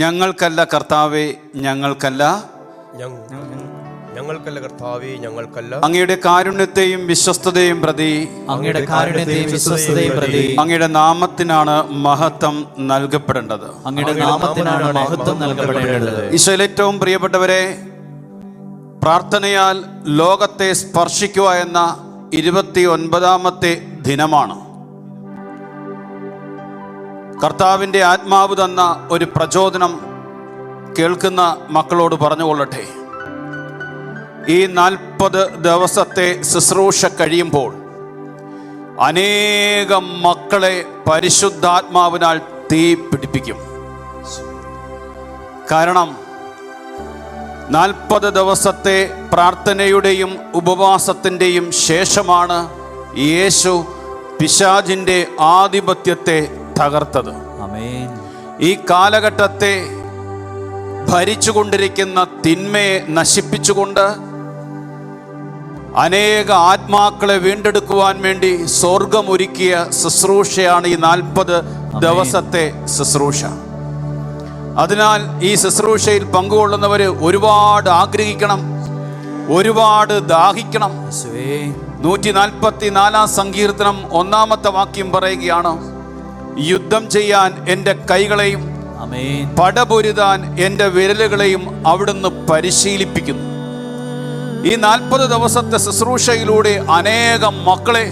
ഞങ്ങൾക്കല്ല കർത്താവേ, ഞങ്ങൾക്കല്ല കർത്താവേ, ഞങ്ങൾക്കല്ല അങ്ങയുടെ കാരുണ്യത്തെയും വിശ്വസ്തതയും പ്രതി അങ്ങയുടെ നാമത്തിനാണ് മഹത്വം നൽകപ്പെടേണ്ടത്. ഈശോയിൽ ഏറ്റവും പ്രിയപ്പെട്ടവരെ, പ്രാർത്ഥനയാൽ ലോകത്തെ സ്പർശിക്കുക എന്ന 29ാമത്തെ ദിനമാണ്. കർത്താവിൻ്റെ ആത്മാവ് തന്ന ഒരു പ്രചോദനം കേൾക്കുന്ന മക്കളോട് പറഞ്ഞുകൊള്ളട്ടെ. ഈ 40 ദിവസത്തെ ശുശ്രൂഷ കഴിയുമ്പോൾ അനേകം മക്കളെ പരിശുദ്ധാത്മാവിനാൽ തീ പിടിപ്പിക്കും. കാരണം 40 ദിവസത്തെ പ്രാർത്ഥനയുടെയും ഉപവാസത്തിൻ്റെയും ശേഷമാണ് യേശു പിശാചിൻ്റെ ആധിപത്യത്തെ തകർത്തത്. ഈ കാലഘട്ടത്തെ ഭരിച്ചുകൊണ്ടിരിക്കുന്ന തിന്മയെ നശിപ്പിച്ചുകൊണ്ട് അനേക ആത്മാക്കളെ വീണ്ടെടുക്കുവാൻ വേണ്ടി സ്വർഗമൊരുക്കിയ ശുശ്രൂഷയാണ് ഈ 40 ദിവസത്തെ ശുശ്രൂഷ. അതിനാൽ ഈ ശുശ്രൂഷയിൽ പങ്കുകൊള്ളുന്നവർ ഒരുപാട് ആഗ്രഹിക്കണം, ഒരുപാട് ദാഹിക്കണം. 144 സങ്കീർത്തനം 1-ാമത്തെ വാക്യം പറയുകയാണ്, യുദ്ധം ചെയ്യാൻ എൻ്റെ കൈകളെയും പടപൊരുതാൻ എൻ്റെ വിരലുകളെയും അവിടുന്ന് പരിശീലിപ്പിക്കുന്നു. ഈ 40 ദിവസത്തെ ശുശ്രൂഷയിലൂടെ അനേകം മക്കളെ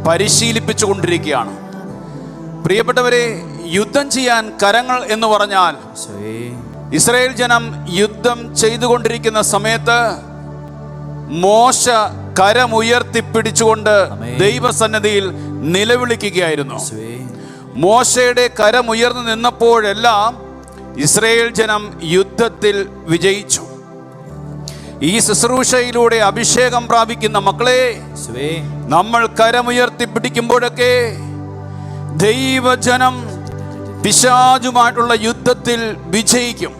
പരിശീലിപ്പിച്ചു കൊണ്ടിരിക്കുകയാണ്. പ്രിയപ്പെട്ടവരെ, യുദ്ധം ചെയ്യാൻ കരങ്ങൾ എന്ന് പറഞ്ഞാൽ ഇസ്രായേൽ ജനം യുദ്ധം ചെയ്തുകൊണ്ടിരിക്കുന്ന സമയത്ത് മോശ കരമുയർത്തിപ്പിടിച്ചുകൊണ്ട് ദൈവസന്നിധിയിൽ നിലവിളിക്കുകയായിരുന്നു. മോശയുടെ കരമുയർന്നു നിന്നപ്പോഴെല്ലാം ഇസ്രായേൽ ജനം യുദ്ധത്തിൽ വിജയിച്ചു. ഈ ശുശ്രൂഷയിലൂടെ അഭിഷേകം പ്രാപിക്കുന്ന മക്കളെ, നമ്മൾ കരമുയർത്തി പിടിക്കുമ്പോഴൊക്കെ ദൈവജനം പിശാചുമായിട്ടുള്ള യുദ്ധത്തിൽ വിജയിക്കും.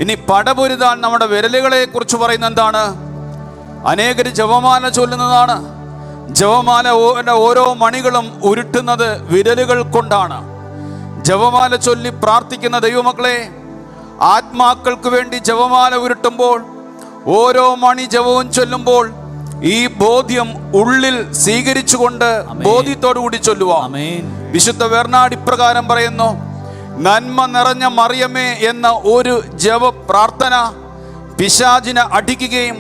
ഇനി പടപൊരുതാൻ നമ്മുടെ വിരലുകളെ കുറിച്ച് പറയുന്ന എന്താണ്? അനേകര് ജപമാല ചൊല്ലുന്നതാണ്. ജപമാല ഓരോ മണികളും ഉരുട്ടുന്നത് വിരലുകൾ കൊണ്ടാണ്. ജപമാല ചൊല്ലി പ്രാർത്ഥിക്കുന്ന ദൈവമക്കളെ, ആത്മാക്കൾക്ക് വേണ്ടി ജപമാല ഉരുട്ടുമ്പോൾ, ഓരോ മണി ജപവും ചൊല്ലുമ്പോൾ ഈ ബോധ്യം ഉള്ളിൽ സ്വീകരിച്ചുകൊണ്ട് ബോധ്യത്തോടു കൂടി ചൊല്ലുക. വിശുദ്ധ ബെർണാഡ് ഇപ്രകാരം പറയുന്നു, നന്മ നിറഞ്ഞ മറിയമേ എന്ന ഒരു ജപ പ്രാർത്ഥന പിശാചിനെ അടിക്കുകയും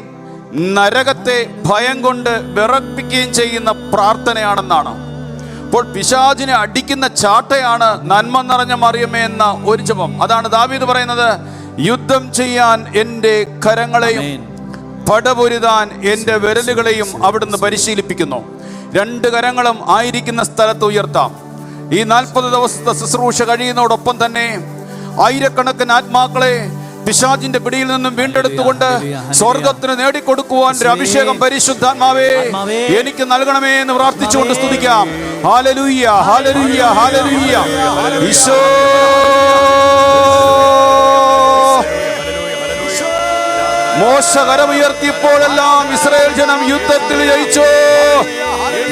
നരകത്തെ ഭയം കൊണ്ട് വിറപ്പിക്കുകയും ചെയ്യുന്ന പ്രാർത്ഥനയാണെന്നാണ്. അപ്പോൾ പിശാചിനെ അടിക്കുന്ന ചാട്ടയാണ് നന്മ നിറഞ്ഞ മറിയമേ എന്ന ഒരു ജപം. അതാണ് ദാവീദ് പറയുന്നത്, യുദ്ധം ചെയ്യാൻ എൻ്റെ കരങ്ങളെയും പടപൊരുതാൻ എൻ്റെ വിരലുകളെയും അവിടുന്ന് പരിശീലിപ്പിക്കുന്നു. 2 കരങ്ങളും ആയിരിക്കുന്ന സ്ഥലത്ത് ഉയർത്താം. ഈ 40 ദിവസത്തെ ശുശ്രൂഷ കഴിയുന്നതോടൊപ്പം തന്നെ ആയിരക്കണക്കിന് ആത്മാക്കളെ പിശാചിന്റെ പിടിയിൽ നിന്നും വീണ്ടെടുത്തുകൊണ്ട് സ്വർഗത്തിന് നേടിക്കൊടുക്കുവാൻ ഒരു അഭിഷേകം പരിശുദ്ധാത്മാവേ എനിക്ക് നൽകണമേ എന്ന് പ്രാർത്ഥിച്ചുകൊണ്ട് സ്തുതിക്കാം. ഹല്ലേലൂയ, ഹല്ലേലൂയ, ഹല്ലേലൂയ. ഈശോ, മോശ കരമുയർത്തിയപ്പോഴെല്ലാം ഇസ്രായേൽ ജനം യുദ്ധത്തിൽ ജയിച്ചു.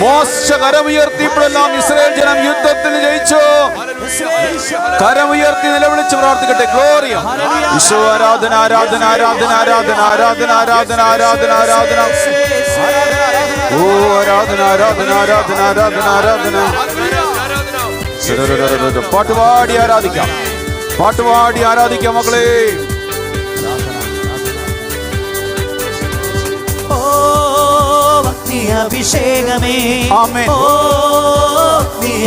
മോശ കരമുയർത്തിയപ്പോഴെല്ലാം ഇസ്രായേൽ ജനം യുദ്ധത്തിൽ ജയിച്ചു. കരമുയർത്തി നിലവിളിച്ച് പ്രാർത്ഥിക്കട്ടെ. ഗ്ലോറിയ, ഈശോ, ആരാധന, ആരാധന, ആരാധന, ആരാധന, ആരാധന, ആരാധന, ആരാധന, ആരാധന. ഓ ആരാധന, ആരാധന, ആരാധന, ആരാധന, ആരാധന. പാട്ടുപാടി ആരാധിക്കാം, പാട്ടുപാടി ആരാധിക്കാം മക്കളെ. അഭിഷേകമേ,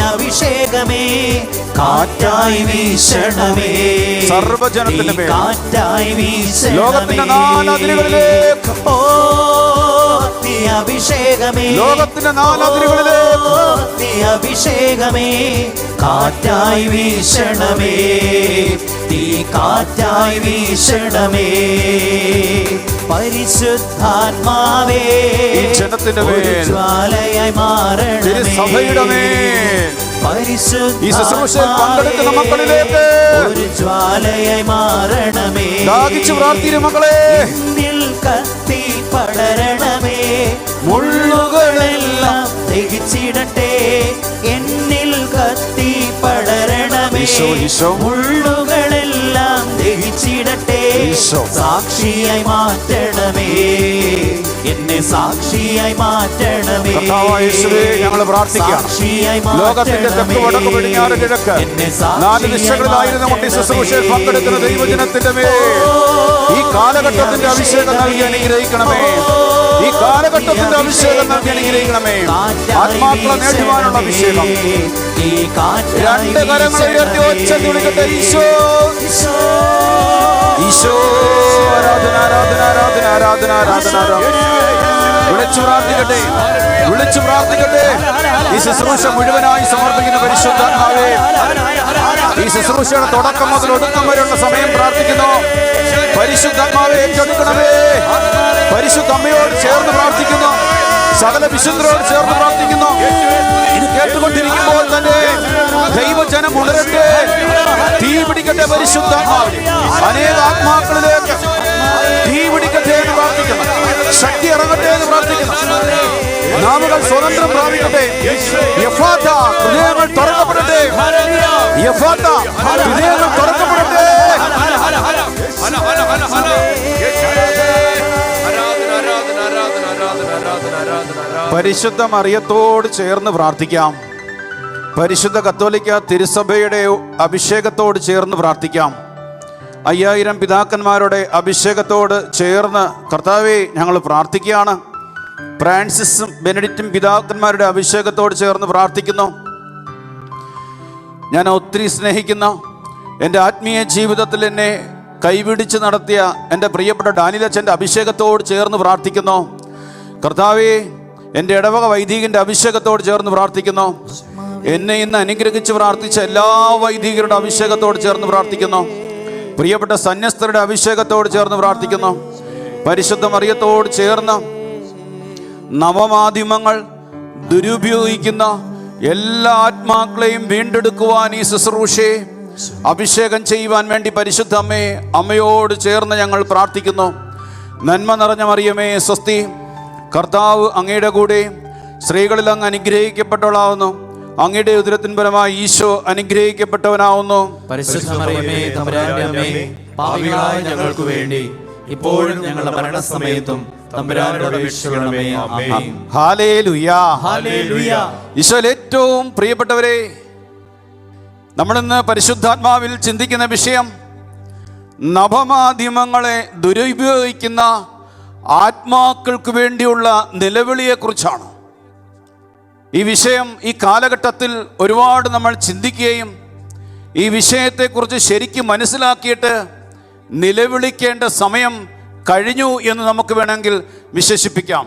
അഭിഷേകമേ, കാറ്റായി വീശണമേ, സർവ്വജനത്തിന്റെ മേൽ കാറ്റായി വീശണമേ, ലോകത്തിന്റെ 4 അതിരുകളിലേക്ക്. ഓ അഭിഷേകമേ, ലോകത്തിന്റെ 4 അതിരുകളിലേക്ക് അഭിഷേകമേ, കാറ്റായി വീശണമേ, തീ കാറ്റായി വീശണമേ. പരിശുദ്ധാത്മാവേ, ജനത്തിന്റെ മേൽ ജ്വാലയായി മാറണമേ, സഭയുടെ മേൽ ഈ ശുശ്രൂഷയിൽ പങ്കെടുക്കുന്ന മക്കളിലേക്ക് ഒരു ജ്വാലയായി മാറണമേ. ദാഹിച്ചു പ്രാർത്ഥിക്കും മക്കളെ. എന്നിൽ കത്തി പടരണമേ, മുള്ളുകളെല്ലാം ദഹിച്ചിടട്ടെ. എന്നിൽ കത്തി പടരണമേ, മുള്ളുകളെല്ലാം സ്നേഹിച്ചിടട്ടെ. ഈശോ. സാക്ഷിയായി മാറ്റണമേ, എന്നെ സാക്ഷിയായി മാറ്റണമേ. കർത്താവായ യേശുവേ, ഞങ്ങൾ പ്രാർത്ഥിക്കുകയാണ്. ലോകത്തിന്റെ തെക്ക് വടക്ക് പടിഞ്ഞാറ് കിഴക്ക് 4 ദിശകളിലായിരുന്നുകൊണ്ട് ഈ ശുശ്രൂഷയിൽ പങ്കെടുക്കുന്ന ദൈവജനത്തിന്റെ മേൽ ഈ കാലഘട്ടത്തിന്റെ അഭിഷേകം നൽകി അനുഗ്രഹിക്കണമേ. ഈ കാലഘട്ടത്തിന്റെ അഭിഷേകം നൽകി അനുഗ്രഹിക്കണമേ. ആത്മാക്കളെ നേടുവാനുള്ള അഭിഷേകം. 2 കരങ്ങൾ ഉയർത്തി ഒച്ചത്തിൽ വിളിക്കട്ടെ. ഈശോ, ഈശോ, ആരാധന, ആരാധന, ആരാധന, ആരാധന, ആരാധന, ആരാധന. വിളിച്ചു പ്രാർത്ഥിക്കട്ടെ, വിളിച്ചു പ്രാർത്ഥിക്കട്ടെ. ഈ ശുശ്രൂഷ മുഴുവനായി സമർപ്പിക്കുന്ന പരിശുദ്ധാത്മാവേ, ഈ ശുശ്രൂഷയുടെ തുടക്കം മുതൽ ഒടുക്കം വരെയുള്ള സമയം പ്രാർത്ഥിക്കുന്നു. പരിശുദ്ധാത്മാവേ ഏറ്റെടുക്കണമേ. പരിശുദ്ധ അമ്മയോട് ചേർന്ന് പ്രാർത്ഥിക്കുന്നു. സകല വിശുദ്ധരോട് ചേർന്ന് പ്രാർത്ഥിക്കുന്നു. ഇത് കേട്ടുകൊണ്ടിരിക്കുമ്പോൾ തന്നെ ദൈവജനം ഉണരട്ടെ, തീ പിടിക്കട്ടെ. പരിശുദ്ധാത്മാവിൽ അനേക ആത്മാക്കളിലേക്ക് തീ പിടിക്കട്ടെ എന്ന് പ്രാർത്ഥിക്കുന്നു. ശക്തി ഇറങ്ങട്ടെ എന്ന് പ്രാർത്ഥിക്കുന്നു. നാവുകൾ സ്വതന്ത്രം പ്രാപിക്കട്ടെ. യഫാത്ത, ഹൃദയങ്ങൾ തുറക്കപ്പെടട്ടെ. യഫാത്ത, ഹൃദയങ്ങൾ തുറക്കപ്പെടട്ടെ. പരിശുദ്ധ മറിയത്തോട് ചേർന്ന് പ്രാർത്ഥിക്കാം. പരിശുദ്ധ കത്തോലിക്ക തിരുസഭയുടെ അഭിഷേകത്തോട് ചേർന്ന് പ്രാർത്ഥിക്കാം. 5000 പിതാക്കന്മാരുടെ അഭിഷേകത്തോട് ചേർന്ന് കർത്താവേ ഞങ്ങൾ പ്രാർത്ഥിക്കുകയാണ്. ഫ്രാൻസിസും ബെനഡിക്റ്റും പിതാക്കന്മാരുടെ അഭിഷേകത്തോട് ചേർന്ന് പ്രാർത്ഥിക്കുന്നു. ഞാൻ ഒത്തിരി സ്നേഹിക്കുന്ന, എൻ്റെ ആത്മീയ ജീവിതത്തിൽ എന്നെ കൈപിടിച്ച് നടത്തിയ എൻ്റെ പ്രിയപ്പെട്ട ഡാനിലച്ചൻ്റെ അഭിഷേകത്തോട് ചേർന്ന് പ്രാർത്ഥിക്കുന്നു. കർത്താവേ, എൻ്റെ ഇടവക വൈദികൻ്റെ അഭിഷേകത്തോട് ചേർന്ന് പ്രാർത്ഥിക്കുന്നു. എന്നെ ഇന്ന് അനുഗ്രഹിച്ച് പ്രാർത്ഥിച്ച എല്ലാ വൈദികരുടെ അഭിഷേകത്തോട് ചേർന്ന് പ്രാർത്ഥിക്കുന്നു. പ്രിയപ്പെട്ട സന്യസ്തരുടെ അഭിഷേകത്തോട് ചേർന്ന് പ്രാർത്ഥിക്കുന്നു. പരിശുദ്ധ മറിയത്തോട് ചേർന്ന് നവമാധ്യമങ്ങൾ ദുരുപയോഗിക്കുന്ന എല്ലാ ആത്മാക്കളെയും വീണ്ടെടുക്കുവാൻ ഈ ശുശ്രൂഷയെ അഭിഷേകം ചെയ്യുവാൻ വേണ്ടി പരിശുദ്ധ അമ്മയോട് ചേർന്ന് ഞങ്ങൾ പ്രാർത്ഥിക്കുന്നു. നന്മ നിറഞ്ഞ മറിയമേ സ്വസ്തി, കർത്താവ് അങ്ങയുടെ കൂടെ സ്ത്രീകളിൽ അങ്ങ് അനുഗ്രഹിക്കപ്പെട്ടവളാവുന്നു. അങ്ങയുടെ ഉദരത്തിൻ ഫലമായി ഈശോ അനുഗ്രഹിക്കപ്പെട്ടവനാവുന്നു. പരിശുദ്ധ മറിയമേ തമ്പുരാന്റെ അമ്മേ, പാപികളായ ഞങ്ങൾക്ക് വേണ്ടി ഇപ്പോഴും ഞങ്ങളുടെ മരണസമയത്തും തമ്പുരാനോട് അപേക്ഷിക്കണമേ. ആമേൻ. ഹല്ലേലൂയ, ഹല്ലേലൂയ. ഈശോയിൽ ഏറ്റവും പ്രിയപ്പെട്ടവരെ, നമ്മളിന്ന് പരിശുദ്ധാത്മാവിൽ ചിന്തിക്കുന്ന വിഷയം നവമാധ്യമങ്ങളെ ദുരുപയോഗിക്കുന്ന ആത്മാക്കൾക്ക് വേണ്ടിയുള്ള നിലവിളിയെക്കുറിച്ചാണ്. ഈ വിഷയം ഈ കാലഘട്ടത്തിൽ ഒരുപാട് നമ്മൾ ചിന്തിക്കുകയും ഈ വിഷയത്തെക്കുറിച്ച് ശരിക്കും മനസ്സിലാക്കിയിട്ട് നിലവിളിക്കേണ്ട സമയം കഴിഞ്ഞു എന്ന് നമുക്ക് വേണമെങ്കിൽ വിശേഷിപ്പിക്കാം.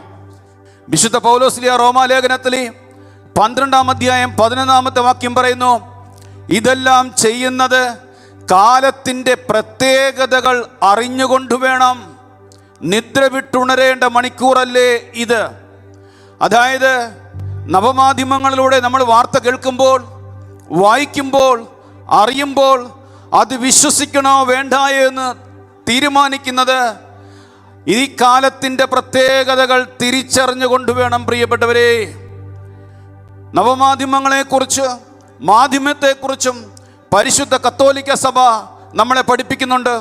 വിശുദ്ധ പൗലോസ്ലിയ റോമാലേഖനത്തിൽ 12-ാം അധ്യായം 11-ാമത്തെ വാക്യം പറയുന്നു, ഇതെല്ലാം ചെയ്യുന്നത് കാലത്തിൻ്റെ പ്രത്യേകതകൾ അറിഞ്ഞുകൊണ്ട് വേണം. നിദ്ര വിട്ടുണരേണ്ട മണിക്കൂറല്ലേ ഇത്. അതായത് നവമാധ്യമങ്ങളിലൂടെ നമ്മൾ വാർത്ത കേൾക്കുമ്പോൾ, വായിക്കുമ്പോൾ, അറിയുമ്പോൾ അത് വിശ്വസിക്കണോ വേണ്ടായോ എന്ന് തീരുമാനിക്കുന്നത് ഈ കാലത്തിൻ്റെ പ്രത്യേകതകൾ തിരിച്ചറിഞ്ഞുകൊണ്ട് വേണം. പ്രിയപ്പെട്ടവരെ, നവമാധ്യമങ്ങളെക്കുറിച്ച്, മാധ്യമത്തെക്കുറിച്ചും പരിശുദ്ധ കത്തോലിക്ക സഭ നമ്മളെ പഠിപ്പിക്കുന്നുണ്ട്.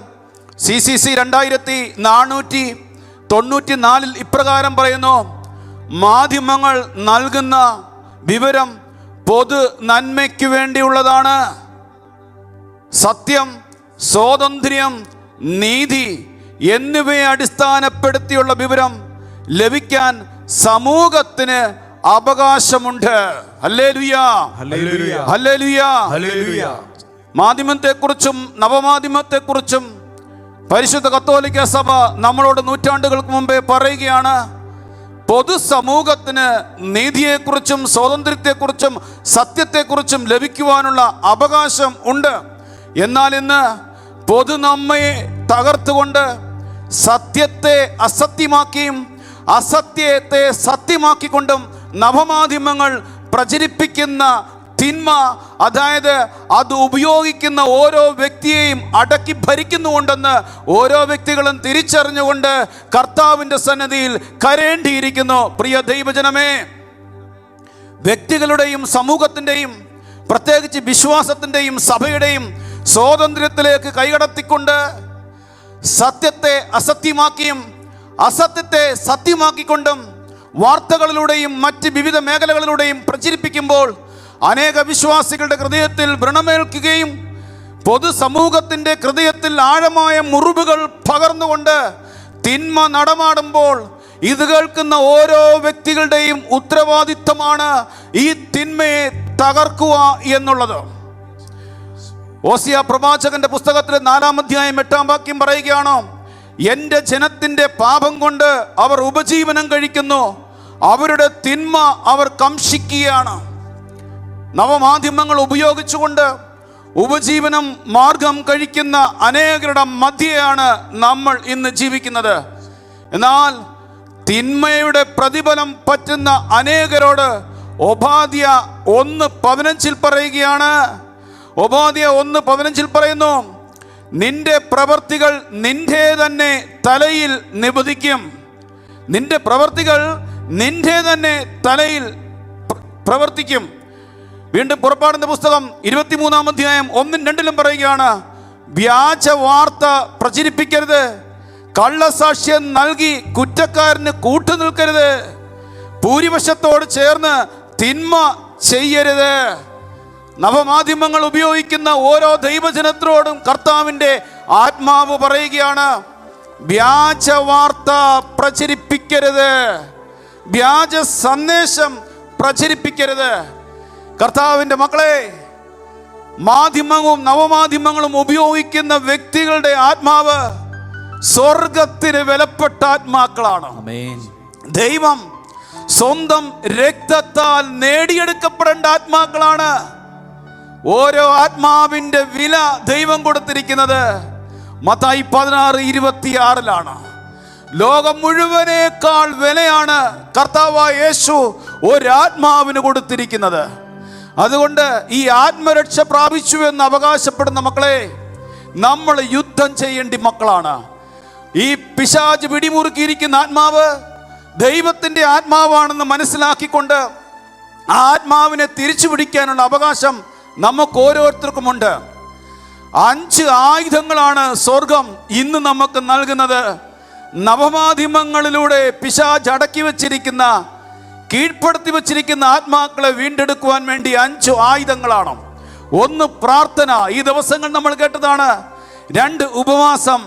CCC 2494 ഇപ്രകാരം പറയുന്നു, മാധ്യമങ്ങൾ നൽകുന്ന വിവരം പൊതു നന്മയ്ക്ക് വേണ്ടിയുള്ളതാണ്. സത്യം, സ്വാതന്ത്ര്യം, നീതി എന്നിവയെ അടിസ്ഥാനപ്പെടുത്തിയുള്ള വിവരം ലഭിക്കാൻ സമൂഹത്തിന് അവകാശമുണ്ട്. ഹല്ലേലൂയ, ഹല്ലേലൂയ, ഹല്ലേലൂയ. മാധ്യമത്തെക്കുറിച്ചും നവമാധ്യമത്തെക്കുറിച്ചും പരിശുദ്ധ കത്തോലിക്ക സഭ നമ്മളോട് നൂറ്റാണ്ടുകൾക്ക് മുമ്പേ പറയുകയാണ്, പൊതുസമൂഹത്തിന് നീതിയെക്കുറിച്ചും സ്വാതന്ത്ര്യത്തെക്കുറിച്ചും സത്യത്തെക്കുറിച്ചും ലഭിക്കുവാനുള്ള അവകാശം ഉണ്ട്. എന്നാൽ ഇന്ന് പൊതുനന്മയെ തകർത്തുകൊണ്ട് സത്യത്തെ അസത്യമാക്കിയും അസത്യത്തെ സത്യമാക്കിക്കൊണ്ടും നവമാധ്യമങ്ങൾ പ്രചരിപ്പിക്കുന്ന തിന്മ, അതായത് അത് ഉപയോഗിക്കുന്ന ഓരോ വ്യക്തിയെയും അടക്കി ഭരിക്കുന്നുണ്ടെന്ന് ഓരോ വ്യക്തികളും തിരിച്ചറിഞ്ഞുകൊണ്ട് കർത്താവിൻ്റെ സന്നിധിയിൽ കരയേണ്ടിയിരിക്കുന്നു. പ്രിയ ദൈവജനമേ, വ്യക്തികളുടെയും സമൂഹത്തിൻ്റെയും പ്രത്യേകിച്ച് വിശ്വാസത്തിൻ്റെയും സഭയുടെയും സ്വാതന്ത്ര്യത്തിലേക്ക് കൈകടത്തിക്കൊണ്ട് സത്യത്തെ അസത്യമാക്കിയും അസത്യത്തെ സത്യമാക്കിക്കൊണ്ടും വാർത്തകളിലൂടെയും മറ്റ് വിവിധ മേഖലകളിലൂടെയും പ്രചരിപ്പിക്കുമ്പോൾ അനേക വിശ്വാസികളുടെ ഹൃദയത്തിൽ വ്രണമേൽക്കുകയും പൊതുസമൂഹത്തിൻ്റെ ഹൃദയത്തിൽ ആഴമായ മുറിവുകൾ പകർന്നുകൊണ്ട് തിന്മ നടമാടുമ്പോൾ ഇത് കേൾക്കുന്ന ഓരോ വ്യക്തികളുടെയും ഉത്തരവാദിത്തമാണ് ഈ തിന്മയെ തകർക്കുക എന്നുള്ളത്. ഓസിയ പ്രവാചകന്റെ പുസ്തകത്തിലെ 4-ാം അധ്യായം 8-ാം വാക്യം പറയുകയാണ്, എൻ്റെ ജനത്തിൻ്റെ പാപം കൊണ്ട് അവർ ഉപജീവനം കഴിക്കുന്നു, അവരുടെ തിന്മ അവർ കംഷിക്കുകയാണ്. നവമാധ്യമങ്ങൾ ഉപയോഗിച്ചുകൊണ്ട് ഉപജീവനം മാർഗം കഴിക്കുന്ന അനേകരുടെ മധ്യയാണ് നമ്മൾ ഇന്ന് ജീവിക്കുന്നത്. എന്നാൽ തിന്മയുടെ പ്രതിഫലം പറ്റുന്ന അനേകരോട് ഒബാദ്യ 1:15 പറയുകയാണ്. ഒബാദ്യ 1:15 പറയുന്നു, നിന്റെ പ്രവർത്തികൾ നിന്റെ തന്നെ തലയിൽ നിബദിക്കും. നിന്റെ പ്രവർത്തികൾ നിന്റെ തന്നെ തലയിൽ പ്രവർത്തിക്കും. വീണ്ടും പുറപ്പാടിന്റെ പുസ്തകം 23-ാം അധ്യായം 1-2 പറയുകയാണ്, വ്യാജ വാർത്ത പ്രചരിപ്പിക്കരുത്, കള്ളസാക്ഷ്യം നൽകി കുറ്റക്കാരന് കൂട്ടുനിൽക്കരുത്, ഭൂരിപക്ഷത്തോട് ചേർന്ന് തിന്മ ചെയ്യരുത്. നവമാധ്യമങ്ങൾ ഉപയോഗിക്കുന്ന ഓരോ ദൈവജനത്തോടും കർത്താവിൻ്റെ ആത്മാവ് പറയുകയാണ്, വ്യാജ വാർത്ത പ്രചരിപ്പിക്കരുത്, വ്യാജ സന്ദേശം പ്രചരിപ്പിക്കരുത്. കർത്താവിൻ്റെ മക്കളെ, മാധ്യമങ്ങളും നവമാധ്യമങ്ങളും ഉപയോഗിക്കുന്ന വ്യക്തികളുടെ ആത്മാവ് സ്വർഗത്തിന് വിലപ്പെട്ട ആത്മാക്കളാണ്. ദൈവം സ്വന്തം രക്തത്താൽ നേടിയെടുക്കപ്പെടേണ്ട ആത്മാക്കളാണ്. ഓരോ ആത്മാവിൻ്റെ വില ദൈവം കൊടുത്തിരിക്കുന്നത് മത്തായി 16:26 ലോകം മുഴുവനേക്കാൾ വിലയാണ് കർത്താവായ യേശു ഒരാത്മാവിന് കൊടുത്തിരിക്കുന്നത്. അതുകൊണ്ട് ഈ ആത്മരക്ഷ പ്രാപിച്ചു എന്ന് അവകാശപ്പെടുന്ന മക്കളെ, നമ്മൾ യുദ്ധം ചെയ്യേണ്ട മക്കളാണ്. ഈ പിശാച് പിടിമുറുക്കിയിരിക്കുന്ന ആത്മാവ് ദൈവത്തിൻ്റെ ആത്മാവാണെന്ന് മനസ്സിലാക്കിക്കൊണ്ട് ആ ആത്മാവിനെ തിരിച്ചു പിടിക്കാനുള്ള അവകാശം നമുക്ക് ഓരോരുത്തർക്കുമുണ്ട്. 5 ആയുധങ്ങളാണ് സ്വർഗം ഇന്ന് നമുക്ക് നൽകുന്നത്. നവമാധ്യമങ്ങളിലൂടെ പിശാച് അടക്കി വച്ചിരിക്കുന്ന, കീഴ്പ്പെടുത്തി വച്ചിരിക്കുന്ന ആത്മാക്കളെ വീണ്ടെടുക്കുവാൻ വേണ്ടി 5 ആയുധങ്ങളാണ്. 1 പ്രാർത്ഥന, ഈ ദിവസങ്ങൾ നമ്മൾ കേട്ടതാണ്. 2 ഉപവാസം,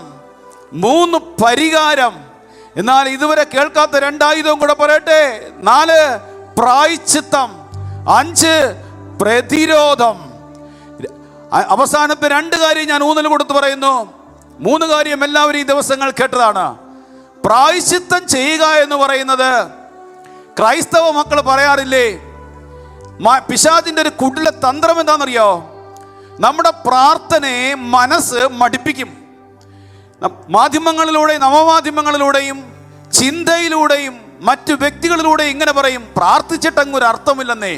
3 പരിഹാരം. എന്നാൽ ഇതുവരെ കേൾക്കാത്ത 2 ആയുധവും കൂടെ പറയട്ടെ. 4 പ്രായശ്ചിത്തം, 5 പ്രതിരോധം. അവസാനത്തെ 2 കാര്യം ഞാൻ ഊന്നൽ കൊടുത്ത് പറയുന്നു. 3 കാര്യം എല്ലാവരും ഈ ദിവസങ്ങൾ കേട്ടതാണ്. പ്രായശ്ചിത്തം ചെയ്യുക എന്ന് പറയുന്നത് ക്രൈസ്തവ മക്കൾ പറയാറില്ലേ, പിശാചിൻ്റെ ഒരു കുടില തന്ത്രം എന്താണെന്നറിയോ? നമ്മുടെ പ്രാർത്ഥനയെ മനസ്സ് മടിപ്പിക്കും. മാധ്യമങ്ങളിലൂടെയും നവമാധ്യമങ്ങളിലൂടെയും ചിന്തയിലൂടെയും മറ്റു വ്യക്തികളിലൂടെയും ഇങ്ങനെ പറയും, പ്രാർത്ഥിച്ചിട്ടങ്ങൊരു അർത്ഥമില്ലെന്നേ,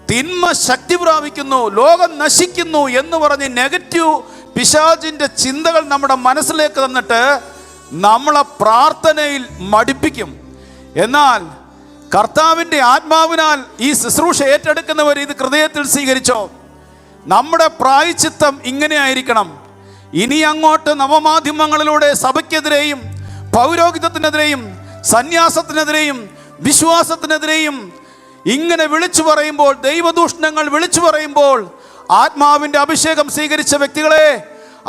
തിന്മ ശക്തി പ്രാപിക്കുന്നു, ലോകം നശിക്കുന്നു എന്ന് പറഞ്ഞ് നെഗറ്റീവ് പിശാചിൻ്റെ ചിന്തകൾ നമ്മുടെ മനസ്സിലേക്ക് തന്നിട്ട് നമ്മളെ പ്രാർത്ഥനയിൽ മടിപ്പിക്കും. എന്നാൽ കർത്താവിൻ്റെ ആത്മാവിനാൽ ഈ ശുശ്രൂഷ ഏറ്റെടുക്കുന്നവർ ഇത് ഹൃദയത്തിൽ സ്വീകരിച്ചോ? നമ്മുടെ പ്രായശ്ചിത്തം ഇങ്ങനെ ആയിരിക്കണം. ഇനി അങ്ങോട്ട് നവമാധ്യമങ്ങളിലൂടെ സഭയ്ക്കെതിരെയും പൗരോഹിത്യത്തിനെതിരെയും സന്യാസത്തിനെതിരെയും വിശ്വാസത്തിനെതിരെയും ഇങ്ങനെ വിളിച്ചു പറയുമ്പോൾ, ദൈവദൂഷണങ്ങൾ വിളിച്ചു പറയുമ്പോൾ, ആത്മാവിൻ്റെ അഭിഷേകം സ്വീകരിച്ച വ്യക്തികളെ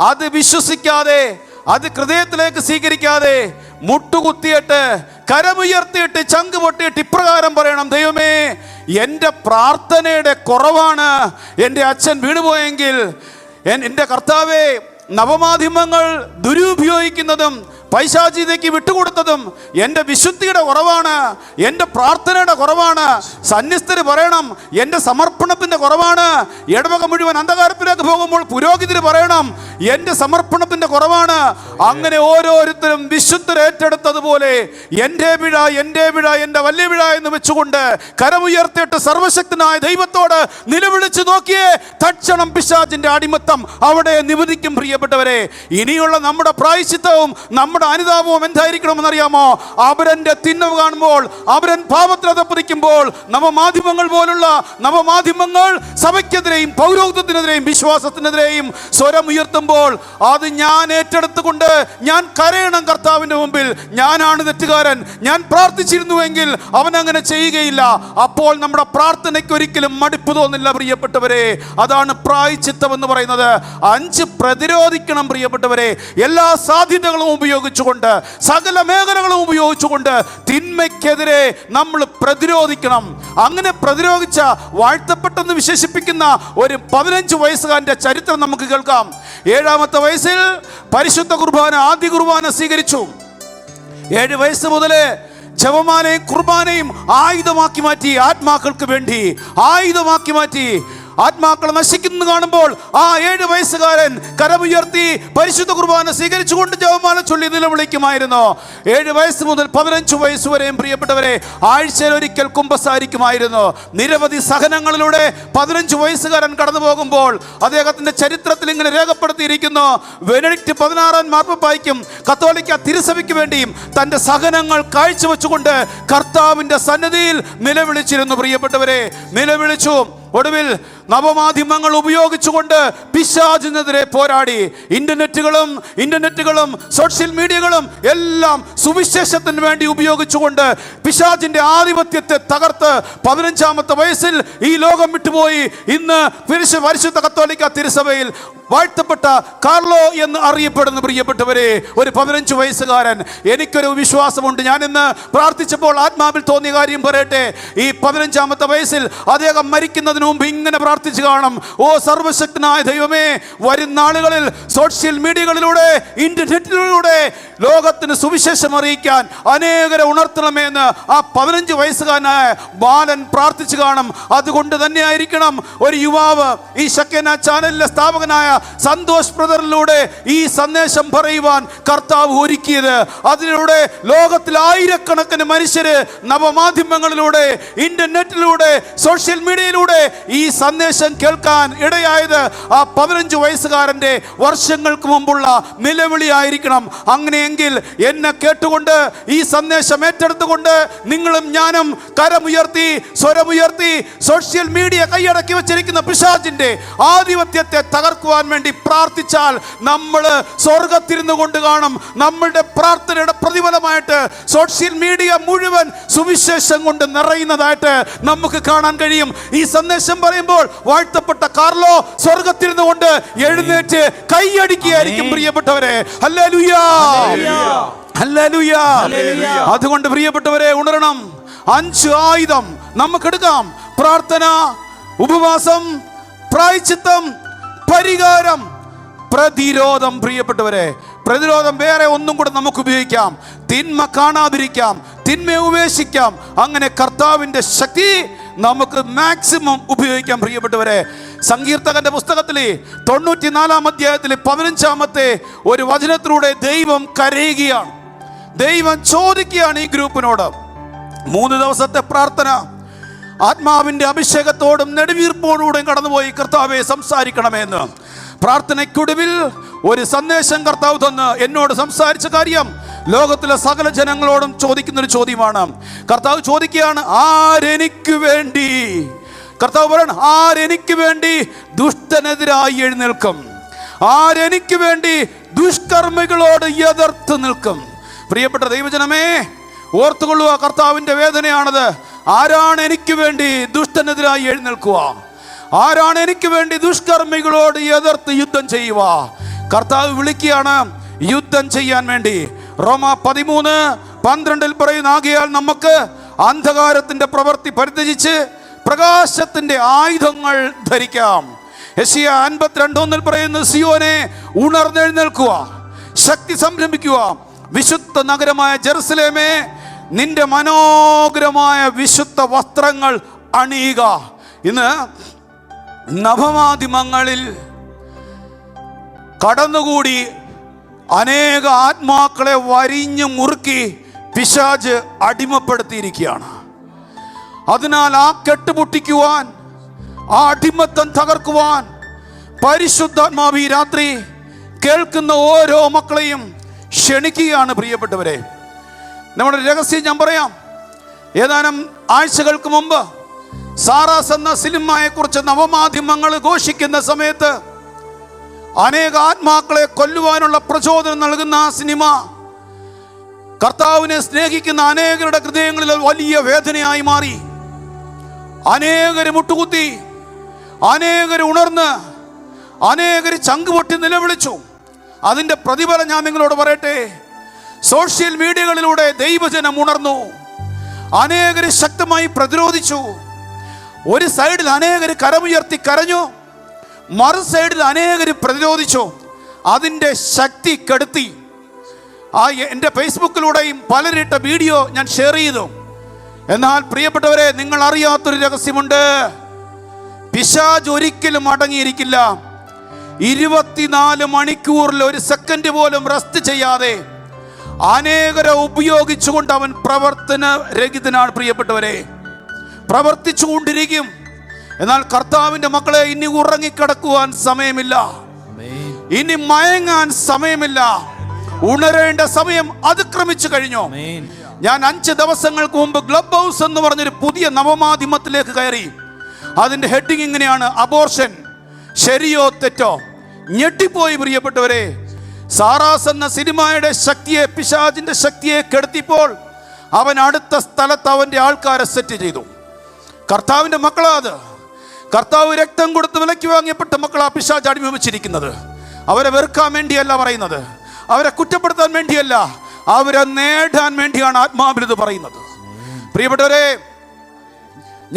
അത് വിശ്വസിക്കാതെ, അത് ഹൃദയത്തിലേക്ക് സ്വീകരിക്കാതെ മുട്ടുകുത്തിയിട്ട് കരമുയർത്തിയിട്ട് ചങ്ക് പൊട്ടിയിട്ട് ഇപ്രകാരം പറയണം, ദൈവമേ, എൻ്റെ പ്രാർത്ഥനയുടെ കുറവാണ് എൻ്റെ അച്ഛൻ വീണുപോയെങ്കിൽ, എൻ്റെ കർത്താവേ, നവമാധ്യമങ്ങൾ ദുരുപയോഗിക്കുന്നതും പൈശാചികതയ്ക്ക് വിട്ടുകൊടുത്തതും എൻ്റെ വിശുദ്ധിയുടെ കുറവാണ്, എൻ്റെ പ്രാർത്ഥനയുടെ കുറവാണ്. സന്യസ്തർ പറയണം, എൻ്റെ സമർപ്പണത്തിൻ്റെ കുറവാണ്. ഇടവക മുഴുവൻ അന്ധകാരത്തിലേക്ക് പോകുമ്പോൾ പുരോഹിതർ പറയണം, എൻ്റെ സമർപ്പണത്തിൻ്റെ കുറവാണ്. അങ്ങനെ ഓരോരുത്തരും വിശുദ്ധർ ഏറ്റെടുത്തതുപോലെ എൻ്റെ പിഴ, എൻ്റെ പിഴ, എൻ്റെ വലിയ പിഴ എന്ന് വെച്ചുകൊണ്ട് കരമുയർത്തിയിട്ട് സർവശക്തനായ ദൈവത്തോട് നിലവിളിച്ചു നോക്കിയേ, തക്ഷണം പിശാചിൻ്റെ അടിമത്തം അവിടെ നിവദിക്കും. പ്രിയപ്പെട്ടവരെ, ഇനിയുള്ള നമ്മുടെ പ്രായശ്ചിത്തവും നമ്മുടെ നമ്മുടെ അനുതാപവും എന്തായിരിക്കണമെന്ന് അറിയാമോ? അവരന്റെ തിന്മ കാണുമ്പോൾ, അവരൻ പാപത്തിലകപ്പെട്ടിരിക്കുമ്പോൾ നവമാധ്യമങ്ങൾ പോലുള്ള നവമാധ്യമങ്ങൾ സഭയ്ക്കെതിരെയും പൗരോഹിത്യത്തിനെതിരെയും വിശ്വാസത്തിനെതിരെയും സ്വരമുയർത്തുമ്പോൾ അത് ഞാൻ ഏറ്റെടുത്തുകൊണ്ട് ഞാൻ കരയണം കർത്താവിന്റെ മുമ്പിൽ. ഞാനാണ് തെറ്റുകാരൻ, ഞാൻ പ്രാർത്ഥിച്ചിരുന്നുവെങ്കിൽ അവൻ അങ്ങനെ ചെയ്യുകയില്ല. അപ്പോൾ നമ്മുടെ പ്രാർത്ഥനയ്ക്ക് ഒരിക്കലും മടുപ്പ് തോന്നില്ല പ്രിയപ്പെട്ടവരെ. അതാണ് പ്രായശ്ചിത്തം എന്ന് പറയുന്നത്. 5 പ്രതിരോധിക്കണം പ്രിയപ്പെട്ടവരെ. എല്ലാ സാധ്യതകളും ഉപയോഗിച്ചുകൊണ്ട്, സകല മേഖലകളും ഉപയോഗിച്ചുകൊണ്ട് തിന്മയ്ക്കെതിരെ നമ്മൾ പ്രതിരോധിക്കണം. അങ്ങനെ പ്രതിരോധിച്ച വാഴ്ത്തപ്പെട്ടെന്ന് വിശേഷിപ്പിക്കുന്ന ഒരു 15 വയസ്സുകാരന്റെ ചരിത്രം നമുക്ക് കേൾക്കാം. 7ാമത്തെ വയസ്സിൽ പരിശുദ്ധ കുർബാന, ആദ്യ കുർബാന സ്വീകരിച്ചു. 7 വയസ്സ് മുതൽ ജപമാലയും കുർബാനയും ആയുധമാക്കി മാറ്റി. ആത്മാക്കൾക്ക് വേണ്ടി ആയുധമാക്കി മാറ്റി. ആത്മാക്കൾ നശിക്കുന്നു കാണുമ്പോൾ ആ 7 വയസ്സുകാരൻ കരമുയർത്തി പരിശുദ്ധ കുർബാന സ്വീകരിച്ചുകൊണ്ട് ജപമാല ചൊല്ലി നിലവിളിക്കുമായിരുന്നു. 7 വയസ്സ് മുതൽ 15 വയസ്സ് വരെയും പ്രിയപ്പെട്ടവരെ ആഴ്ചയിൽ ഒരിക്കൽ കുമ്പസാരിക്കുമായിരുന്നു. നിരവധി സഹനങ്ങളിലൂടെ 15 വയസ്സുകാരൻ കടന്നു പോകുമ്പോൾ അദ്ദേഹത്തിന്റെ ചരിത്രത്തിൽ ഇങ്ങനെ രേഖപ്പെടുത്തിയിരിക്കുന്നു. ബെനഡിക്ട് 16 മാർപ്പാപ്പായ്ക്കും കത്തോലിക്ക തിരുസഭയ്ക്ക് വേണ്ടിയും തന്റെ സഹനങ്ങൾ കാഴ്ചവെച്ചുകൊണ്ട് കർത്താവിന്റെ സന്നിധിയിൽ നിലവിളിച്ചിരുന്നു പ്രിയപ്പെട്ടവരെ. നിലവിളിച്ചു. ഒടുവിൽ നവമാധ്യമങ്ങൾ ഉപയോഗിച്ചുകൊണ്ട് പിശാചിനെതിരെ പോരാടി. ഇന്റർനെറ്റുകളും സോഷ്യൽ മീഡിയകളും എല്ലാം സുവിശേഷത്തിന് വേണ്ടി ഉപയോഗിച്ചുകൊണ്ട് പിശാചിന്റെ ആധിപത്യത്തെ തകർത്ത് 15ാമത്തെ വയസ്സിൽ ഈ ലോകം വിട്ടുപോയി. ഇന്ന് പരിശുദ്ധ കത്തോലിക്ക തിരുസഭയിൽ വാഴ്ത്തപ്പെട്ട കാർലോ എന്ന് അറിയപ്പെടുന്ന പ്രിയപ്പെട്ടവരെ ഒരു 15 വയസ്സുകാരൻ. എനിക്കൊരു വിശ്വാസമുണ്ട്. ഞാൻ ഇന്ന് പ്രാർത്ഥിച്ചപ്പോൾ ആത്മാവിൽ തോന്നിയ കാര്യം പറയട്ടെ. ഈ 15ാമത്തെ വയസ്സിൽ അദ്ദേഹം മരിക്കുന്നതിന് മുമ്പ് ഇങ്ങനെ പ്രാർത്ഥിച്ചു കാണും: ഓ സർവശക്തനായ ദൈവമേ, വരും നാളുകളിൽ സോഷ്യൽ മീഡിയകളിലൂടെ, ഇന്റർനെറ്റിലൂടെ ലോകത്തിന് സുവിശേഷം അറിയിക്കാൻ അനേകരെ ഉണർത്തണമെന്ന് ആ 15 വയസ്സുകാരനായ ബാലൻ പ്രാർത്ഥിച്ചു കാണും. അതുകൊണ്ട് തന്നെ ആയിരിക്കണം ഒരു യുവാവ് ഈ ശക്കന ചാനലിലെ സ്ഥാപകനായ സന്തോഷ് ബ്രദറിലൂടെ ഈ സന്ദേശം പറയുവാൻ കർത്താവ് ഒരുക്കിയത്. അതിലൂടെ ലോകത്തിൽ ആയിരക്കണക്കിന് മനുഷ്യര് നവമാധ്യമങ്ങളിലൂടെ, ഇന്റർനെറ്റിലൂടെ, സോഷ്യൽ മീഡിയയിലൂടെ ഈ സന്ദേശം കേൾക്കാൻ ഇടയായത് ആ 15 വയസ്സുകാരന്റെ വർഷങ്ങൾക്ക് മുമ്പുള്ള നിലവിളിയായിരിക്കണം. അങ്ങനെയെങ്കിൽ എന്നെ കേട്ടുകൊണ്ട് ഈ സന്ദേശം ഏറ്റെടുത്തുകൊണ്ട് നിങ്ങളും ഞാനും കരമുയർത്തി, സ്വരമുയർത്തി സോഷ്യൽ മീഡിയ കൈയടക്കി വെച്ചിരിക്കുന്ന പിശാചിന്റെ ആധിപത്യത്തെ തകർക്കുവാൻ വേണ്ടി പ്രാർത്ഥിച്ചാൽ നമ്മൾ സ്വർഗത്തിരുന്നു കൊണ്ട് കാണും. നമ്മളുടെ പ്രാർത്ഥനയുടെ പ്രതിഫലമായിട്ട് സോഷ്യൽ മീഡിയ മുഴുവൻ സുവിശേഷം കൊണ്ട് നിറയുന്നതായിട്ട് നമുക്ക് കാണാൻ കഴിയും. ഈ സന്ദേശം പറയുമ്പോൾ വാഴ്ത്തപ്പെട്ട കാർലോ സ്വർഗത്തിരുന്നു കൊണ്ട് എഴുന്നേറ്റ് കൈയടിക്കുകയായിരിക്കും പ്രിയപ്പെട്ടവരെ. Hallelujah, hallelujah. അതുകൊണ്ട് പ്രിയപ്പെട്ടവരെ ഉണരണം. 5 ആയുധം നമുക്കെടുക്കാം: പ്രാർത്ഥന, ഉപവാസം, പ്രായശ്ചിത്തം, പരിഹാരം, പ്രതിരോധം. പ്രിയപ്പെട്ടവരെ, പ്രതിരോധം വേറെ ഒന്നും കൂടെ നമുക്ക് ഉപയോഗിക്കാം. തിന്മ കാണാതിരിക്കാം, തിന്മയെ ഉപേക്ഷിക്കാം. അങ്ങനെ കർത്താവിന്റെ ശക്തി നമുക്ക് മാക്സിമം ഉപയോഗിക്കാം പ്രിയപ്പെട്ടവരെ. സങ്കീർത്തകന്റെ പുസ്തകത്തിൽ 94-ാം അധ്യായത്തിൽ 15ാമത്തെ ഒരു വചനത്തിലൂടെ ദൈവം കരയുകയാണ്. ദൈവം ചോദിക്കുകയാണ് ഈ ഗ്രൂപ്പിനോട് 3 ദിവസത്തെ പ്രാർത്ഥന, ആത്മാവിന്റെ അഭിഷേകത്തോടും നെടുവീർപ്പോടുകൂടെയും കടന്നുപോയി കർത്താവെ സംസാരിക്കണമെന്ന്. പ്രാർത്ഥനയ്ക്കൊടുവിൽ ഒരു സന്ദേശം കർത്താവ് തന്ന് എന്നോട് സംസാരിച്ച കാര്യം ലോകത്തിലെ സകല ജനങ്ങളോടും ചോദിക്കുന്നൊരു ചോദ്യമാണ്. കർത്താവ് ചോദിക്കുകയാണ്, ആരെനിക്ക് വേണ്ടി, കർത്താവ് പറയണം, ആരെനിക്ക് വേണ്ടി ദുഷ്ടനെതിരായി എഴുന്നേൽക്കും? ആരെനിക്ക് വേണ്ടി ദുഷ്കർമ്മികളോട് എതിർത്ത് നിൽക്കും? പ്രിയപ്പെട്ട ദൈവജനമേ, ഓർത്തുകൊള്ളുക, കർത്താവിന്റെ വേദനയാണത്. ആരാണ് എനിക്ക് വേണ്ടി ദുഷ്ടനെതിരായി എഴുന്നേൽക്കുക? ആരാണ് എനിക്ക് വേണ്ടി ദുഷ്കർമ്മികളോട് എതിർത്ത് യുദ്ധം ചെയ്യുക? കർത്താവ് വിളിക്കുകയാണ് യുദ്ധം ചെയ്യാൻ വേണ്ടി. റോമ 13:12 പറയുന്ന, ആകയാൽ നമുക്ക് അന്ധകാരത്തിന്റെ പ്രവൃത്തി പരിത്യജിച്ച് പ്രകാശത്തിന്റെ ആയുധങ്ങൾ ധരിക്കാം. യെശയ്യാ 52:1 പറയുന്നു, സിയോനെ ഉണർന്നെഴുന്നേൽക്കുക, ശക്തി സംരംഭിക്കുക, വിശുദ്ധ നഗരമായ ജെറുസലേമേ നിന്റെ മനോഹരമായ വിശുദ്ധ വസ്ത്രങ്ങൾ അണിയുക. ഇന്ന് നവമാധ്യമങ്ങളിൽ കടന്നുകൂടി അനേക ആത്മാക്കളെ വരിഞ്ഞു മുറുക്കി പിശാച് അടിമപ്പെടുത്തിയിരിക്കുകയാണ്. അതിനാൽ ആ കെട്ടുപൊട്ടിക്കുവാൻ, ആ അടിമത്തം തകർക്കുവാൻ പരിശുദ്ധാത്മാവ് ഈ രാത്രി കേൾക്കുന്ന ഓരോ മക്കളെയും ക്ഷണിക്കുകയാണ് പ്രിയപ്പെട്ടവരെ. നമ്മുടെ രഹസ്യം ഞാൻ പറയാം. ഏതാനും ആഴ്ചകൾക്ക് മുമ്പ് സാറാസ് എന്ന സിനിമയെക്കുറിച്ച് നവമാധ്യമങ്ങൾ ഘോഷിക്കുന്ന സമയത്ത് അനേക ആത്മാക്കളെ കൊല്ലുവാനുള്ള പ്രചോദനം നൽകുന്ന ആ സിനിമ കർത്താവിനെ സ്നേഹിക്കുന്ന അനേകരുടെ ഹൃദയങ്ങളിൽ വലിയ വേദനയായി മാറി. അനേകര് മുട്ടുകുത്തി, അനേകര് ഉണർന്ന്, അനേകര് ചങ്കുപൊട്ടി നിലവിളിച്ചു. അതിൻ്റെ പ്രതിഫലം ഞാൻ നിങ്ങളോട് പറയട്ടെ. സോഷ്യൽ മീഡിയകളിലൂടെ ദൈവജനം ഉണർന്നു. അനേകര് ശക്തമായി പ്രതിരോധിച്ചു. ഒരു സൈഡിൽ അനേകര് കരമുയർത്തി കരഞ്ഞു, മറു സൈഡിൽ അനേകര് പ്രതിരോധിച്ചു. അതിൻ്റെ ശക്തി കെടുത്തി. എൻ്റെ ഫേസ്ബുക്കിലൂടെയും പലരിട്ട വീഡിയോ ഞാൻ ഷെയർ ചെയ്തു. എന്നാൽ പ്രിയപ്പെട്ടവരെ, നിങ്ങൾ അറിയാത്തൊരു രഹസ്യമുണ്ട്. പിശാച് ഒരിക്കലും അടങ്ങിയിരിക്കില്ല. 24 മണിക്കൂറിൽ ഒരു സെക്കൻഡ് പോലും റെസ്റ്റ് ചെയ്യാതെ അനേകരെ ഉപയോഗിച്ചുകൊണ്ട് അവൻ പ്രവർത്തന രഹിതനാണ്. പ്രിയപ്പെട്ടവരെ, പ്രവർത്തിച്ചുകൊണ്ടിരിക്കും. എന്നാൽ കർത്താവിൻ്റെ മക്കളെ, ഇനി ഉറങ്ങിക്കിടക്കുവാൻ സമയമില്ല, ഇനി മയങ്ങാൻ സമയമില്ല. ഉണരേണ്ട സമയം അതിക്രമിച്ചു കഴിഞ്ഞു. ഞാൻ 5 ദിവസങ്ങൾക്ക് മുമ്പ് ക്ലബ് ഹൗസ് എന്ന് പറഞ്ഞൊരു പുതിയ നവമാധ്യമത്തിലേക്ക് കയറി. അതിൻ്റെ ഹെഡിങ് ഇങ്ങനെയാണ്: അബോർഷൻ, ശരിയോ തെറ്റോ? ഞെട്ടിപ്പോയി പ്രിയപ്പെട്ടവരെ. സാറാസ് എന്ന സിനിമയുടെ ശക്തിയെ, പിശാചിന്റെ ശക്തിയെ കെടുത്തിപ്പോൾ അവൻ അടുത്ത സ്ഥലത്ത് അവൻ്റെ ആൾക്കാരെ സെറ്റ് ചെയ്തു. കർത്താവിൻ്റെ മക്കളാ അത്. കർത്താവ് രക്തം കൊടുത്ത് വിലയ്ക്ക് വാങ്ങിയപ്പെട്ട മക്കളാ പിശാച് അടിമവച്ചിരിക്കുന്നത്. അവരെ വെറുക്കാൻ വേണ്ടിയല്ല പറയുന്നത്, അവരെ കുറ്റപ്പെടുത്താൻ വേണ്ടിയല്ല, അവരെ നേടാൻ വേണ്ടിയാണ് ആത്മാവിൽ ഇത് പറയുന്നത്. പ്രിയപ്പെട്ടവരെ,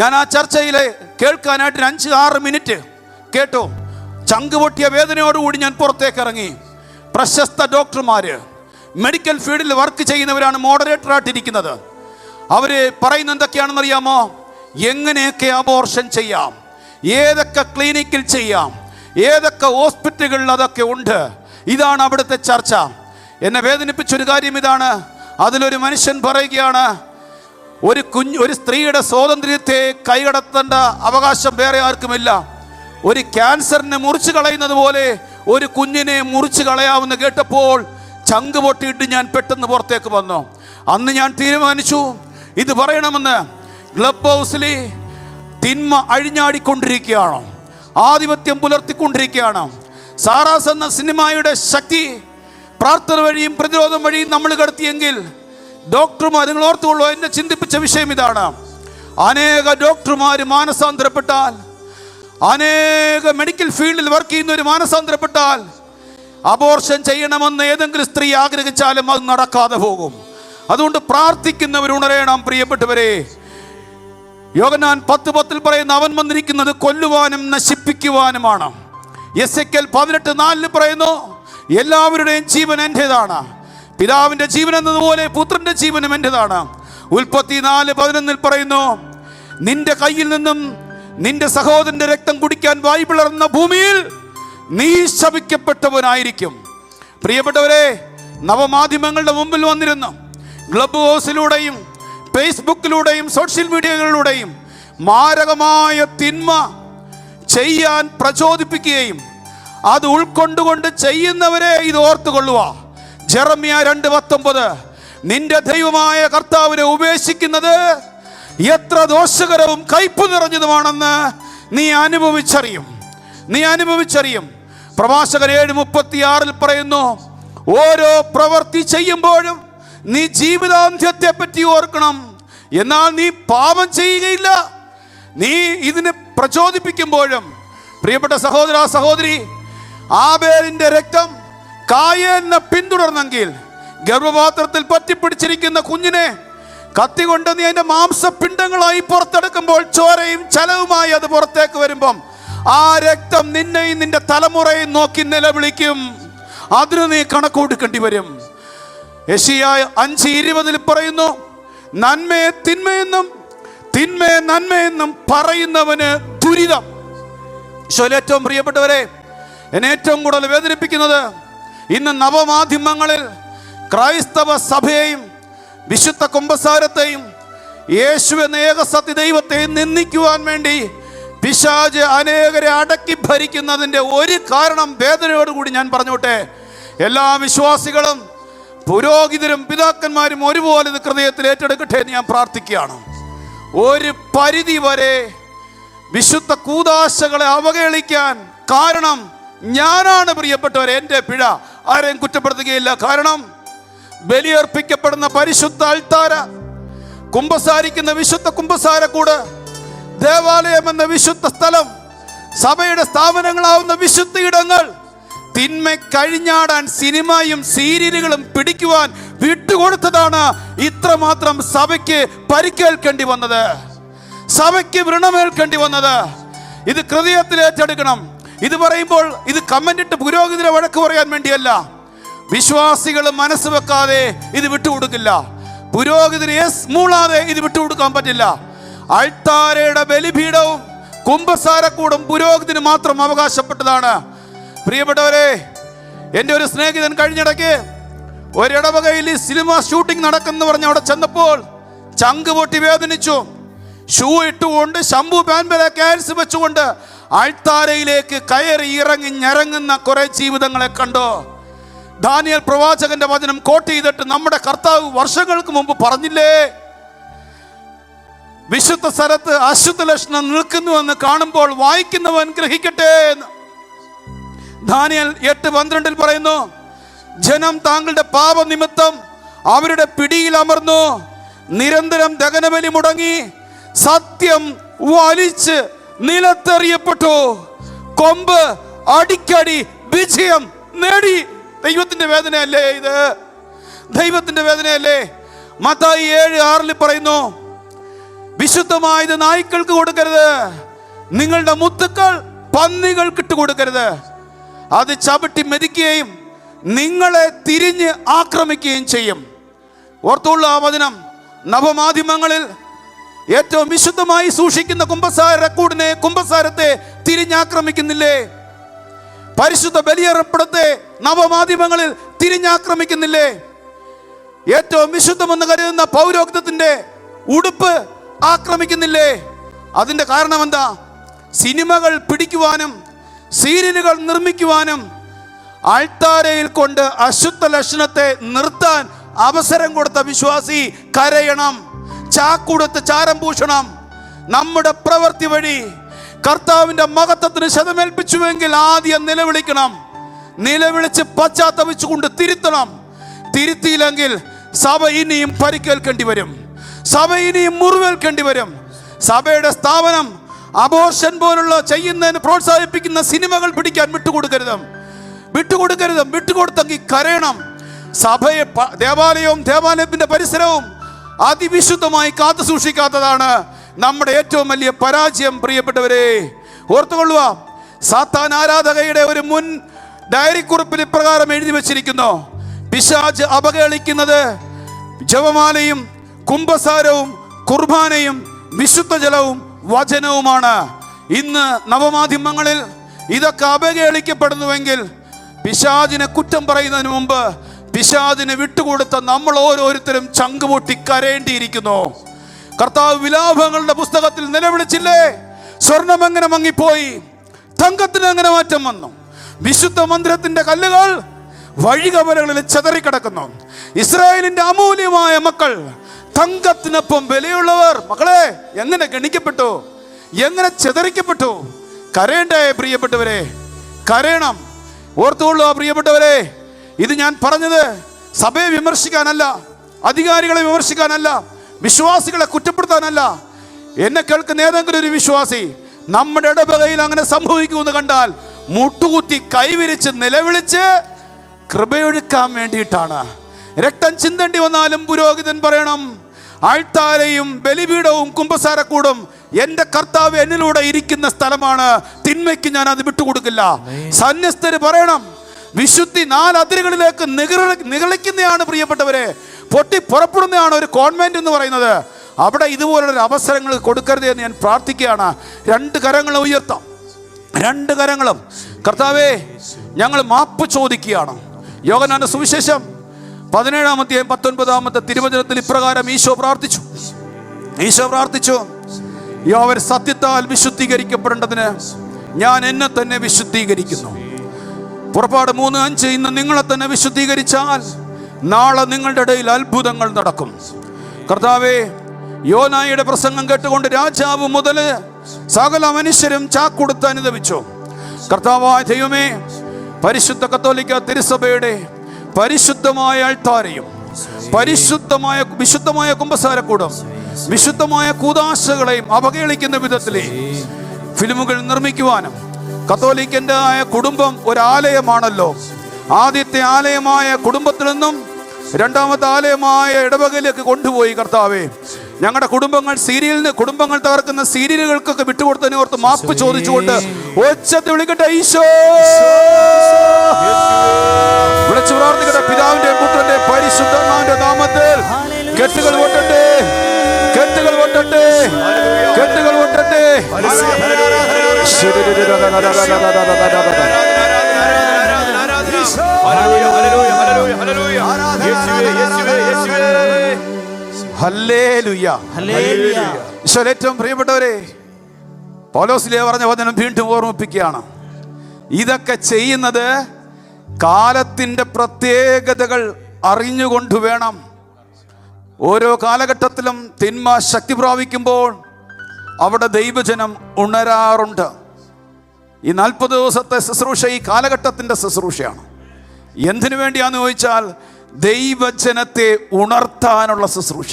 ഞാൻ ആ ചർച്ചയിൽ കേൾക്കാനായിട്ട് 5-6 മിനിറ്റ് കേട്ടു. ചങ്ക് പൊട്ടിയ വേദനയോടുകൂടി ഞാൻ പുറത്തേക്ക് ഇറങ്ങി. പ്രശസ്ത ഡോക്ടർമാര്, മെഡിക്കൽ ഫീൽഡിൽ വർക്ക് ചെയ്യുന്നവരാണ് മോഡറേറ്ററായിട്ടിരിക്കുന്നത്. അവർ പറയുന്നത് എന്തൊക്കെയാണെന്നറിയാമോ? എങ്ങനെയൊക്കെ അബോർഷൻ ചെയ്യാം, ഏതൊക്കെ ക്ലിനിക്കിൽ ചെയ്യാം, ഏതൊക്കെ ഹോസ്പിറ്റലുകളിൽ അതൊക്കെ ഉണ്ട്. ഇതാണ് അവിടുത്തെ ചർച്ച. എന്നെ വേദനിപ്പിച്ചൊരു കാര്യം ഇതാണ്. അതിലൊരു മനുഷ്യൻ പറയുകയാണ്, ഒരു സ്ത്രീയുടെ സ്വാതന്ത്ര്യത്തെ കൈകടത്തേണ്ട അവകാശം വേറെ ആർക്കുമില്ല. ഒരു ക്യാൻസറിനെ മുറിച്ചു കളയുന്നത് പോലെ ഒരു കുഞ്ഞിനെ മുറിച്ചു കളയാവുന്ന കേട്ടപ്പോൾ ചങ്ക് പൊട്ടിയിട്ട് ഞാൻ പെട്ടെന്ന് പുറത്തേക്ക് വന്നു. അന്ന് ഞാൻ തീരുമാനിച്ചു ഇത് പറയണമെന്ന്. ക്ലബ് ഹൗസിൽ തിന്മ അഴിഞ്ഞാടിക്കൊണ്ടിരിക്കുകയാണ്, ആധിപത്യം പുലർത്തിക്കൊണ്ടിരിക്കുകയാണ്. സാറാസ് എന്ന സിനിമയുടെ ശക്തി പ്രാർത്ഥന വഴിയും പ്രതിരോധം വഴിയും നമ്മൾ കടത്തിയെങ്കിൽ ഡോക്ടർമാർ, നിങ്ങൾ ഓർത്തുകൊള്ളൂ, എന്നെ ചിന്തിപ്പിച്ച വിഷയം ഇതാണ്. അനേക ഡോക്ടർമാർ മാനസാന്തരപ്പെട്ടാൽ, അനേക മെഡിക്കൽ ഫീൽഡിൽ വർക്ക് ചെയ്യുന്നവർ മാനസാന്തരപ്പെട്ടാൽ, അബോർഷൻ ചെയ്യണമെന്ന് ഏതെങ്കിലും സ്ത്രീ ആഗ്രഹിച്ചാലും അത് നടക്കാതെ പോകും. അതുകൊണ്ട് പ്രാർത്ഥിക്കുന്നവർ ഉണരണം പ്രിയപ്പെട്ടവരെ. യോഹന്നാൻ 10:10 പറയുന്ന, അവൻ വന്നിരിക്കുന്നത് കൊല്ലുവാനും നശിപ്പിക്കുവാനുമാണ്. എസെക്കിയേൽ 18:4 പറയുന്നു, എല്ലാവരുടെയും ജീവൻ എൻ്റേതാണ്, പിതാവിൻ്റെ ജീവൻ എന്നതുപോലെ പുത്രന്റെ ജീവനും എൻ്റെതാണ്. ഉൽപ്പത്തി 4:11 പറയുന്നു, നിന്റെ കയ്യിൽ നിന്നും നിന്റെ സഹോദരന്റെ രക്തം കുടിക്കാൻ വായ് പിളർന്ന ഭൂമിയിൽ നീ ശപിക്കപ്പെട്ടവനായിരിക്കും. പ്രിയപ്പെട്ടവരെ, നവമാധ്യമങ്ങളുടെ മുമ്പിൽ വന്നിരുന്നു ക്ലബ് ഹൗസിലൂടെയും ഫേസ്ബുക്കിലൂടെയും സോഷ്യൽ മീഡിയകളിലൂടെയും മാരകമായ തിന്മ ചെയ്യാൻ പ്രചോദിപ്പിക്കുകയും അത് ഉൾക്കൊണ്ടുകൊണ്ട് ചെയ്യുന്നവരെ ഇത് ഓർത്തുകൊള്ളുക. ജെറമ്യ 2:19, നിന്റെ ദൈവമായ കർത്താവിനെ ഉപേക്ഷിക്കുന്നത് എത്ര ദോഷകരവും കയ്പ് നിറഞ്ഞതുമാണെന്ന് നീ അനുഭവിച്ചറിയും. പ്രഭാഷകൻ 7:36 പറയുന്നു, ഓരോ പ്രവൃത്തി ചെയ്യുമ്പോഴും നീ ജീവിതാന്ത്യത്തെ പറ്റി ഓർക്കണം, എന്നാൽ നീ പാപം ചെയ്യുകയില്ല. നീ ഇതിനെ പ്രചോദിപ്പിക്കുമ്പോഴും, പ്രിയപ്പെട്ട സഹോദര സഹോദരി, ആബേലിന്റെ രക്തം കായേനെ പിന്തുടർന്നെങ്കിൽ ഗർഭപാത്രത്തിൽ പറ്റിപ്പിടിച്ചിരിക്കുന്ന കുഞ്ഞിനെ കത്തികൊണ്ട് നീ അതിന്റെ മാംസപിണ്ഡങ്ങളായി പുറത്തെടുക്കുമ്പോൾ ചോരയും ചലവുമായി അത് പുറത്തേക്ക് വരുമ്പം ആ രക്തം നിന്നെയും നിന്റെ തലമുറയും നോക്കി നിലവിളിക്കും. അതിന് നീ കണക്ക് കൊടുക്കേണ്ടി വരും. യെശയ്യാ 5:20 പറയുന്നു, നന്മയെ തിന്മയെന്നും തിന്മയെ നന്മയെന്നും പറയുന്നവന് ദുരിതം. ഏറ്റവും പ്രിയപ്പെട്ടവരെ, എന്നെ ഏറ്റവും കൂടുതൽ വേദനിപ്പിക്കുന്നത് ഇന്ന് നവമാധ്യമങ്ങളിൽ ക്രൈസ്തവ സഭയെയും വിശുദ്ധ കുമ്പസാരത്തെയും യേശു എന്ന ഏകസത്യ ദൈവത്തെയും നിന്ദിക്കുവാൻ വേണ്ടി പിശാച് അനേകരെ അടക്കി ഭരിക്കുന്നതിൻ്റെ ഒരു കാരണം വേദനയോടുകൂടി ഞാൻ പറഞ്ഞോട്ടെ. എല്ലാ വിശ്വാസികളും പുരോഹിതരും പിതാക്കന്മാരും ഒരുപോലെ ഇത് ഹൃദയത്തിൽ ഏറ്റെടുക്കട്ടെ എന്ന് ഞാൻ പ്രാർത്ഥിക്കുകയാണ്. ഒരു പരിധി വരെ വിശുദ്ധ കൂദാശകളെ അവഹേളിക്കാൻ കാരണം ഞാനാണ് പ്രിയപ്പെട്ടവരെ. എൻ്റെ പിഴ ആരെയും കുറ്റപ്പെടുത്തുകയില്ല. കാരണം ബലിയർപ്പിക്കപ്പെടുന്ന പരിശുദ്ധ അൾത്താര, കുമ്പസാരിക്കുന്ന വിശുദ്ധ കുമ്പസാരക്കൂട്, ദേവാലയം എന്ന വിശുദ്ധ സ്ഥലം, സഭയുടെ സ്ഥാപനങ്ങളാവുന്ന വിശുദ്ധ ഇടങ്ങൾ തിന്മ കഴിഞ്ഞാടാൻ സിനിമയും സീരിയലുകളും പിടിക്കുവാൻ വിട്ടുകൊടുത്തതാണ് ഇത്രമാത്രം സഭയ്ക്ക് പരിക്കേൽക്കേണ്ടി വന്നത്, സഭയ്ക്ക് വ്രണമേൽക്കേണ്ടി വന്നത്. ഇത് ഹൃദയത്തിൽ ഏറ്റെടുക്കണം. ഇത് പറയുമ്പോൾ ഇത് കമന്റിട്ട് പുരോഹിതരെ വഴക്ക് പറയാൻ വേണ്ടിയല്ല. വിശ്വാസികൾ മനസ്സ് വെക്കാതെ ഇത് വിട്ടുകൊടുക്കില്ല. പുരോഹിതരെ മൂളാതെ ഇത് വിട്ടുകൊടുക്കാൻ പറ്റില്ല. അൾത്താരയുടെ ബലിപീഠവും കുമ്പസാരക്കൂടും പുരോഹിതന് മാത്രം അവകാശപ്പെട്ടതാണ്. പ്രിയപ്പെട്ടവരെ, എൻ്റെ ഒരു സ്നേഹിതൻ കഴിഞ്ഞിടയ്ക്ക് ഒരിടവകയിൽ സിനിമ ഷൂട്ടിംഗ് നടക്കുന്നു പറഞ്ഞ് അവിടെ ചെന്നപ്പോൾ ചങ്ക് പൊട്ടി വേദനിച്ചു. ഷൂ ഇട്ടുകൊണ്ട് ശംഭു പാൻപല ക്യാൻസ് വെച്ചുകൊണ്ട് അൾത്താരയിലേക്ക് കയറി ഇറങ്ങി ഞരങ്ങുന്ന കുറെ ജീവിതങ്ങളെ കണ്ടു. ദാനിയേൽ പ്രവാചകന്റെ വചനം കോട്ട് ചെയ്തിട്ട് നമ്മുടെ കർത്താവ് വർഷങ്ങൾക്ക് മുമ്പ് പറഞ്ഞില്ലേ, വിശുദ്ധ സ്ഥലത്ത് അശുദ്ധ ലക്ഷണം നിൽക്കുന്നുവെന്ന് കാണുമ്പോൾ വായിക്കുന്നവൻ ഗ്രഹിക്കട്ടെ എന്ന്. ദാനിയേൽ 8:12 പറയുന്നു, ജനം താങ്കളുടെ പാപനിമിത്തം അവരുടെ പിടിയിൽ അമർന്നു, നിരന്തരം ദഹനബലി മുടങ്ങി, സത്യം വലിച്ച് നിലത്തെറിയപ്പെട്ടു, കൊമ്പ് അടിക്കടി വിജയം നേടി. ദൈവത്തിന്റെ വേദനയല്ലേ ഇത്? ദൈവത്തിന്റെ വേദനയല്ലേ? മത്തായി 7:6 പറയുന്നു, വിശുദ്ധമായത് നായ്ക്കൾക്ക് കൊടുക്കരുത്, നിങ്ങളുടെ മുത്തുക്കൾ പന്നികൾക്ക് ഇട്ട് കൊടുക്കരുത്, അത് ചവിട്ടി മെതിക്കുകയും നിങ്ങളെ തിരിഞ്ഞ് ആക്രമിക്കുകയും ചെയ്യും. ഓർത്തുള്ള ആ വചനം നവമാധ്യമങ്ങളിൽ ഏറ്റവും വിശുദ്ധമായി സൂക്ഷിക്കുന്ന കുമ്പസാരത്തെ തിരിഞ്ഞാക്രമിക്കുന്നില്ലേ? പരിശുദ്ധ ബലിയർപ്പണത്തെ നവമാധ്യമങ്ങളിൽ തിരിഞ്ഞാക്രമിക്കുന്നില്ലേ? ഏറ്റവും വിശുദ്ധമെന്ന് കരുതുന്ന പൗരോഹിത്യത്തിന്റെ ഉടുപ്പ് ആക്രമിക്കുന്നില്ലേ? അതിന്റെ കാരണം എന്താ? സിനിമകൾ പിടിക്കുവാനും സീരിയലുകൾ നിർമ്മിക്കുവാനും അൾത്താരയിൽ കൊണ്ട് അശുദ്ധ ലക്ഷണത്തെ നിർത്താൻ അവസരം കൊടുത്ത വിശ്വാസി കരയണം, ചാക്കുടുത്ത് ചാരം പൂശണം. നമ്മുടെ പ്രവൃത്തി വഴി കർത്താവിന്റെ മഹത്വത്തിന് ശതമേൽപ്പിച്ചുവെങ്കിൽ ആദ്യം നിലവിളിക്കണം. നിലവിളിച്ച് പശ്ചാത്തപിച്ചുകൊണ്ട് തിരുത്തണം. തിരുത്തിയില്ലെങ്കിൽ സഭ ഇനിയും പരിക്കേൽക്കേണ്ടി വരും, സഭ ഇനിയും മുറിവേൽക്കേണ്ടി വരും. സഭയുടെ സ്ഥാപനം അബോർഷൻ പോലുള്ള ചെയ്യുന്നതിന് പ്രോത്സാഹിപ്പിക്കുന്ന സിനിമകൾ പിടിക്കാൻ വിട്ടുകൊടുക്കരുത്. വിട്ടുകൊടുത്തെങ്കിൽ കരയണം. സഭയെ ദേവാലയവും ദേവാലയത്തിന്റെ പരിസരവും അതിവിശുദ്ധമായി കാത്തു സൂക്ഷിക്കാത്തതാണ് നമ്മുടെ ഏറ്റവും വലിയ പരാജയം. പ്രിയപ്പെട്ടവരെ, ഓർത്തുകൊള്ളുക, സാത്താൻ ആരാധകയുടെ ഒരു മുൻ ഡയറി കുറിപ്പിൽ ഇപ്രകാരം എഴുതി വച്ചിരിക്കുന്നു, പിശാച് അവഹേളിക്കുന്നത് ജപമാലയും കുംഭസാരവും കുർബാനയും വിശുദ്ധ ജലവും വചനവുമാണ്. ഇന്ന് നവമാധ്യമങ്ങളിൽ ഇതൊക്കെ അവഹേളിക്കപ്പെടുന്നുവെങ്കിൽ പിശാചിനെ കുറ്റം പറയുന്നതിന് മുമ്പ് പിശാചിനെ വിട്ടുകൊടുത്ത നമ്മൾ ഓരോരുത്തരും ചങ്കുപൊട്ടി കരയേണ്ടിയിരിക്കുന്നു. കർത്താവ് വിലാപങ്ങളുടെ പുസ്തകത്തിൽ നിലവിളിച്ചില്ലേ, സ്വർണം എങ്ങനെ മങ്ങിപ്പോയി, തങ്കത്തിന് എങ്ങനെ മാറ്റം വന്നു, വിശുദ്ധ മന്ദിരത്തിന്റെ കല്ലുകൾ വഴികവലകളിൽ ചെതറിക്കിടക്കുന്നു. ഇസ്രായേലിന്റെ അമൂല്യമായ മക്കൾ, തങ്കത്തിനൊപ്പം വിലയുള്ളവർ, മക്കളെ എങ്ങനെ ഗണിക്കപ്പെട്ടു, എങ്ങനെ ചെതറിക്കപ്പെട്ടു. കരയണ്ടേ പ്രിയപ്പെട്ടവരെ? കരയണം. ഓർത്തുകൊള്ളുക പ്രിയപ്പെട്ടവരെ, ഇത് ഞാൻ പറഞ്ഞത് സഭയെ വിമർശിക്കാനല്ല, അധികാരികളെ വിമർശിക്കാനല്ല, വിശ്വാസികളെ കുറ്റപ്പെടുത്താനല്ല. എന്നെ കേൾക്കുന്ന ഏതെങ്കിലും ഒരു വിശ്വാസി നമ്മുടെ ഇടവകയിൽ അങ്ങനെ സംഭവിക്കുമെന്ന് കണ്ടാൽ മുട്ടുകുത്തി കൈവിരിച്ച് നിലവിളിച്ച് കൃപയൊഴുക്കാൻ വേണ്ടിയിട്ടാണ്. രക്തം ചിന്തേണ്ടി വന്നാലും പുരോഹിതൻ പറയണം, ആൾത്താരയും ബലിപീഠവും കുമ്പസാരക്കൂടും എന്റെ കർത്താവ് എന്നിലൂടെ ഇരിക്കുന്ന സ്ഥലമാണ്, തിന്മയ്ക്ക് ഞാൻ അത് വിട്ടുകൊടുക്കില്ല. സന്യസ്തര് പറയണം, വിശുദ്ധി 4 അതിരുകളിലേക്ക് നിഗളിക്കുന്നതാണ് പ്രിയപ്പെട്ടവരെ, പൊട്ടി പുറപ്പെടുന്നതാണ് ഒരു കോൺവെന്റ് എന്ന് പറയുന്നത്. അവിടെ ഇതുപോലുള്ള അവസരങ്ങൾ കൊടുക്കരുത് എന്ന് ഞാൻ പ്രാർത്ഥിക്കുകയാണ്. 2 കരങ്ങളും ഉയർത്താം, 2 കരങ്ങളും. കർത്താവേ, ഞങ്ങൾ മാപ്പ് ചോദിക്കുകയാണ്. യോഹന്നാന്റെ സുവിശേഷം 17-19 തിരുവചനത്തിൽ ഇപ്രകാരം ഈശോ പ്രാർത്ഥിച്ചു, അവർ സത്യത്താൽ വിശുദ്ധീകരിക്കപ്പെടേണ്ടതിന് ഞാൻ എന്നെ തന്നെ വിശുദ്ധീകരിക്കുന്നു. പുറപ്പാട് 3:5, ഇന്ന് നിങ്ങളെ തന്നെ വിശുദ്ധീകരിച്ചാൽ നാളെ നിങ്ങളുടെ ഇടയിൽ അത്ഭുതങ്ങൾ നടക്കും. കർത്താവേ, യോനായുടെ പ്രസംഗം കേട്ടുകൊണ്ട് രാജാവ് മുതൽ സകല മനുഷ്യരും ചാക്കൊടുത്ത് അനുദപിച്ചു. കർത്താവായ ദൈവമേ, പരിശുദ്ധ കത്തോലിക്ക തിരുസഭയുടെ പരിശുദ്ധമായ അൾത്താരയും വിശുദ്ധമായ കുമ്പസാരക്കൂടം, വിശുദ്ധമായ കൂദാശകളെയും അവഹേളിക്കുന്ന വിധത്തിലെ ഫിലിമുകൾ നിർമ്മിക്കുവാനും, കത്തോലിക്കന്റെ ആയ കുടുംബം ഒരു ആലയമാണല്ലോ. ആദ്യത്തെ ആലയമായ കുടുംബത്തിൽ നിന്നും രണ്ടാമത്തെ ആലയമായ ഇടവകയിലേക്ക് കൊണ്ടുപോയി. കർത്താവേ, ഞങ്ങളുടെ കുടുംബങ്ങൾ തകർക്കുന്ന സീരിയലുകൾക്കൊക്കെ വിട്ടുകൊടുത്തതിനെ ഓർത്ത് മാപ്പ് ചോദിച്ചുകൊണ്ട് ഒച്ചത്തിൽ വിളിക്കട്ടെ, ഈശോ വിളിച്ചു പ്രാർത്ഥിക്കട്ടെ. പിതാവിന്റെ പുത്രന്റെ പരിശുദ്ധന്റെ നാമത്തിൽ കെട്ടുകൾ പൊട്ടട്ടെ, കെട്ടുകൾ പൊട്ടട്ടെ, കെട്ടുകൾ പൊട്ടട്ടെ. ഏറ്റവും പ്രിയപ്പെട്ടവരെ, പൗലോസിലെ പറഞ്ഞ വചനം വീണ്ടും ഓർമ്മിപ്പിക്കുകയാണ്. ഇതൊക്കെ ചെയ്യുന്നത് കാലത്തിന്റെ പ്രത്യേകതകൾ അറിഞ്ഞുകൊണ്ട് വേണം. ഓരോ കാലഘട്ടത്തിലും തിന്മ ശക്തി പ്രാപിക്കുമ്പോൾ അവിടെ ദൈവജനം ഉണരാറുണ്ട്. ഈ 40 ദിവസത്തെ ശുശ്രൂഷ ഈ കാലഘട്ടത്തിന്റെ ശുശ്രൂഷയാണ്. എന്തിനു വേണ്ടിയാന്ന് ചോദിച്ചാൽ ദൈവജനത്തെ ഉണർത്താനുള്ള ശുശ്രൂഷ.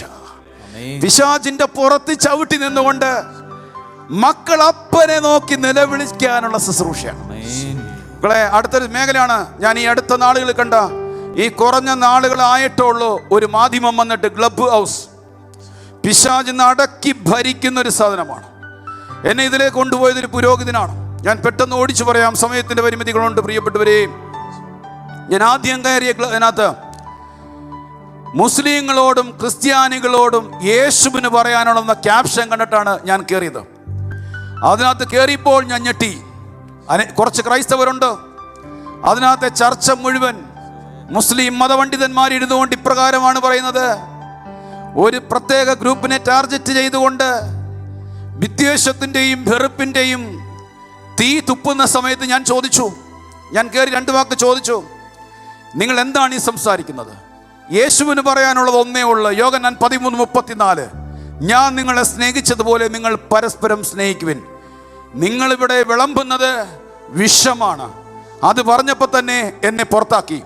പിശാചിന്റെ പുറത്ത് ചവിട്ടി നിന്നുകൊണ്ട് മക്കൾ അപ്പനെ നോക്കി നിലവിളിക്കാനുള്ള ശുശ്രൂഷയാണ്. മക്കളെ, അടുത്തൊരു മേഖലയാണ് ഞാൻ ഈ അടുത്ത നാളുകളിൽ കണ്ട. ഈ കുറഞ്ഞ നാളുകളായിട്ടുള്ളൂ ഒരു മാധ്യമം വന്നിട്ട് ക്ലബ് ഹൗസ് പിശാചിന്ന് അടക്കി ഭരിക്കുന്ന ഒരു സാധനമാണ്. എന്നെ ഇതിലേക്ക് കൊണ്ടുപോയതൊരു പുരോഹിതനാണ്. ഞാൻ പെട്ടെന്ന് ഓടിച്ചു പറയാം, സമയത്തിന്റെ പരിമിതികളുണ്ട്. പ്രിയപ്പെട്ടവരെ, ഞാൻ ആദ്യം കയറിയ അതിനകത്ത് മുസ്ലിങ്ങളോടും ക്രിസ്ത്യാനികളോടും യേശുവിന് പറയാനുള്ള ക്യാപ്ഷൻ കണ്ടിട്ടാണ് ഞാൻ കയറിയത്. അതിനകത്ത് കയറിയപ്പോൾ ഞാൻ ഞെട്ടി. കുറച്ച് ക്രൈസ്തവരുണ്ട്. അതിനകത്തെ ചർച്ച മുഴുവൻ മുസ്ലിം മതപണ്ഡിതന്മാരിരുന്നു കൊണ്ട് ഇപ്രകാരമാണ് പറയുന്നത്. ഒരു പ്രത്യേക ഗ്രൂപ്പിനെ ടാർഗറ്റ് ചെയ്തുകൊണ്ട് വിദ്വേഷത്തിൻ്റെയും വെറുപ്പിൻ്റെയും തീ തുപ്പുന്ന സമയത്ത് ഞാൻ കയറി 2 വാക്ക് ചോദിച്ചു, നിങ്ങൾ എന്താണ് ഈ സംസാരിക്കുന്നത്? യേശുവിന് പറയാനുള്ളത് ഒന്നേ ഉള്ളൂ. യോഹന്നാൻ 13:34, ഞാൻ നിങ്ങളെ സ്നേഹിച്ചതുപോലെ നിങ്ങൾ പരസ്പരം സ്നേഹിക്കുവിൻ. നിങ്ങളിവിടെ വിളമ്പുന്നത് വിഷമാണ്. അത് പറഞ്ഞപ്പോൾ തന്നെ എന്നെ പുറത്താക്കി.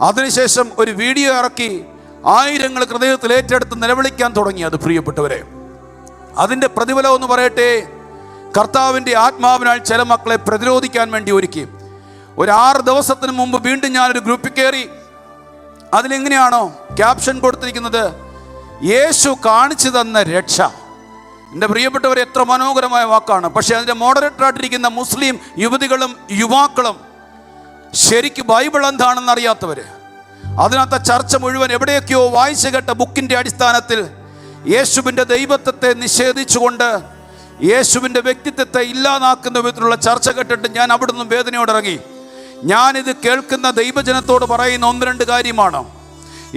അതിനുശേഷം ഒരു വീഡിയോ ഇറക്കി ആയിരങ്ങൾ ഹൃദയത്തിൽ ഏറ്റെടുത്ത് നിലവിളിക്കാൻ തുടങ്ങി. അത് പ്രിയപ്പെട്ടവരെ, അതിൻ്റെ പ്രതിഫലം എന്ന് പറയട്ടെ, കർത്താവിൻ്റെ ആത്മാവിനാൽ ചില മക്കളെ പ്രതിരോധിക്കാൻ വേണ്ടി ഒരുക്കി. ഒരു 6 ദിവസത്തിന് മുമ്പ് വീണ്ടും ഞാനൊരു ഗ്രൂപ്പിൽ കയറി. അതിലെങ്ങനെയാണോ ക്യാപ്ഷൻ കൊടുത്തിരിക്കുന്നത്, യേശു കാണിച്ചു തന്ന രക്ഷ. എൻ്റെ പ്രിയപ്പെട്ടവർ, എത്ര മനോഹരമായ വാക്കാണ്. പക്ഷെ അതിൻ്റെ മോഡറേറ്ററായിട്ടിരിക്കുന്ന മുസ്ലിം യുവതികളും യുവാക്കളും ശരിക്കും ബൈബിൾ എന്താണെന്ന് അറിയാത്തവർ. അതിനകത്ത് ചർച്ച മുഴുവൻ എവിടെയൊക്കെയോ വായിച്ചു കേട്ട ബുക്കിൻ്റെ അടിസ്ഥാനത്തിൽ യേശുവിൻ്റെ ദൈവത്വത്തെ നിഷേധിച്ചുകൊണ്ട് യേശുവിൻ്റെ വ്യക്തിത്വത്തെ ഇല്ലാതാക്കുന്ന വിധത്തിലുള്ള ചർച്ച കേട്ടിട്ട് ഞാൻ അവിടുന്ന് വേദനയോടെ ഇറങ്ങി. ഞാനിത് കേൾക്കുന്ന ദൈവജനത്തോട് പറയുന്ന 1-2 കാര്യമാണ്.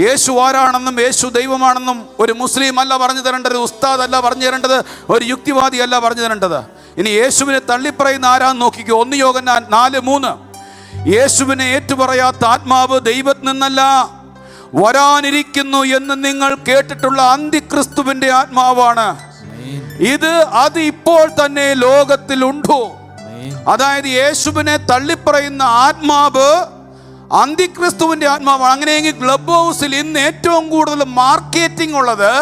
യേശു ആരാണെന്നും യേശു ദൈവമാണെന്നും ഒരു മുസ്ലിം അല്ല പറഞ്ഞു തരേണ്ടത്, ഉസ്താദ് അല്ല പറഞ്ഞു തരേണ്ടത്, ഒരു യുക്തിവാദി അല്ല പറഞ്ഞു തരേണ്ടത്. ഇനി യേശുവിനെ തള്ളിപ്പറയുന്ന ആരാന്ന് നോക്കിക്കോ. 1 യോഹന്നാൻ 4:3, യേശുവിനെ ഏറ്റുപറയാത്ത ആത്മാവ് ദൈവത്തിൽ നിന്നല്ല, വരാനിരിക്കുന്നു എന്ന് നിങ്ങൾ കേട്ടിട്ടുള്ള അന്തിക്രിസ്തുവിന്റെ ആത്മാവാണ്. അത് ഇപ്പോൾ തന്നെ ലോകത്തിലുണ്ടോ? അതായത് യേശുവിനെ തള്ളിപ്പറയുന്ന ആത്മാവ് അന്തിക്രിസ്തുവിന്റെ ആത്മാവാണ്. അങ്ങനെയെങ്കിൽ ക്ലബ് ഹൗസിൽ ഇന്ന് ഏറ്റവും കൂടുതൽ മാർക്കറ്റിംഗ് ഉള്ളത്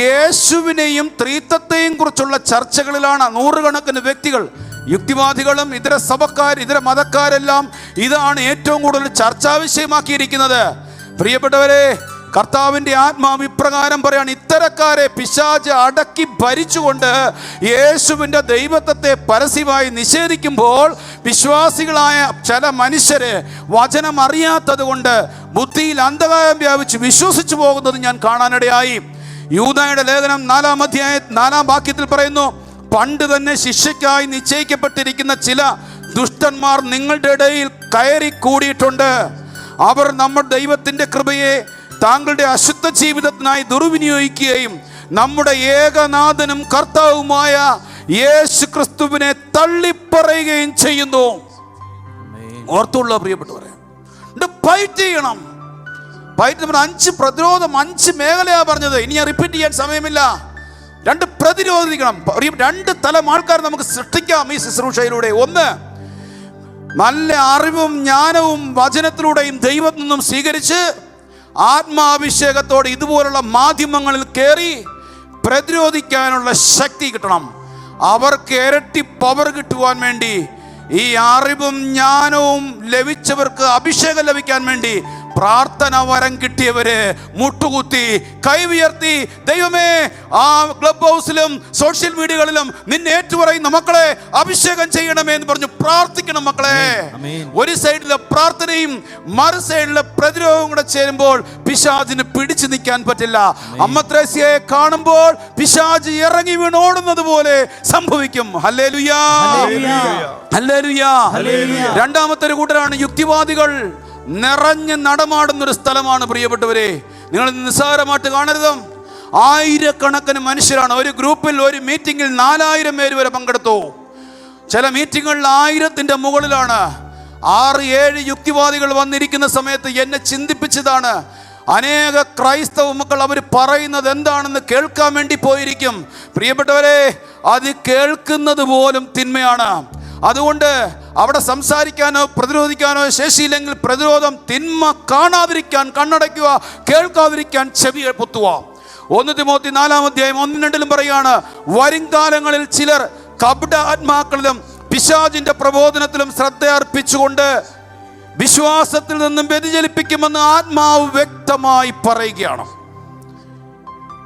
യേശുവിനെയും ത്രിത്വത്തെയും കുറിച്ചുള്ള ചർച്ചകളിലാണ്. 100 കണക്കിന് വ്യക്തികൾ, യുക്തിവാദികളും ഇതര സഭക്കാർ, ഇതര മതക്കാരെല്ലാം ഇതാണ് ഏറ്റവും കൂടുതൽ ചർച്ചാ വിഷയമാക്കിയിരിക്കുന്നത്. പ്രിയപ്പെട്ടവരെ, കർത്താവിൻ്റെ ആത്മാവ് ഇപ്രകാരം പറയാണ്, ഇത്തരക്കാരെ പിശാച് അടക്കി ഭരിച്ചുകൊണ്ട് യേശുവിൻ്റെ ദൈവത്വത്തെ പരസ്യമായി നിഷേധിക്കുമ്പോൾ വിശ്വാസികളായ ചില മനുഷ്യര് വചനം അറിയാത്തത് കൊണ്ട് ബുദ്ധിയിൽ അന്ധകാരം വ്യാപിച്ച് വിശ്വസിച്ചു പോകുന്നത് ഞാൻ കാണാനിടയായി. യൂദായുടെ ലേഖനം 4-ാം അധ്യായം 4-ാം വാക്യത്തിൽ പറയുന്നു, പണ്ട് തന്നെ ശിക്ഷയ്ക്കായി നിശ്ചയിക്കപ്പെട്ടിരിക്കുന്ന ചില ദുഷ്ടന്മാർ നിങ്ങളുടെ ഇടയിൽ കയറി കൂടിയിട്ടുണ്ട്. അവർ നമ്മുടെ ദൈവത്തിൻ്റെ കൃപയെ താങ്കളുടെ അശുദ്ധ ജീവിതത്തിനായി ദുർവിനിയോഗിക്കുകയും നമ്മുടെ ഏകനാഥനും കർത്താവുമായ യേശു ക്രിസ്തുവിനെ തള്ളിപ്പറയുകയും ചെയ്യുന്നു. ഓർത്തുള്ള പ്രിയപ്പെട്ടവരെ, ഫൈറ്റ് ചെയ്യണം. ബൈബിൾ 5 പ്രതിരോധം, 5 മേഖലയാണ് പറഞ്ഞത്. ഇനി ഞാൻ റിപ്പീറ്റ് ചെയ്യാൻ സമയമില്ല. 2 പ്രതിരോധിക്കണം. 2 തലം ആൾക്കാർ നമുക്ക് സൃഷ്ടിക്കാം ഈ ശുശ്രൂഷയിലൂടെ. 1, നല്ല അറിവും ജ്ഞാനവും വചനത്തിലൂടെയും ദൈവത്തിൽ നിന്നും സ്വീകരിച്ച് ആത്മാഭിഷേകത്തോടെ ഇതുപോലുള്ള മാധ്യമങ്ങളിൽ കയറി പ്രതിരോധിക്കാനുള്ള ശക്തി കിട്ടണം. അവർക്ക് ഇരട്ടി പവർ കിട്ടുവാൻ വേണ്ടി, ഈ അറിവും ജ്ഞാനവും ലഭിച്ചവർക്ക് അഭിഷേകം ലഭിക്കാൻ വേണ്ടി പ്രാർത്ഥന വരം കിട്ടിയവര് മുട്ടുകുത്തി കൈ-ഉയർത്തി, ദൈവമേ, ആ ക്ലബ് ഹൗസിലും സോഷ്യൽ മീഡിയകളിലും നിന്നെ ഏറ്റുപറയുന്ന മക്കളെ അഭിഷേകം ചെയ്യണമേ എന്ന് പറഞ്ഞു പ്രാർത്ഥിക്കണം. മക്കളെ, ഒരു സൈഡിലെ പ്രാർത്ഥനയും മറു സൈഡിലെ പ്രതിരോധവും കൂടെ ചേരുമ്പോൾ പിശാചിന് പിടിച്ചു നിൽക്കാൻ പറ്റില്ല. അമ്മ ത്രേസ്യയെ കാണുമ്പോൾ പിശാച് ഇറങ്ങി വീണോടുന്നത് പോലെ സംഭവിക്കും. ഹല്ലേലൂയാ, ഹല്ലേലൂയാ. രണ്ടാമത്തെ ഒരു കൂട്ടരാണ് യുക്തിവാദികൾ. നിറഞ്ഞ് നടമാടുന്നൊരു സ്ഥലമാണ് പ്രിയപ്പെട്ടവരെ. നിങ്ങൾ നിസ്സാരമായിട്ട് കാണരുത്. ആയിരക്കണക്കിന് മനുഷ്യരാണ് ഒരു ഗ്രൂപ്പിൽ. ഒരു മീറ്റിംഗിൽ 4000 പേര് വരെ പങ്കെടുത്തു. ചില മീറ്റിങ്ങുകളിൽ 1000-ന്റെ മുകളിലാണ്. 6-7 യുക്തിവാദികൾ വന്നിരിക്കുന്ന സമയത്ത് എന്നെ ചിന്തിപ്പിച്ചതാണ്. അനേക ക്രൈസ്തവ മക്കൾ അവർ പറയുന്നത് എന്താണെന്ന് കേൾക്കാൻ വേണ്ടി പോയിരിക്കും. പ്രിയപ്പെട്ടവരെ, അത് കേൾക്കുന്നത് പോലും തിന്മയാണ്. അതുകൊണ്ട് അവിടെ സംസാരിക്കാനോ പ്രതിരോധിക്കാനോ ശേഷിയില്ലെങ്കിൽ പ്രതിരോധം, തിന്മ കാണാതിരിക്കാൻ കണ്ണടയ്ക്കുക, കേൾക്കാതിരിക്കാൻ ചെവി പൊത്തുക. 1 തിമോത്തി 4-1-2 പറയാണ്, വരും കാലങ്ങളിൽ ചിലർ കപട ആത്മാക്കളിലും പിശാചിന്റെ പ്രബോധനത്തിലും ശ്രദ്ധ അർപ്പിച്ചുകൊണ്ട് വിശ്വാസത്തിൽ നിന്നും വ്യതിചലിപ്പിക്കുമെന്ന് ആത്മാവ് വ്യക്തമായി പറയുകയാണ്.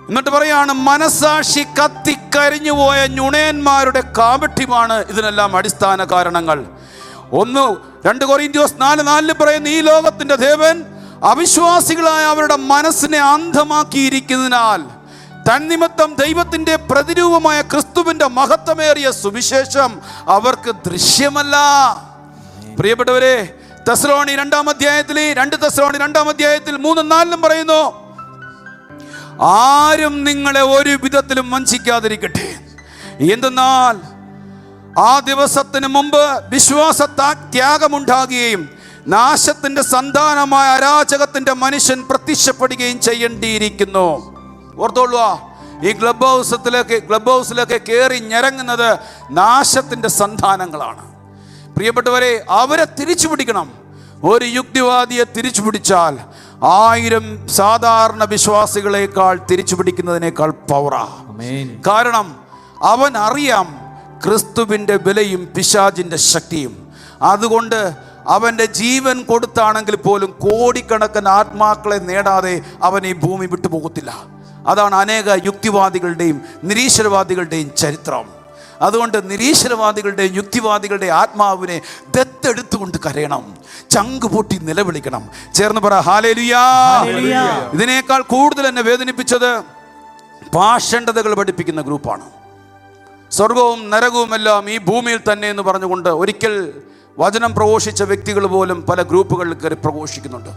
എന്നിട്ട് പറയാണ്, മനസാക്ഷി കത്തിക്കരിഞ്ഞുപോയ നുണയന്മാരുടെ കാപട്യമാണ് ഇതിനെല്ലാം അടിസ്ഥാന കാരണങ്ങൾ. 2 കൊരിന്ത്യസ് 4:4 പറയുന്നു, ഈ ലോകത്തിന്റെ ദേവൻ അവിശ്വാസികളായ അവരുടെ മനസ്സിനെ അന്ധമാക്കിയിരിക്കുന്നതിനാൽ തന്നിമിത്തം ദൈവത്തിന്റെ പ്രതിരൂപമായ ക്രിസ്തുവിന്റെ മഹത്വമേറിയ സുവിശേഷം അവർക്ക് ദൃശ്യമല്ല. പ്രിയപ്പെട്ടവരെ, തെസ്സലോണി 2-ാം അധ്യായത്തിൽ 2 തെസ്സലോണി 2-ാം അധ്യായത്തിൽ 3-4 പറയുന്നു, ആരും നിങ്ങളെ ഒരു വിധത്തിലും വഞ്ചിക്കാതിരിക്കട്ടെ. എന്തെന്നാൽ ആ ദിവസത്തിന് മുമ്പ് വിശ്വാസത്യാഗമുണ്ടാകുകയും നാശത്തിന്റെ സന്താനമായ അരാജകത്തിന്റെ മനുഷ്യൻ പ്രത്യക്ഷപ്പെടുകയും ചെയ്യേണ്ടിയിരിക്കുന്നു. ഓർത്തോളുക, ഈ ക്ലബ് ഹൗസിലൊക്കെ കയറി ഞരങ്ങുന്നത് നാശത്തിന്റെ സന്താനങ്ങളാണ്. പ്രിയപ്പെട്ടവരെ, അവരെ തിരിച്ചു പിടിക്കണം. ഒരു യുക്തിവാദിയെ തിരിച്ചു പിടിച്ചാൽ 1000 സാധാരണ വിശ്വാസികളെക്കാൾ തിരിച്ചു പിടിക്കുന്നതിനേക്കാൾ പവറാ. കാരണം അവൻ അറിയാം ക്രിസ്തുവിൻ്റെ വിലയും പിശാചിൻ്റെ ശക്തിയും. അതുകൊണ്ട് അവൻ്റെ ജീവൻ കൊടുത്താണെങ്കിൽ പോലും കോടിക്കണക്കിന് ആത്മാക്കളെ നേടാതെ അവൻ ഈ ഭൂമി വിട്ടുപോകത്തില്ല. അതാണ് അനേക യുക്തിവാദികളുടെയും നിരീശ്വരവാദികളുടെയും ചരിത്രം. അതുകൊണ്ട് നിരീശ്വരവാദികളുടെ യുക്തിവാദികളുടെ ആത്മാവിനെ ദത്തെടുത്തുകൊണ്ട് കരയണം, ചങ്ക് പൊട്ടി നിലവിളിക്കണം. ചേർന്ന് പറ ഹല്ലേലൂയാ. ഇതിനേക്കാൾ കൂടുതൽ എന്നെ വേദനിപ്പിച്ചത് പാഷണ്ഡതകൾ പഠിപ്പിക്കുന്ന ഗ്രൂപ്പാണ്. സ്വർഗവും നരകവും എല്ലാം ഈ ഭൂമിയിൽ തന്നെ എന്ന് പറഞ്ഞുകൊണ്ട് ഒരിക്കൽ വചനം പ്രഘോഷിച്ച വ്യക്തികൾ പോലും പല ഗ്രൂപ്പുകളിൽ കയറി പ്രഘോഷിക്കുന്നുണ്ട്.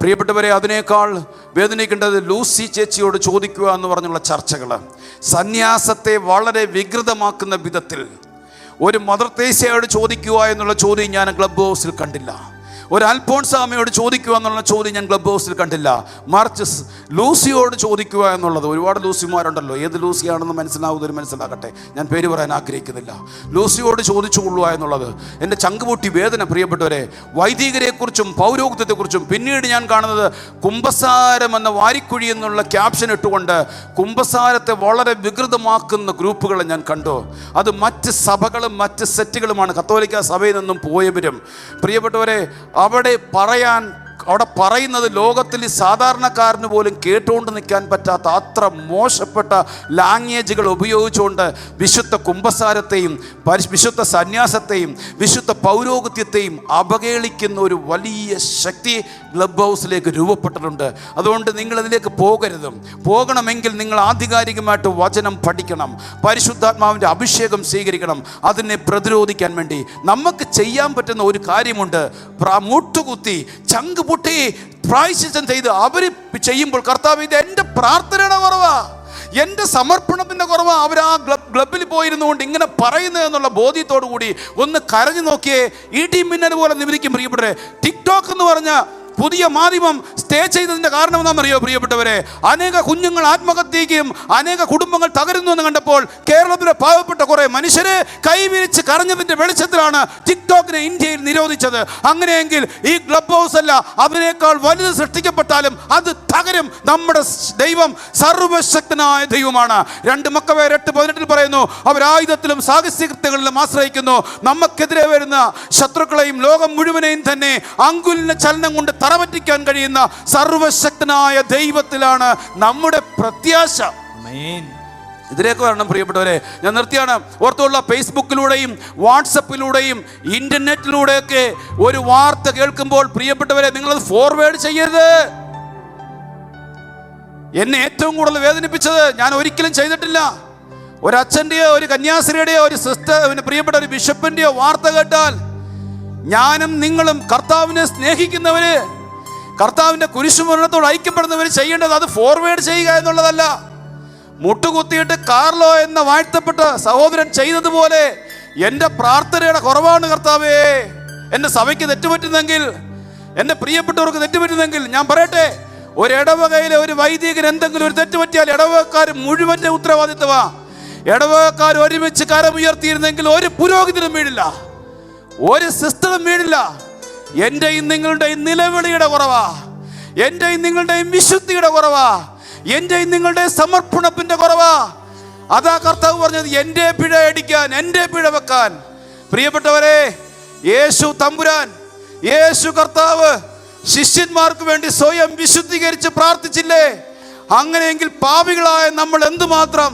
പ്രിയപ്പെട്ടവരെ, അതിനേക്കാൾ വേദനിക്കേണ്ടത് ലൂസി ചേച്ചിയോട് ചോദിക്കുക എന്ന് പറഞ്ഞുള്ള ചർച്ചകൾ. സന്യാസത്തെ വളരെ വികൃതമാക്കുന്ന വിധത്തിൽ ഒരു മദർ തെരേസയോട് ചോദിക്കുക എന്നുള്ള ചോദ്യം ഞാൻ ക്ലബ് ഹൗസിൽ കണ്ടില്ല. ഒരു അൽഫോൺസാമയോട് ചോദിക്കുക എന്നുള്ള ചോദ്യം ഞാൻ ക്ലബ് ഹൗസിൽ കണ്ടില്ല. മറിച്ച് ലൂസിയോട് ചോദിക്കുക എന്നുള്ളത്. ഒരുപാട് ലൂസിമാരുണ്ടല്ലോ, ഏത് ലൂസിയാണെന്ന് മനസ്സിലാകട്ടെ, ഞാൻ പേര് പറയാൻ ആഗ്രഹിക്കുന്നില്ല. ലൂസിയോട് ചോദിച്ചുകൊള്ളുക എന്നുള്ളത് എൻ്റെ ചങ്കുപൊട്ടി വേദന. പ്രിയപ്പെട്ടവരെ, വൈദികരെക്കുറിച്ചും പൗരോഹിത്യത്തെക്കുറിച്ചും പിന്നീട് ഞാൻ കാണുന്നത് കുംഭസാരം എന്ന വാരിക്കുഴി എന്നുള്ള ക്യാപ്ഷൻ ഇട്ടുകൊണ്ട് കുംഭസാരത്തെ വളരെ വികൃതമാക്കുന്ന ഗ്രൂപ്പുകളെ ഞാൻ കണ്ടു. അത് മറ്റ് സഭകളും മറ്റ് സെറ്റുകളുമാണ്, കത്തോലിക്ക സഭയിൽ നിന്നും പോയവരും. പ്രിയപ്പെട്ടവരെ, അവിടെ പറയുന്നത് ലോകത്തിൽ സാധാരണക്കാരന് പോലും കേട്ടുകൊണ്ട് നിൽക്കാൻ പറ്റാത്ത അത്ര മോശപ്പെട്ട ലാംഗ്വേജുകൾ ഉപയോഗിച്ചുകൊണ്ട് വിശുദ്ധ കുംഭസാരത്തെയും വിശുദ്ധ സന്യാസത്തെയും വിശുദ്ധ പൗരോഹിത്യത്തെയും അപകേളിക്കുന്ന ഒരു വലിയ ശക്തി ക്ലബ് ഹൗസിലേക്ക് രൂപപ്പെട്ടിട്ടുണ്ട്. അതുകൊണ്ട് നിങ്ങൾ അതിലേക്ക് പോകണമെങ്കിൽ നിങ്ങൾ ആധികാരികമായിട്ട് വചനം പഠിക്കണം, പരിശുദ്ധാത്മാവിൻ്റെ അഭിഷേകം സ്വീകരിക്കണം. അതിനെ പ്രതിരോധിക്കാൻ വേണ്ടി നമുക്ക് ചെയ്യാൻ പറ്റുന്ന ഒരു കാര്യമുണ്ട്. മുട്ടുകുത്തി ചങ്ക് പൊട്ടി പ്രായശ്ചിത്തം ചെയ്ത് അവർ ചെയ്യുമ്പോൾ, കർത്താവ്, ഇത് എൻ്റെ പ്രാർത്ഥനയുടെ കുറവാ, എൻ്റെ സമർപ്പണത്തിൻ്റെ കുറവാ, അവർ ആ ക്ലബിൽ പോയിരുന്നുകൊണ്ട് ഇങ്ങനെ പറയുന്നത് എന്നുള്ള ബോധ്യത്തോടു കൂടി ഒന്ന് കരഞ്ഞു നോക്കിയേ, ഇടി മിന്നൽ പോലെ നിവരിക്കും. പ്രിയപ്പെട്ടവരെ, ടിക്ടോക്ക് എന്ന് പറഞ്ഞ പുതിയ മാധ്യമം സ്റ്റേ ചെയ്തതിൻ്റെ കാരണം എന്താണെന്നറിയോ പ്രിയപ്പെട്ടവരെ? അനേക കുഞ്ഞുങ്ങൾ ആത്മഹത്യയ്ക്കും അനേക കുടുംബങ്ങൾ തകരുന്നു എന്ന് കണ്ടപ്പോൾ കേരളത്തിലെ പാവപ്പെട്ട കുറേ മനുഷ്യരെ കൈവിരിച്ച് കരഞ്ഞതിൻ്റെ വെളിച്ചത്തിലാണ് ടിക്ടോക്കിനെ ഇന്ത്യയിൽ നിരോധിച്ചത്. അങ്ങനെയെങ്കിൽ ഈ ക്ലബ് ഹൗസ് അല്ല, അതിനേക്കാൾ വലുത് സൃഷ്ടിക്കപ്പെട്ടാലും അത് തകരും. നമ്മുടെ ദൈവം സർവശക്തനായ ദൈവമാണ്. 2 മക്കബേയർ 8:18 പറയുന്നു, അവർ ആയുധത്തിലും സാഹസികതകളിലും ആശ്രയിക്കുന്നു. നമുക്കെതിരെ വരുന്ന ശത്രുക്കളെയും ലോകം മുഴുവനെയും തന്നെ അങ്കുലിന്റെ ചലനം കൊണ്ട് തറപറ്റിക്കാൻ കഴിയുന്ന സർവശക്തനായ ദൈവത്തിലാണ് നമ്മുടെ പ്രത്യാശ. ഇതിലേക്ക് വരണം പ്രിയപ്പെട്ടവരെ. ഞാൻ നിർത്തിയാണ്. ഓർത്തുള്ള ഫേസ്ബുക്കിലൂടെയും വാട്സപ്പിലൂടെയും ഇന്റർനെറ്റിലൂടെയൊക്കെ ഒരു വാർത്ത കേൾക്കുമ്പോൾ പ്രിയപ്പെട്ടവരെ, നിങ്ങളത് ഫോർവേഡ് ചെയ്യരുത്. എന്നെ ഏറ്റവും കൂടുതൽ വേദനിപ്പിച്ചത്, ഞാൻ ഒരിക്കലും ചെയ്തിട്ടില്ല, ഒരച്ഛൻ്റെയോ ഒരു കന്യാസ്ത്രീയുടെയോ ഒരു സിസ്റ്റർ, പ്രിയപ്പെട്ട ഒരു ബിഷപ്പിൻ്റെയോ വാർത്ത കേട്ടാൽ, ഞാനും നിങ്ങളും കർത്താവിനെ സ്നേഹിക്കുന്നവര്, കർത്താവിൻ്റെ കുരിശുമരണത്തോട് ഐക്യപ്പെടുന്നവർ ചെയ്യേണ്ടത് അത് ഫോർവേഡ് ചെയ്യുക എന്നുള്ളതല്ല. മുട്ടുകുത്തിയിട്ട് കാർലോ എന്ന വാഴ്ത്തപ്പെട്ട സഹോദരൻ ചെയ്തതുപോലെ എൻ്റെ പ്രാർത്ഥനയുടെ കുറവാണ് കർത്താവേ, എൻ്റെ സഭയ്ക്ക് തെറ്റുപറ്റുന്നെങ്കിൽ, എൻ്റെ പ്രിയപ്പെട്ടവർക്ക് തെറ്റുപറ്റുന്നെങ്കിൽ, ഞാൻ പറയട്ടെ, ഒരു ഇടവകയിലെ ഒരു വൈദികൻ എന്തെങ്കിലും ഒരു തെറ്റുപറ്റിയാൽ ഇടവകക്കാർ മുഴുവൻ്റെ ഉത്തരവാദിത്വമാ. ഇടവകക്കാർ ഒരുമിച്ച് കരമുയർത്തിയിരുന്നെങ്കിൽ ഒരു പുരോഹിതനും വീഴില്ല, ഒരു സിസ്റ്ററും വീഴില്ല. എൻ്റെയും നിങ്ങളുടെയും നിലവിളിയുടെ കുറവാ, എൻ്റെയും നിങ്ങളുടെയും വിശുദ്ധിയുടെ കുറവാ, എൻ്റെയും നിങ്ങളുടെയും സമർപ്പണത്തിൻ്റെ കുറവാ. അതാ കർത്താവ് പറഞ്ഞത്, എൻ്റെ പിഴ അടിക്കാൻ, എൻ്റെ പിഴ വെക്കാൻ. പ്രിയപ്പെട്ടവരെ, യേശു തമ്പുരാൻ, യേശു കർത്താവ് ശിഷ്യന്മാർക്ക് വേണ്ടി സ്വയം വിശുദ്ധീകരിച്ച് പ്രാർത്ഥിച്ചില്ലേ? അങ്ങനെയെങ്കിൽ പാപികളായ നമ്മൾ എന്തുമാത്രം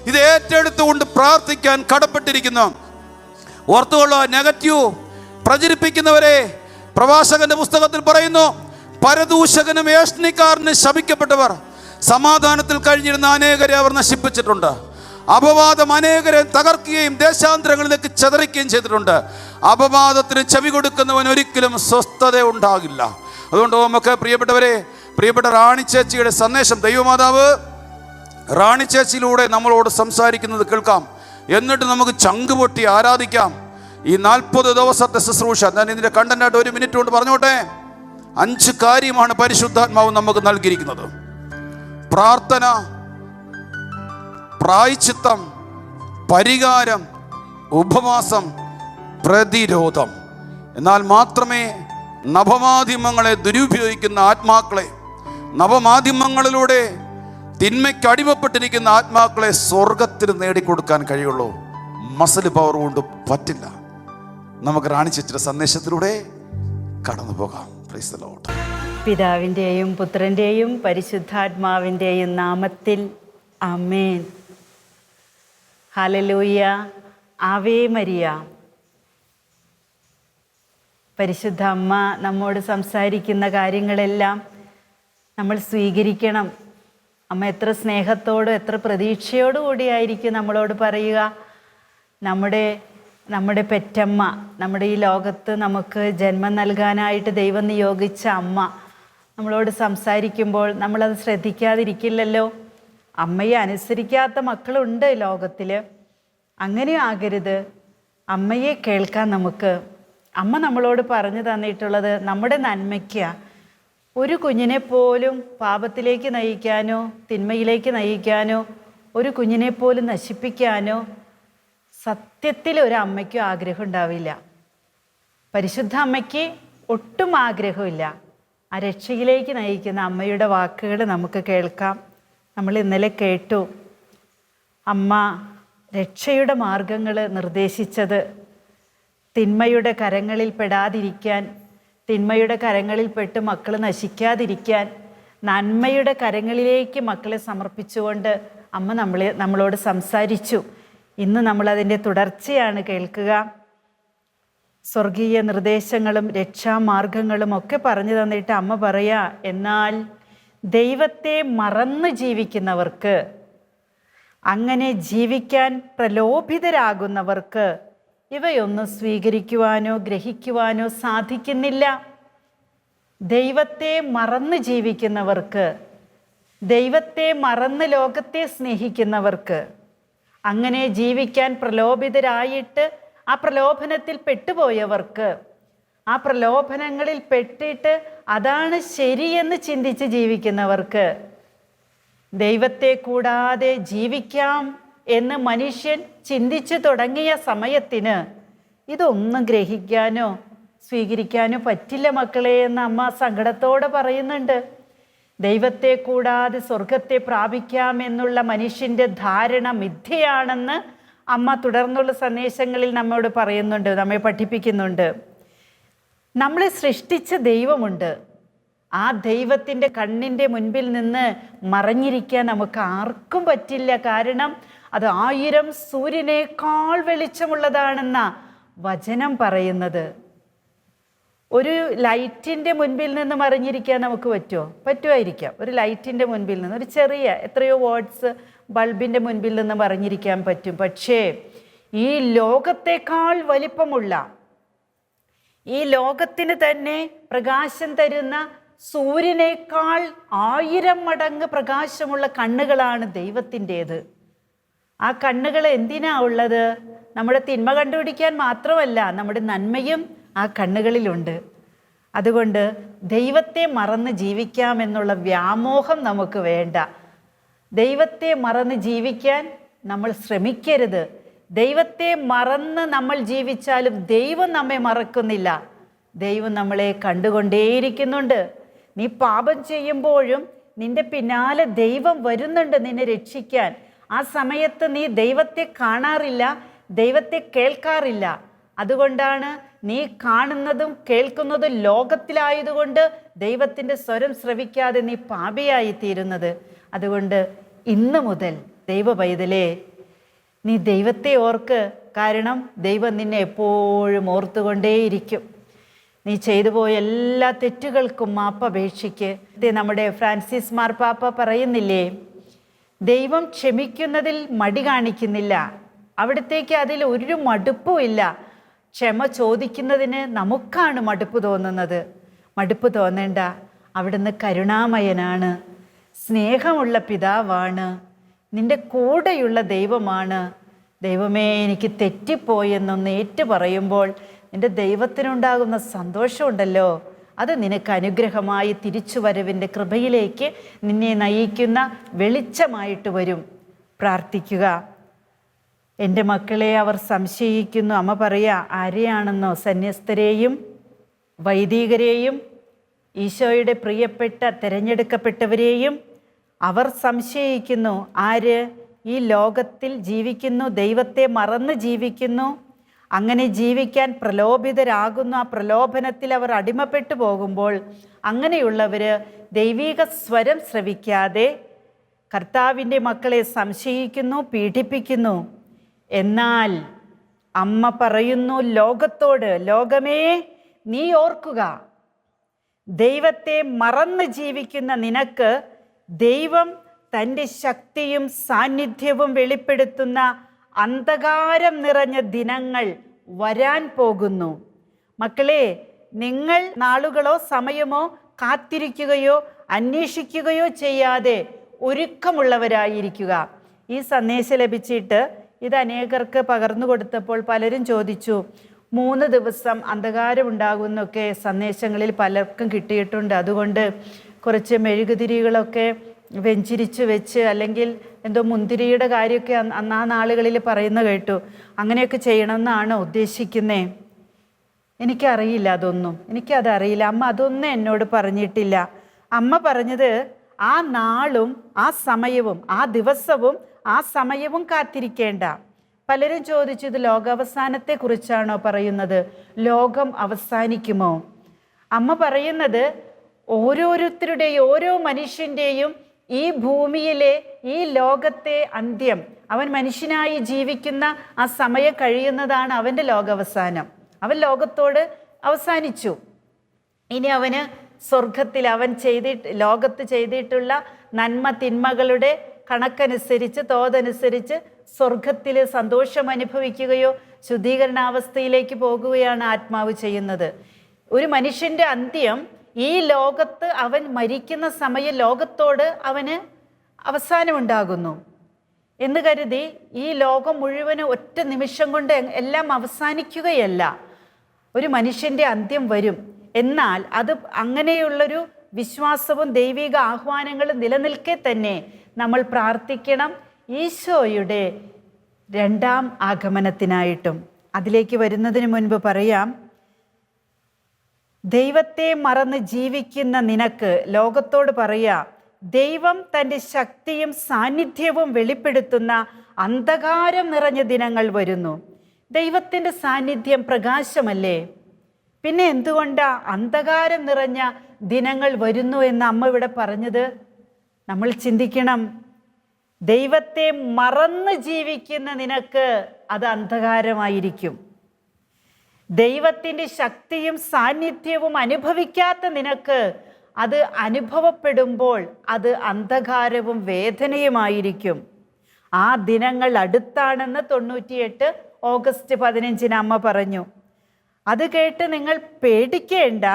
ഇത് ഏറ്റെടുത്തുകൊണ്ട് പ്രാർത്ഥിക്കാൻ കടപ്പെട്ടിരിക്കുന്നു. ഓർത്തുകൊള്ളോ, നെഗറ്റീവ് പ്രചരിപ്പിക്കുന്നവരെ പ്രവാചകന്റെ പുസ്തകത്തിൽ പറയുന്നു, പരദൂഷകനും ഏഷ്ണിക്കാരനും ശപിക്കപ്പെട്ടവർ. സമാധാനത്തിൽ കഴിഞ്ഞിരുന്ന അനേകരെ അവർ നശിപ്പിച്ചിട്ടുണ്ട്. അപവാദം അനേകരെ തകർക്കുകയും ദേശാന്തരങ്ങളിലേക്ക് ചെതറിക്കുകയും ചെയ്തിട്ടുണ്ട്. അപവാദത്തിന് ചെവി കൊടുക്കുന്നവൻ ഒരിക്കലും സ്വസ്ഥത ഉണ്ടാകില്ല. അതുകൊണ്ട് നമുക്ക് പ്രിയപ്പെട്ടവരെ, പ്രിയപ്പെട്ട റാണി ചേച്ചിയുടെ സന്ദേശം ദൈവമാതാവ് റാണി ചേച്ചിയിലൂടെ നമ്മളോട് സംസാരിക്കുന്നത് കേൾക്കാം. എന്നിട്ട് നമുക്ക് ചങ്ക് പൊട്ടി ആരാധിക്കാം. ഈ 40 ദിവസത്തെ ശുശ്രൂഷ ഞാൻ ഇതിൻ്റെ കണ്ടന്റായിട്ട് 1 മിനിറ്റ് കൊണ്ട് പറഞ്ഞോട്ടെ. 5 കാര്യമാണ് പരിശുദ്ധാത്മാവ് നമുക്ക് നൽകിയിരിക്കുന്നത്: പ്രാർത്ഥന, പ്രായശ്ചിത്തം, പരിഹാരം, ഉപവാസം, പ്രതിരോധം. എന്നാൽ മാത്രമേ നവമാധ്യമങ്ങളെ ദുരുപയോഗിക്കുന്ന ആത്മാക്കളെ, നവമാധ്യമങ്ങളിലൂടെ തിന്മയ്ക്ക് അടിമപ്പെട്ടിരിക്കുന്ന ആത്മാക്കളെ സ്വർഗത്തിന് നേടിക്കൊടുക്കാൻ കഴിയുള്ളൂ. മസിൽ പവർ കൊണ്ട് പറ്റില്ല. നമുക്ക് റാണി ചേച്ചിയുടെ സന്ദേശത്തിലൂടെ കടന്നു പോകാം. Price the Lord. പിതാവിൻ്റെയും പുത്രൻ്റെയും പരിശുദ്ധാത്മാവിൻ്റെയും നാമത്തിൽ ആമേൻ. ഹല്ലേലൂയ. Ave Maria. പരിശുദ്ധ അമ്മ നമ്മോട് സംസാരിക്കുന്ന കാര്യങ്ങളെല്ലാം നമ്മൾ സ്വീകരിക്കണം. അമ്മ എത്ര സ്നേഹത്തോടും എത്ര പ്രതീക്ഷയോടു കൂടിയായിരിക്കും നമ്മളോട് പറയുക. നമ്മുടെ പെറ്റമ്മ, നമ്മുടെ ഈ ലോകത്ത് നമുക്ക് ജന്മം നൽകാനായിട്ട് ദൈവം നിയോഗിച്ച അമ്മ നമ്മളോട് സംസാരിക്കുമ്പോൾ നമ്മളത് ശ്രദ്ധിക്കാതിരിക്കില്ലല്ലോ. അമ്മയെ അനുസരിക്കാത്ത മക്കളുണ്ട് ലോകത്തിൽ. അങ്ങനെ ആകരുത്. അമ്മയെ കേൾക്കാൻ നമുക്ക്. അമ്മ നമ്മളോട് പറഞ്ഞു തന്നിട്ടുള്ളത് നമ്മുടെ നന്മയ്ക്കാണ്. ഒരു കുഞ്ഞിനെ പോലും പാപത്തിലേക്ക് നയിക്കാനോ തിന്മയിലേക്ക് നയിക്കാനോ ഒരു കുഞ്ഞിനെ പോലും നശിപ്പിക്കാനോ സത്യത്തിൽ ഒരു അമ്മയ്ക്കും ആഗ്രഹം ഉണ്ടാവില്ല. പരിശുദ്ധ അമ്മയ്ക്ക് ഒട്ടും ആഗ്രഹമില്ല. ആ രക്ഷയിലേക്ക് നയിക്കുന്ന അമ്മയുടെ വാക്കുകൾ നമുക്ക് കേൾക്കാം. നമ്മൾ ഇന്നലെ കേട്ടു, അമ്മ രക്ഷയുടെ മാർഗങ്ങൾ നിർദ്ദേശിച്ചത് തിന്മയുടെ കരങ്ങളിൽ പെടാതിരിക്കാൻ, തിന്മയുടെ കരങ്ങളിൽ പെട്ട് മക്കൾ നശിക്കാതിരിക്കാൻ, നന്മയുടെ കരങ്ങളിലേക്ക് മക്കളെ സമർപ്പിച്ചുകൊണ്ട് അമ്മ നമ്മളോട് സംസാരിച്ചു. ഇന്ന് നമ്മളതിൻ്റെ തുടർച്ചയാണ് കേൾക്കുക. സ്വർഗീയ നിർദ്ദേശങ്ങളും രക്ഷാമാർഗങ്ങളും ഒക്കെ പറഞ്ഞു തന്നിട്ട് അമ്മ പറയാ, എന്നാൽ ദൈവത്തെ മറന്ന് ജീവിക്കുന്നവർക്ക്, അങ്ങനെ ജീവിക്കാൻ പ്രലോഭിതരാകുന്നവർക്ക് ഇവയൊന്നും സ്വീകരിക്കുവാനോ ഗ്രഹിക്കുവാനോ സാധിക്കുന്നില്ല. ദൈവത്തെ മറന്ന് ജീവിക്കുന്നവർക്ക്, ദൈവത്തെ മറന്ന് ലോകത്തെ സ്നേഹിക്കുന്നവർക്ക്, അങ്ങനെ ജീവിക്കാൻ പ്രലോഭിതരായിട്ട് ആ പ്രലോഭനത്തിൽ പെട്ടുപോയവർക്ക് ആ പ്രലോഭനങ്ങളിൽ പെട്ടിട്ട് അതാണ് ശരിയെന്ന് ചിന്തിച്ച് ജീവിക്കുന്നവർക്ക്, ദൈവത്തെ കൂടാതെ ജീവിക്കാം എന്ന് മനുഷ്യൻ ചിന്തിച്ചു തുടങ്ങിയ സമയത്തിന് ഇതൊന്നും ഗ്രഹിക്കാനോ സ്വീകരിക്കാനോ പറ്റില്ല മക്കളെ എന്ന് അമ്മ സങ്കടത്തോടെ പറയുന്നുണ്ട്. ദൈവത്തെ കൂടാതെ സ്വർഗത്തെ പ്രാപിക്കാം എന്നുള്ള മനുഷ്യൻ്റെ ധാരണ മിഥ്യയാണെന്ന് അമ്മ തുടർന്നുള്ള സന്ദേശങ്ങളിൽ നമ്മോട് പറയുന്നുണ്ട്, നമ്മെ പഠിപ്പിക്കുന്നുണ്ട്. നമ്മളെ സൃഷ്ടിച്ച ദൈവമുണ്ട്. ആ ദൈവത്തിൻ്റെ കണ്ണിൻ്റെ മുൻപിൽ നിന്ന് മറഞ്ഞിരിക്കാൻ നമുക്ക് ആർക്കും പറ്റില്ല. കാരണം അത് 1000 സൂര്യനേക്കാൾ വെളിച്ചമുള്ളതാണെന്ന വചനം പറയുന്നത്. ഒരു ലൈറ്റിൻ്റെ മുൻപിൽ നിന്ന് മറിഞ്ഞിരിക്കാൻ നമുക്ക് പറ്റുമോ? പറ്റുമായിരിക്കാം. ഒരു ലൈറ്റിൻ്റെ മുൻപിൽ നിന്ന്, ഒരു ചെറിയ എത്രയോ വാട്ട്സ് ബൾബിൻ്റെ മുൻപിൽ നിന്ന് മറിഞ്ഞിരിക്കാൻ പറ്റും. പക്ഷേ ഈ ലോകത്തേക്കാൾ വലിപ്പമുള്ള, ഈ ലോകത്തിന് തന്നെ പ്രകാശം തരുന്ന സൂര്യനേക്കാൾ 1000 മടങ്ങ് പ്രകാശമുള്ള കണ്ണുകളാണ് ദൈവത്തിൻ്റേത്. ആ കണ്ണുകൾ എന്തിനാ ഉള്ളത്? നമ്മുടെ തിന്മ കണ്ടുപിടിക്കാൻ മാത്രമല്ല, നമ്മുടെ നന്മയും ആ കണ്ണുകളിലുണ്ട്. അതുകൊണ്ട് ദൈവത്തെ മറന്ന് ജീവിക്കാമെന്നുള്ള വ്യാമോഹം നമുക്ക് വേണ്ട. ദൈവത്തെ മറന്ന് ജീവിക്കാൻ നമ്മൾ ശ്രമിക്കരുത്. ദൈവത്തെ മറന്ന് നമ്മൾ ജീവിച്ചാലും ദൈവം നമ്മെ മറക്കുന്നില്ല. ദൈവം നമ്മളെ കണ്ടുകൊണ്ടേയിരിക്കുന്നുണ്ട്. നീ പാപം ചെയ്യുമ്പോഴും നിന്റെ പിന്നാലെ ദൈവം വരുന്നുണ്ട് നിന്നെ രക്ഷിക്കാൻ. ആ സമയത്ത് നീ ദൈവത്തെ കാണാറില്ല, ദൈവത്തെ കേൾക്കാറില്ല. അതുകൊണ്ടാണ് നീ കാണുന്നതും കേൾക്കുന്നതും ലോകത്തിലായതുകൊണ്ട് ദൈവത്തിൻ്റെ സ്വരം ശ്രവിക്കാതെ നീ പാപിയായി തീരുന്നത്. അതുകൊണ്ട് ഇന്ന് മുതൽ ദൈവ പൈതലേ, നീ ദൈവത്തെ ഓർക്ക്. കാരണം ദൈവം നിന്നെ എപ്പോഴും ഓർത്തുകൊണ്ടേയിരിക്കും. നീ ചെയ്തു പോയ എല്ലാ തെറ്റുകൾക്കും മാപ്പപേക്ഷിക്ക്. നമ്മുടെ ഫ്രാൻസിസ് മാർപ്പാപ്പ പറയുന്നില്ലേ, ദൈവം ക്ഷമിക്കുന്നതിൽ മടി കാണിക്കുന്നില്ല, അവിടത്തേക്ക് അതിൽ ഒരു മടുപ്പുമില്ല. ക്ഷമ ചോദിക്കുന്നതിന് നമുക്കാണ് മടുപ്പ് തോന്നുന്നത്. മടുപ്പ് തോന്നേണ്ട, അവിടുന്ന് കരുണാമയനാണ്, സ്നേഹമുള്ള പിതാവാണ്, നിന്റെ കൂടെയുള്ള ദൈവമാണ്. ദൈവമേ, എനിക്ക് തെറ്റിപ്പോയെന്നൊന്ന് ഏറ്റു പറയുമ്പോൾ നിന്റെ ദൈവത്തിനുണ്ടാകുന്ന സന്തോഷമുണ്ടല്ലോ, അത് നിനക്ക് അനുഗ്രഹമായി തിരിച്ചുവരവിൻ്റെ കൃപയിലേക്ക് നിന്നെ നയിക്കുന്ന വെളിച്ചമായിട്ട് വരും. പ്രാർത്ഥിക്കുക. എൻ്റെ മക്കളെ അവർ സംശയിക്കുന്നു. അമ്മ പറയാ, ആരെയാണെന്നോ? സന്യസ്തരെയും വൈദികരെയും ഈശോയുടെ പ്രിയപ്പെട്ട തിരഞ്ഞെടുക്കപ്പെട്ടവരെയും അവർ സംശയിക്കുന്നു. ആര്? ഈ ലോകത്തിൽ ജീവിക്കുന്നു, ദൈവത്തെ മറന്ന് ജീവിക്കുന്നു, അങ്ങനെ ജീവിക്കാൻ പ്രലോഭിതരാകുന്നു. ആ പ്രലോഭനത്തിൽ അവർ അടിമപ്പെട്ടു പോകുമ്പോൾ അങ്ങനെയുള്ളവർ ദൈവിക സ്വരം ശ്രവിക്കാതെ കർത്താവിൻ്റെ മക്കളെ സംശയിക്കുന്നു, പീഡിപ്പിക്കുന്നു. എന്നാൽ അമ്മ പറയുന്നു ലോകത്തോട്, ലോകമേ നീ ഓർക്കുക, ദൈവത്തെ മറന്ന് ജീവിക്കുന്ന നിനക്ക് ദൈവം തൻ്റെ ശക്തിയും സാന്നിധ്യവും വെളിപ്പെടുത്തുന്ന അന്ധകാരം നിറഞ്ഞ ദിനങ്ങൾ വരാൻ പോകുന്നു. മക്കളെ, നിങ്ങൾ നാളുകളോ സമയമോ കാത്തിരിക്കുകയോ അന്വേഷിക്കുകയോ ചെയ്യാതെ ഒരുക്കമുള്ളവരായിരിക്കുക. ഈ സന്ദേശം ലഭിച്ചിട്ട് ഇത് അനേകർക്ക് പകർന്നു കൊടുത്തപ്പോൾ പലരും ചോദിച്ചു, 3 ദിവസം അന്ധകാരം ഉണ്ടാകുമെന്നൊക്കെ സന്ദേശങ്ങളിൽ പലർക്കും കിട്ടിയിട്ടുണ്ട്. അതുകൊണ്ട് കുറച്ച് മെഴുകുതിരികളൊക്കെ വെഞ്ചിരിച്ച് വെച്ച്, അല്ലെങ്കിൽ എന്തോ മുന്തിരിയുടെ കാര്യമൊക്കെ ആ നാളുകളിൽ പറയുന്ന കേട്ടു. അങ്ങനെയൊക്കെ ചെയ്യണമെന്നാണ് ഉദ്ദേശിക്കുന്നത്. എനിക്കറിയില്ല, എനിക്കതറിയില്ല. അമ്മ അതൊന്നും എന്നോട് പറഞ്ഞിട്ടില്ല. അമ്മ പറഞ്ഞത് ആ നാളും ആ സമയവും ആ ദിവസവും ആ സമയവും കാത്തിരിക്കേണ്ട. പലരും ചോദിച്ചു, ഇത് ലോകാവസാനത്തെക്കുറിച്ചാണോ പറയുന്നത്? ലോകം അവസാനിക്കുമോ? അമ്മ പറയുന്നത് ഓരോരുത്തരുടെയും ഓരോ മനുഷ്യൻ്റെയും ഈ ഭൂമിയിലെ ഈ ലോകത്തെ അന്ത്യം, അവൻ മനുഷ്യനായി ജീവിക്കുന്ന ആ സമയം കഴിയുന്നതാണ് അവൻ്റെ ലോകാവസാനം. അവൻ ലോകത്തോട് അവസാനിച്ചു. ഇനി അവന് സ്വർഗത്തിൽ അവൻ ലോകത്ത് ചെയ്തിട്ടുള്ള നന്മ തിന്മകളുടെ കണക്കനുസരിച്ച് തോതനുസരിച്ച് സ്വർഗത്തിൽ സന്തോഷം അനുഭവിക്കുകയോ ശുദ്ധീകരണാവസ്ഥയിലേക്ക് പോകുകയാണ് ആത്മാവ് ചെയ്യുന്നത്. ഒരു മനുഷ്യൻ്റെ അന്ത്യം ഈ ലോകത്ത് അവൻ മരിക്കുന്ന സമയം ലോകത്തോട് അവന് അവസാനമുണ്ടാകുന്നു എന്ന് കരുതി ഈ ലോകം മുഴുവനും ഒറ്റ നിമിഷം കൊണ്ട് എല്ലാം അവസാനിക്കുകയല്ല. ഒരു മനുഷ്യൻ്റെ അന്ത്യം വരും. എന്നാൽ അത് അങ്ങനെയുള്ളൊരു വിശ്വാസവും ദൈവിക ആഹ്വാനങ്ങളും നിലനിൽക്കെ തന്നെ നമ്മൾ പ്രാർത്ഥിക്കണം ഈശോയുടെ രണ്ടാം ആഗമനത്തിനായിട്ടും. അതിലേക്ക് വരുന്നതിന് മുൻപ് പറയാം, ദൈവത്തെ മറന്ന് ജീവിക്കുന്ന നിനക്ക് ലോകത്തോട് പറയാ, ദൈവം തൻ്റെ ശക്തിയും സാന്നിധ്യവും വെളിപ്പെടുത്തുന്ന അന്ധകാരം നിറഞ്ഞ ദിനങ്ങൾ വരുന്നു. ദൈവത്തിൻ്റെ സാന്നിധ്യം പ്രകാശമല്ലേ, പിന്നെ എന്തുകൊണ്ടാ അന്ധകാരം നിറഞ്ഞ ദിനങ്ങൾ വരുന്നു എന്ന് അമ്മ ഇവിടെ പറഞ്ഞത്? നമ്മൾ ചിന്തിക്കണം. ദൈവത്തെ മറന്ന് ജീവിക്കുന്ന നിനക്ക് അത് അന്ധകാരമായിരിക്കും. ദൈവത്തിൻ്റെ ശക്തിയും സാന്നിധ്യവും അനുഭവിക്കാത്ത നിനക്ക് അത് അനുഭവപ്പെടുമ്പോൾ അത് അന്ധകാരവും വേദനയുമായിരിക്കും. ആ ദിനങ്ങൾ അടുത്താണെന്ന് 98 ഓഗസ്റ്റ് 15 അമ്മ പറഞ്ഞു. അത് കേട്ട് നിങ്ങൾ പേടിക്കേണ്ട,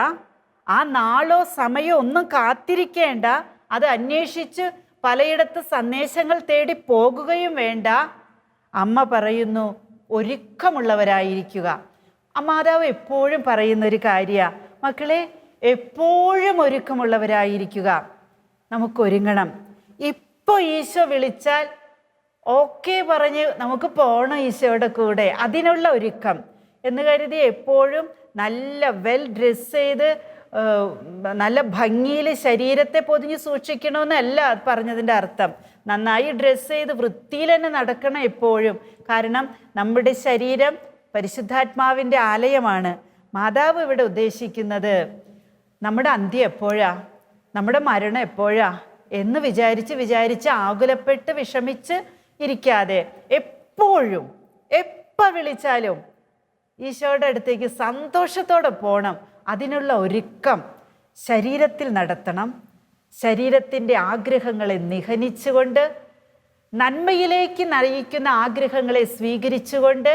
ആ നാളോ സമയമോ ഒന്നും കാത്തിരിക്കേണ്ട, അത് അന്വേഷിച്ച് പലയിടത്ത് സന്ദേശങ്ങൾ തേടി പോകുകയും വേണ്ട. അമ്മ പറയുന്നു, ഒരുക്കമുള്ളവരായിരിക്കുക. മാതാവ് എപ്പോഴും പറയുന്നൊരു കാര്യമാണ്, മക്കളെ എപ്പോഴും ഒരുക്കമുള്ളവരായിരിക്കുക. നമുക്കൊരുങ്ങണം. ഇപ്പോൾ ഈശോ വിളിച്ചാൽ ഓക്കെ പറഞ്ഞ് നമുക്ക് പോകണം ഈശോയുടെ കൂടെ, അതിനുള്ള ഒരുക്കം എന്ന് കരുതി എപ്പോഴും നല്ല വെൽ ഡ്രസ് ചെയ്ത് നല്ല ഭംഗിയിൽ ശരീരത്തെ പൊതിഞ്ഞ് സൂക്ഷിക്കണമെന്നല്ല പറഞ്ഞതിൻ്റെ അർത്ഥം. നന്നായി ഡ്രസ്സ് ചെയ്ത് വൃത്തിയിൽ തന്നെ നടക്കണം എപ്പോഴും. കാരണം നമ്മുടെ ശരീരം പരിശുദ്ധാത്മാവിൻ്റെ ആലയമാണ്. മാതാവ് ഇവിടെ ഉദ്ദേശിക്കുന്നത് നമ്മുടെ അന്ത്യം എപ്പോഴാ, നമ്മുടെ മരണം എപ്പോഴാ എന്ന് വിചാരിച്ച് ആകുലപ്പെട്ട് വിഷമിച്ച് ഇരിക്കാതെ എപ്പോഴും എപ്പോൾ വിളിച്ചാലും ഈശോയുടെ അടുത്തേക്ക് സന്തോഷത്തോടെ പോകണം. അതിനുള്ള ഒരുക്കം ശരീരത്തിൽ നടത്തണം. ശരീരത്തിൻ്റെ ആഗ്രഹങ്ങളെ നിഹനിച്ചുകൊണ്ട്, നന്മയിലേക്ക് നയിക്കുന്ന ആഗ്രഹങ്ങളെ സ്വീകരിച്ചുകൊണ്ട്,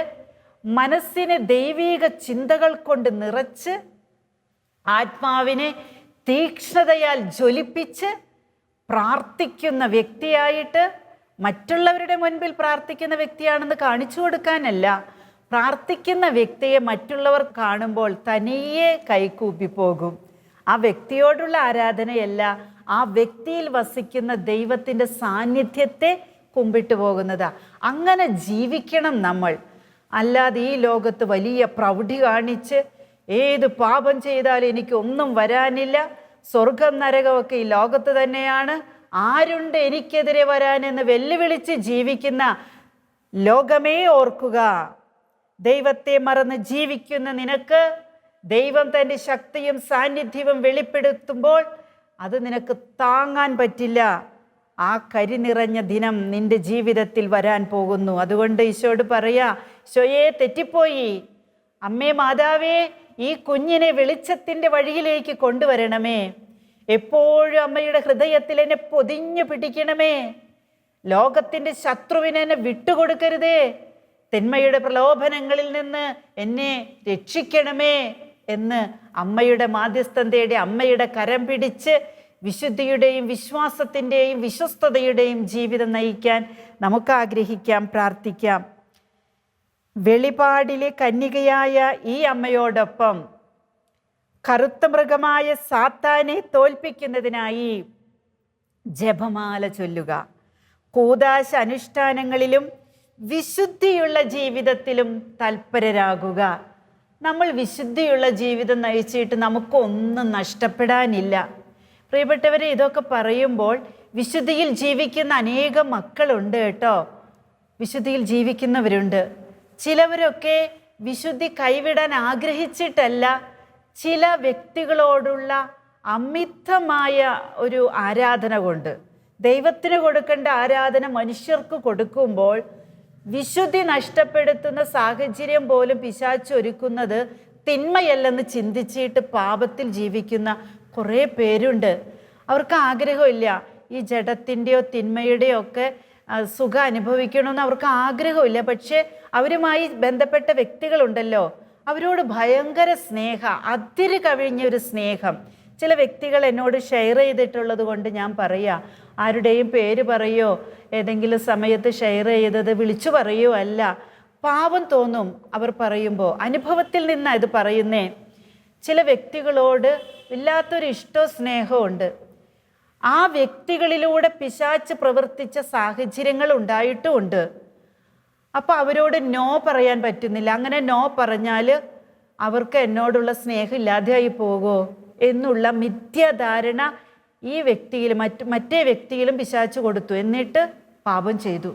മനസ്സിനെ ദൈവീക ചിന്തകൾ കൊണ്ട് നിറച്ച്, ആത്മാവിനെ തീക്ഷ്ണതയാൽ ജ്വലിപ്പിച്ച് പ്രാർത്ഥിക്കുന്ന വ്യക്തിയായിട്ട്, മറ്റുള്ളവരുടെ മുൻപിൽ പ്രാർത്ഥിക്കുന്ന വ്യക്തിയാണെന്ന് കാണിച്ചു കൊടുക്കാനല്ല, പ്രാർത്ഥിക്കുന്ന വ്യക്തിയെ മറ്റുള്ളവർ കാണുമ്പോൾ തനിയെ കൈകൂപ്പിപ്പോകും. ആ വ്യക്തിയോടുള്ള ആരാധനയല്ല, ആ വ്യക്തിയിൽ വസിക്കുന്ന ദൈവത്തിൻ്റെ സാന്നിധ്യത്തെ കുമ്പിട്ട് പോകുന്നതാ. അങ്ങനെ ജീവിക്കണം നമ്മൾ. അല്ലാതെ ഈ ലോകത്ത് വലിയ പ്രൗഢി കാണിച്ച് ഏത് പാപം ചെയ്താലും എനിക്കൊന്നും വരാനില്ല, സ്വർഗം നരകമൊക്കെ ഈ ലോകത്ത് തന്നെയാണ്, ആരുണ്ട് എനിക്കെതിരെ വരാനെന്ന് വെല്ലുവിളിച്ച് ജീവിക്കുന്ന ലോകമേ ഓർക്കുക. ദൈവത്തെ മറന്ന് ജീവിക്കുന്ന നിനക്ക് ദൈവം തൻ്റെ ശക്തിയും സാന്നിധ്യവും വെളിപ്പെടുത്തുമ്പോൾ അത് നിനക്ക് താങ്ങാൻ പറ്റില്ല. ആ കരി നിറഞ്ഞ ദിനം നിന്റെ ജീവിതത്തിൽ വരാൻ പോകുന്നു. അതുകൊണ്ട് ഈശോയോട് പറയാ, ഈശോയെ തെറ്റിപ്പോയി, അമ്മേ മാതാവേ ഈ കുഞ്ഞിനെ വെളിച്ചത്തിൻ്റെ വഴിയിലേക്ക് കൊണ്ടുവരണമേ, എപ്പോഴും അമ്മയുടെ ഹൃദയത്തിൽ എന്നെ പൊതിഞ്ഞു പിടിക്കണമേ, ലോകത്തിൻ്റെ ശത്രുവിനെ എന്നെ വിട്ടുകൊടുക്കരുതേ, തിന്മയുടെ പ്രലോഭനങ്ങളിൽ നിന്ന് എന്നെ രക്ഷിക്കണമേ എന്ന് അമ്മയുടെ മാധ്യസ്ഥം തേടി അമ്മയുടെ കരം പിടിച്ച് വിശുദ്ധിയുടെയും വിശ്വാസത്തിൻ്റെയും വിശ്വസ്തതയുടെയും ജീവിതം നയിക്കാൻ നമുക്ക് ആഗ്രഹിക്കാം, പ്രാർത്ഥിക്കാം. വെളിപാടിലെ കന്യകയായ ഈ അമ്മയോടൊപ്പം കറുത്ത മൃഗമായ സാത്താനെ തോൽപ്പിക്കുന്നതിനായി ജപമാല ചൊല്ലുക. കൂദാശ അനുഷ്ഠാനങ്ങളിലും വിശുദ്ധിയുള്ള ജീവിതത്തിലും തൽപരരാകുക. നമ്മൾ വിശുദ്ധിയുള്ള ജീവിതം നയിച്ചിട്ട് നമുക്കൊന്നും നഷ്ടപ്പെടാനില്ല. പ്രിയപ്പെട്ടവരെ, ഇതൊക്കെ പറയുമ്പോൾ വിശുദ്ധിയിൽ ജീവിക്കുന്ന അനേകം മക്കളുണ്ട് കേട്ടോ, വിശുദ്ധിയിൽ ജീവിക്കുന്നവരുണ്ട്. ചിലവരൊക്കെ വിശുദ്ധി കൈവിടാൻ ആഗ്രഹിച്ചിട്ടല്ല, ചില വ്യക്തികളോടുള്ള അമിതമായ ഒരു ആരാധന കൊണ്ട്, ദൈവത്തിന് കൊടുക്കേണ്ട ആരാധന മനുഷ്യർക്ക് കൊടുക്കുമ്പോൾ വിശുദ്ധി നഷ്ടപ്പെടുത്തുന്ന സാഹചര്യം പോലും പിശാചൊരുക്കുന്നത് തിന്മയല്ലെന്ന് ചിന്തിച്ചിട്ട് പാപത്തിൽ ജീവിക്കുന്ന കുറേ പേരുണ്ട്. അവർക്ക് ആഗ്രഹമില്ല ഈ ജഡത്തിൻ്റെയോ തിന്മയുടെയോ ഒക്കെ സുഖം അനുഭവിക്കണമെന്ന് അവർക്ക് ആഗ്രഹമില്ല. പക്ഷേ അവരുമായി ബന്ധപ്പെട്ട വ്യക്തികളുണ്ടല്ലോ, അവരോട് ഭയങ്കര സ്നേഹം, അതിര് കവിഞ്ഞൊരു സ്നേഹം. ചില വ്യക്തികൾ എന്നോട് ഷെയർ ചെയ്തിട്ടുള്ളത് കൊണ്ട് ഞാൻ പറയാം. ആരുടെയും പേര് പറയോ ഏതെങ്കിലും സമയത്ത് ഷെയർ ചെയ്തത് വിളിച്ചു പറയോ അല്ല, പാവം തോന്നും അവർ പറയുമ്പോൾ. അനുഭവത്തിൽ നിന്നാണ് ഇത് പറയുന്നേ. ചില വ്യക്തികളോട് ഇല്ലാത്തൊരു ഇഷ്ടവും സ്നേഹവും ഉണ്ട്. ആ വ്യക്തികളിലൂടെ പിശാച് പ്രവർത്തിച്ച സാഹചര്യങ്ങൾ ഉണ്ടായിട്ടുമുണ്ട്. അപ്പോൾ അവരോട് നോ പറയാൻ പറ്റുന്നില്ല. അങ്ങനെ നോ പറഞ്ഞാൽ അവർക്ക് എന്നോടുള്ള സ്നേഹം ഇല്ലാതെയായി പോകുമോ എന്നുള്ള മിഥ്യാധാരണ ഈ വ്യക്തിയിലും മറ്റേ വ്യക്തിയിലും പിശാച് കൊടുത്തു. എന്നിട്ട് പാപം ചെയ്തു.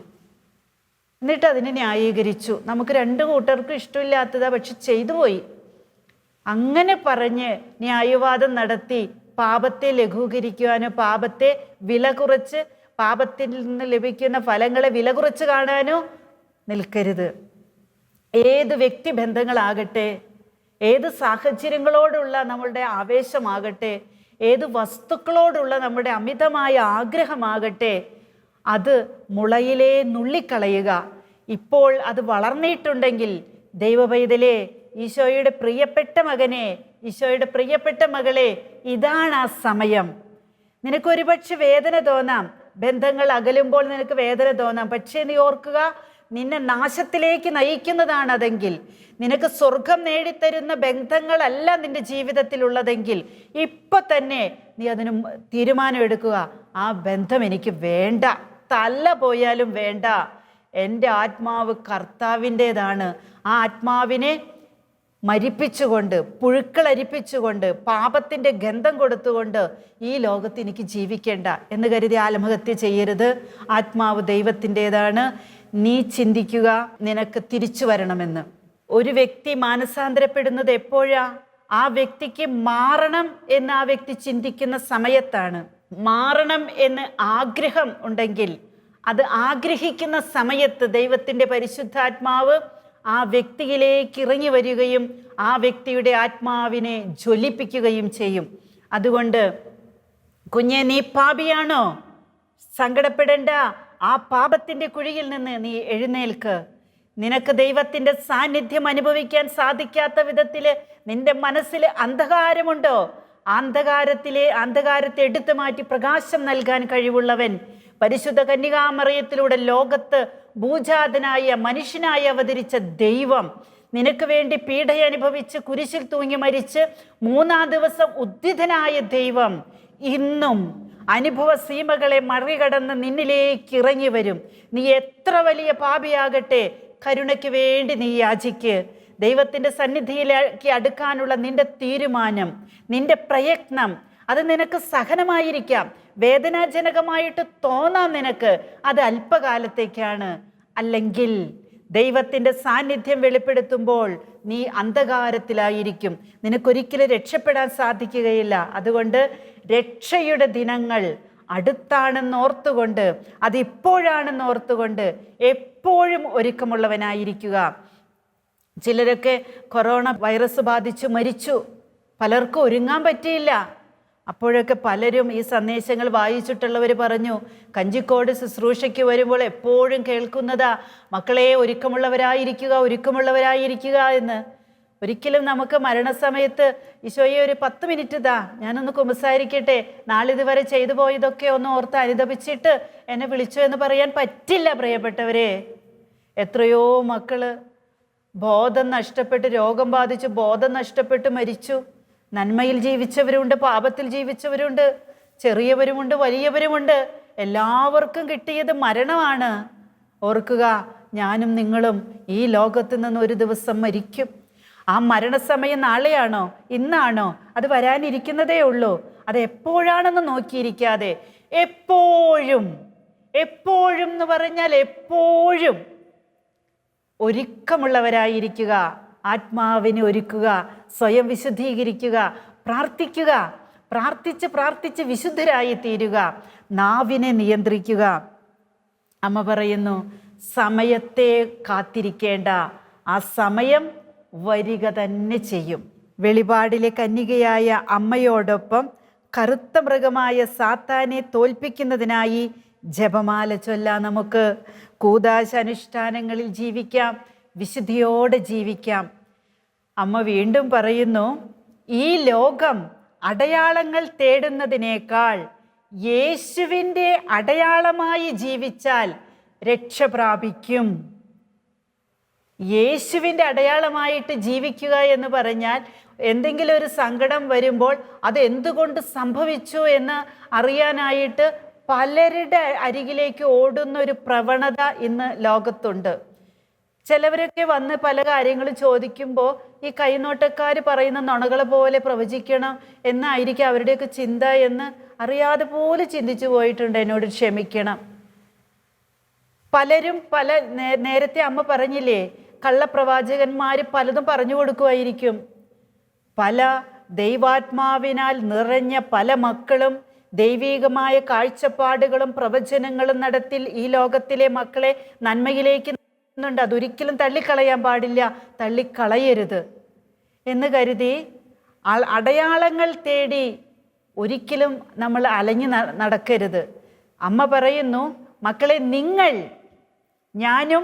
എന്നിട്ട് അതിനെ ന്യായീകരിച്ചു. നമുക്ക് രണ്ടു കൂട്ടർക്കും ഇഷ്ടമില്ലാത്തതാ, പക്ഷെ ചെയ്തു പോയി. അങ്ങനെ പറഞ്ഞ് ന്യായവാദം നടത്തി പാപത്തെ ലഘൂകരിക്കുവാനോ പാപത്തെ വില കുറച്ച് പാപത്തിൽ നിന്ന് ലഭിക്കുന്ന ഫലങ്ങളെ വില കുറച്ച് കാണാനോ നിൽക്കരുത്. ഏത് വ്യക്തിബന്ധങ്ങളാകട്ടെ, ഏത് സാഹചര്യങ്ങളോടുള്ള നമ്മളുടെ ആവേശമാകട്ടെ, ഏത് വസ്തുക്കളോടുള്ള നമ്മുടെ അമിതമായ ആഗ്രഹമാകട്ടെ, അത് മുളയിലേ നുള്ളിക്കളയുക. ഇപ്പോൾ അത് വളർന്നിട്ടുണ്ടെങ്കിൽ ദൈവപൈതലേ, ഈശോയുടെ പ്രിയപ്പെട്ട മകനെ, ഈശോയുടെ പ്രിയപ്പെട്ട മകളെ, ഇതാണ് ആ സമയം. നിനക്കൊരുപക്ഷെ വേദന തോന്നാം, ബന്ധങ്ങൾ അകലുമ്പോൾ നിനക്ക് വേദന തോന്നാം. പക്ഷേ നീ ഓർക്കുക, നിന്നെ നാശത്തിലേക്ക് നയിക്കുന്നതാണ് അതെങ്കിൽ, നിനക്ക് സ്വർഗം നേടിത്തരുന്ന ബന്ധങ്ങളല്ല നിന്റെ ജീവിതത്തിലുള്ളതെങ്കിൽ ഇപ്പം തന്നെ നീ അതിന് തീരുമാനം എടുക്കുക. ആ ബന്ധം എനിക്ക് വേണ്ട, തല്ല പോയാലും വേണ്ട. എൻ്റെ ആത്മാവ് കർത്താവിൻ്റേതാണ്. ആ ആത്മാവിനെ മരിപ്പിച്ചുകൊണ്ട്, പുഴുക്കളരിപ്പിച്ചുകൊണ്ട്, പാപത്തിൻ്റെ ഗന്ധം കൊടുത്തുകൊണ്ട് ഈ ലോകത്ത് എനിക്ക് ജീവിക്കേണ്ട എന്ന് കരുതി ആത്മഹത്യ ചെയ്യരുത്. ആത്മാവ് ദൈവത്തിൻ്റേതാണ്. നീ ചിന്തിക്കുക നിനക്ക് തിരിച്ചു വരണമെന്ന്. ഒരു വ്യക്തി മാനസാന്തരപ്പെടുന്നത് എപ്പോഴാ? ആ വ്യക്തിക്ക് മാറണം എന്ന് ആ വ്യക്തി ചിന്തിക്കുന്ന സമയത്താണ്. മാറണം എന്ന് ആഗ്രഹം ഉണ്ടെങ്കിൽ, അത് ആഗ്രഹിക്കുന്ന സമയത്ത് ദൈവത്തിൻ്റെ പരിശുദ്ധാത്മാവ് ആ വ്യക്തിയിലേക്ക് ഇറങ്ങി വരികയും ആ വ്യക്തിയുടെ ആത്മാവിനെ ജ്വലിപ്പിക്കുകയും ചെയ്യും. അതുകൊണ്ട് കുഞ്ഞെ, നീ പാപിയാണോ? സങ്കടപ്പെടേണ്ട. ആ പാപത്തിൻ്റെ കുഴിയിൽ നിന്ന് നീ എഴുന്നേൽക്ക്. നിനക്ക് ദൈവത്തിൻ്റെ സാന്നിധ്യം അനുഭവിക്കാൻ സാധിക്കാത്ത വിധത്തിൽ നിന്റെ മനസ്സിൽ അന്ധകാരമുണ്ടോ? അന്ധകാരത്തെ എടുത്തു മാറ്റി പ്രകാശം നൽകാൻ കഴിവുള്ളവൻ പരിശുദ്ധ കന്യകാമറിയത്തിലൂടെ ലോകത്ത് ഭൂജാതനായ മനുഷ്യനായി അവതരിച്ച ദൈവം, നിനക്ക് വേണ്ടി പീഡയനുഭവിച്ച് കുരിശിൽ തൂങ്ങി മരിച്ച് 3-ാം ദിവസം ഉദ്ധിതനായ ദൈവം ഇന്നും അനുഭവ സീമകളെ മറികടന്ന് നിന്നിലേക്ക് ഇറങ്ങി വരും. നീ എത്ര വലിയ പാപിയാകട്ടെ, കരുണയ്ക്ക് വേണ്ടി നീ യാചിക്ക്. ദൈവത്തിൻ്റെ സന്നിധിയിലേക്ക് അടുക്കാനുള്ള നിന്റെ തീരുമാനം, നിന്റെ പ്രയത്നം, അത് നിനക്ക് സഹനമായിരിക്കാം, വേദനാജനകമായിട്ട് തോന്നാം നിനക്ക്. അത് അല്പകാലത്തേക്കാണ്. അല്ലെങ്കിൽ ദൈവത്തിൻ്റെ സാന്നിധ്യം വെളിപ്പെടുത്തുമ്പോൾ നീ അന്ധകാരത്തിലായിരിക്കും. നിനക്കൊരിക്കലും രക്ഷപ്പെടാൻ സാധിക്കുകയില്ല. അതുകൊണ്ട് രക്ഷയുടെ ദിനങ്ങൾ അടുത്താണെന്ന് ഓർത്തുകൊണ്ട്, അതിപ്പോഴാണെന്ന് ഓർത്തുകൊണ്ട് എപ്പോഴും ഒരുക്കമുള്ളവനായിരിക്കുക. ചിലരൊക്കെ കൊറോണ വൈറസ് ബാധിച്ചു മരിച്ചു. പലർക്കും ഒരുങ്ങാൻ പറ്റിയില്ല. അപ്പോഴൊക്കെ പലരും ഈ സന്ദേശങ്ങൾ വായിച്ചിട്ടുള്ളവർ പറഞ്ഞു, കഞ്ചിക്കോട് ശുശ്രൂഷയ്ക്ക് വരുമ്പോൾ എപ്പോഴും കേൾക്കുന്നതാ, മക്കളെ ഒരുക്കമുള്ളവരായിരിക്കുക, ഒരുക്കമുള്ളവരായിരിക്കുക എന്ന്. ഒരിക്കലും നമുക്ക് മരണസമയത്ത് ഈശോയെ ഒരു 10 മിനിറ്റ് ഞാനൊന്ന് കുമ്പസാരിക്കട്ടെ, നാളിതുവരെ ചെയ്തു പോയതൊക്കെ ഒന്ന് ഓർത്ത് അനുദപിച്ചിട്ട് എന്നെ വിളിച്ചു എന്ന് പറയാൻ പറ്റില്ല പ്രിയപ്പെട്ടവരെ. എത്രയോ മക്കള് ബോധം നഷ്ടപ്പെട്ട്, രോഗം ബാധിച്ച് ബോധം നഷ്ടപ്പെട്ട് മരിച്ചു. നന്മയിൽ ജീവിച്ചവരുണ്ട്, പാപത്തിൽ ജീവിച്ചവരുണ്ട്, ചെറിയവരുമുണ്ട്, വലിയവരുമുണ്ട്. എല്ലാവർക്കും കിട്ടിയത് മരണമാണ്. ഓർക്കുക, ഞാനും നിങ്ങളും ഈ ലോകത്ത് നിന്ന് ഒരു ദിവസം മരിക്കും. ആ മരണസമയം നാളെയാണോ, ഇന്നാണോ? അത് വരാനിരിക്കുന്നതേ ഉള്ളൂ. അത് എപ്പോഴാണെന്ന് നോക്കിയിരിക്കാതെ എപ്പോഴും, എപ്പോഴും എന്ന് പറഞ്ഞാൽ എപ്പോഴും ഒരുക്കമുള്ളവരായിരിക്കുക. ആത്മാവിനെ ഒരുക്കുക, സ്വയം വിശുദ്ധീകരിക്കുക, പ്രാർത്ഥിക്കുക, പ്രാർത്ഥിച്ച് വിശുദ്ധരായി തീരുക, നാവിനെ നിയന്ത്രിക്കുക. അമ്മ പറയുന്നു, സമയത്തെ കാത്തിരിക്കേണ്ട, ആ സമയം വരിക തന്നെ ചെയ്യും. വെളിപാടിലെ കന്യകയായ അമ്മയോടൊപ്പം കറുത്ത മൃഗമായ സാത്താനെ തോൽപ്പിക്കുന്നതിനായി ജപമാല ചൊല്ലാം. നമുക്ക് കൂദാശ അനുഷ്ഠാനങ്ങളിൽ ജീവിക്കാം, വിശുദ്ധിയോടെ ജീവിക്കാം. അമ്മ വീണ്ടും പറയുന്നു, ഈ ലോകം അടയാളങ്ങൾ തേടുന്നതിനേക്കാൾ യേശുവിൻ്റെ അടയാളമായി ജീവിച്ചാൽ രക്ഷ പ്രാപിക്കും. യേശുവിൻ്റെ അടയാളമായിട്ട് ജീവിക്കുക എന്ന് പറഞ്ഞാൽ എന്തെങ്കിലും ഒരു സങ്കടം വരുമ്പോൾ അത് എന്തുകൊണ്ട് സംഭവിച്ചു എന്ന് അറിയാനായിട്ട് പലരുടെ അരികിലേക്ക് ഓടുന്ന ഒരു പ്രവണത ഇന്ന് ലോകത്തുണ്ട്. ചിലവരൊക്കെ വന്ന് പല കാര്യങ്ങളും ചോദിക്കുമ്പോൾ ഈ കൈനോട്ടക്കാർ പറയുന്ന നുണകളെ പോലെ പ്രവചിക്കണം എന്നായിരിക്കും അവരുടെയൊക്കെ ചിന്ത എന്ന് അറിയാതെ പോലും ചിന്തിച്ചു പോയിട്ടുണ്ട്. എന്നോട് ക്ഷമിക്കണം. പലരും നേരത്തെ അമ്മ പറഞ്ഞില്ലേ, കള്ളപ്രവാചകന്മാർ പലതും പറഞ്ഞു കൊടുക്കുമായിരിക്കും. പല ദൈവാത്മാവിനാൽ നിറഞ്ഞ പല മക്കളും ദൈവീകമായ കാഴ്ചപ്പാടുകളും പ്രവചനങ്ങളും നടത്തി ഈ ലോകത്തിലെ മക്കളെ നന്മയിലേക്ക് ണ്ട്. അതൊരിക്കലും തള്ളിക്കളയാൻ പാടില്ല, തള്ളിക്കളയരുത് എന്ന് കരുതി അടയാളങ്ങൾ തേടി ഒരിക്കലും നമ്മൾ അലഞ്ഞു നടക്കരുത്. അമ്മ പറയുന്നു, മക്കളെ, ഞാനും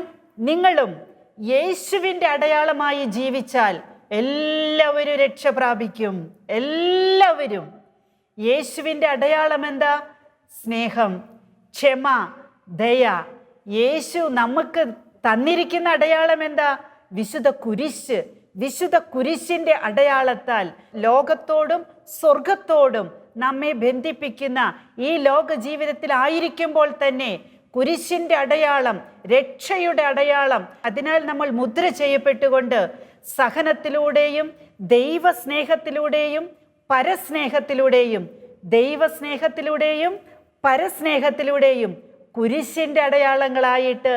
നിങ്ങളും യേശുവിൻ്റെ അടയാളമായി ജീവിച്ചാൽ എല്ലാവരും രക്ഷ പ്രാപിക്കും. എല്ലാവരും. യേശുവിൻ്റെ അടയാളം എന്താ? സ്നേഹം, ക്ഷമ, ദയ. യേശു നമുക്ക് തന്നിരിക്കുന്ന അടയാളം എന്താ? വിശുദ്ധ കുരിശ്. വിശുദ്ധ കുരിശിൻ്റെ അടയാളത്താൽ ലോകത്തോടും സ്വർഗത്തോടും നമ്മെ ബന്ധിപ്പിക്കുന്ന ഈ ലോക ജീവിതത്തിൽ ആയിരിക്കുമ്പോൾ തന്നെ കുരിശിൻ്റെ അടയാളം, രക്ഷയുടെ അടയാളം, അതിനാൽ നമ്മൾ മുദ്ര ചെയ്യപ്പെട്ടുകൊണ്ട് സഹനത്തിലൂടെയും ദൈവസ്നേഹത്തിലൂടെയും പരസ്നേഹത്തിലൂടെയും കുരിശിൻ്റെ അടയാളങ്ങളായിട്ട്,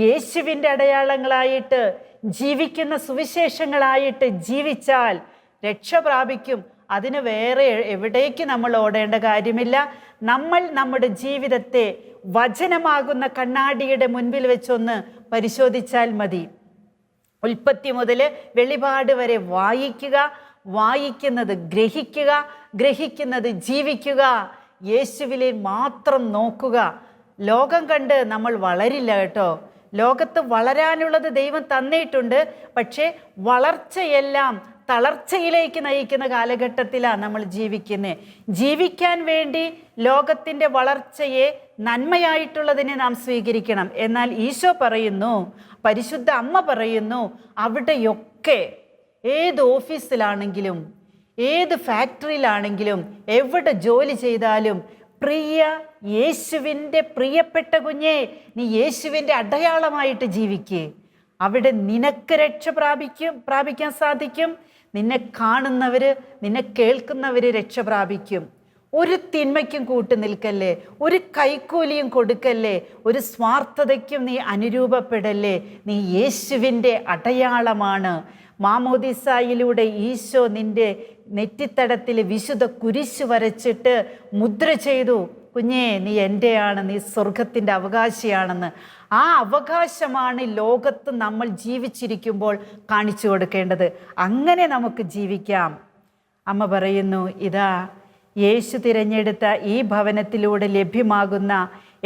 യേശുവിൻ്റെ അടയാളങ്ങളായിട്ട്, ജീവിക്കുന്ന സുവിശേഷങ്ങളായിട്ട് ജീവിച്ചാൽ രക്ഷ പ്രാപിക്കും. അതിന് വേറെ എവിടേക്ക് നമ്മൾ ഓടേണ്ട കാര്യമില്ല. നമ്മൾ നമ്മുടെ ജീവിതത്തെ വചനമാകുന്ന കണ്ണാടിയുടെ മുൻപിൽ വെച്ചൊന്ന് പരിശോധിച്ചാൽ മതി. ഉൽപ്പത്തി മുതൽ വെളിപാട് വരെ വായിക്കുക, വായിക്കുന്നത് ഗ്രഹിക്കുക, ഗ്രഹിക്കുന്നത് ജീവിക്കുക, യേശുവിലെ മാത്രം നോക്കുക. ലോകം കണ്ട് നമ്മൾ വളരില്ല കേട്ടോ. ലോകത്ത് വളരാനുള്ളത് ദൈവം തന്നിട്ടുണ്ട്. പക്ഷേ വളർച്ചയെല്ലാം തളർച്ചയിലേക്ക് നയിക്കുന്ന കാലഘട്ടത്തിലാണ് നമ്മൾ ജീവിക്കുന്നത്. ജീവിക്കാൻ വേണ്ടി ലോകത്തിൻ്റെ വളർച്ചയെ നന്മയായിട്ടുള്ളതിനെ നാം സ്വീകരിക്കണം. എന്നാൽ ഈശോ പറയുന്നു, പരിശുദ്ധ അമ്മ പറയുന്നു, അവിടെയൊക്കെ ഏത് ഓഫീസിലാണെങ്കിലും ഏത് ഫാക്ടറിയിലാണെങ്കിലും എവിടെ ജോലി ചെയ്താലും പ്രിയ യേശുവിൻ്റെ പ്രിയപ്പെട്ട കുഞ്ഞേ, നീ യേശുവിൻ്റെ അടയാളമായിട്ട് ജീവിക്കേ. അവിടെ നിനക്ക് രക്ഷ പ്രാപിക്കാൻ സാധിക്കും. നിന്നെ കാണുന്നവർ, നിന്നെ കേൾക്കുന്നവർ രക്ഷ പ്രാപിക്കും. ഒരു തിന്മയ്ക്കും കൂട്ടു നിൽക്കല്ലേ, ഒരു കൈക്കൂലിയും കൊടുക്കല്ലേ, ഒരു സ്വാർത്ഥതയ്ക്കും നീ അനുരൂപപ്പെടല്ലേ. നീ യേശുവിൻ്റെ അടയാളമാണ്. മാമോദിസായിലൂടെ ഈശോ നിന്റെ നെറ്റിത്തടത്തിൽ വിശുദ്ധ കുരിശ് വരച്ചിട്ട് മുദ്ര ചെയ്തു, കുഞ്ഞേ നീ എൻ്റെയാണ്, നീ സ്വർഗത്തിൻ്റെ അവകാശിയാണെന്ന്. ആ അവകാശമാണ് ലോകത്ത് നമ്മൾ ജീവിച്ചിരിക്കുമ്പോൾ കാണിച്ചു കൊടുക്കേണ്ടത്. അങ്ങനെ നമുക്ക് ജീവിക്കാം. അമ്മ പറയുന്നു, ഇതാ യേശു തിരഞ്ഞെടുത്ത ഈ ഭവനത്തിലൂടെ ലഭ്യമാകുന്ന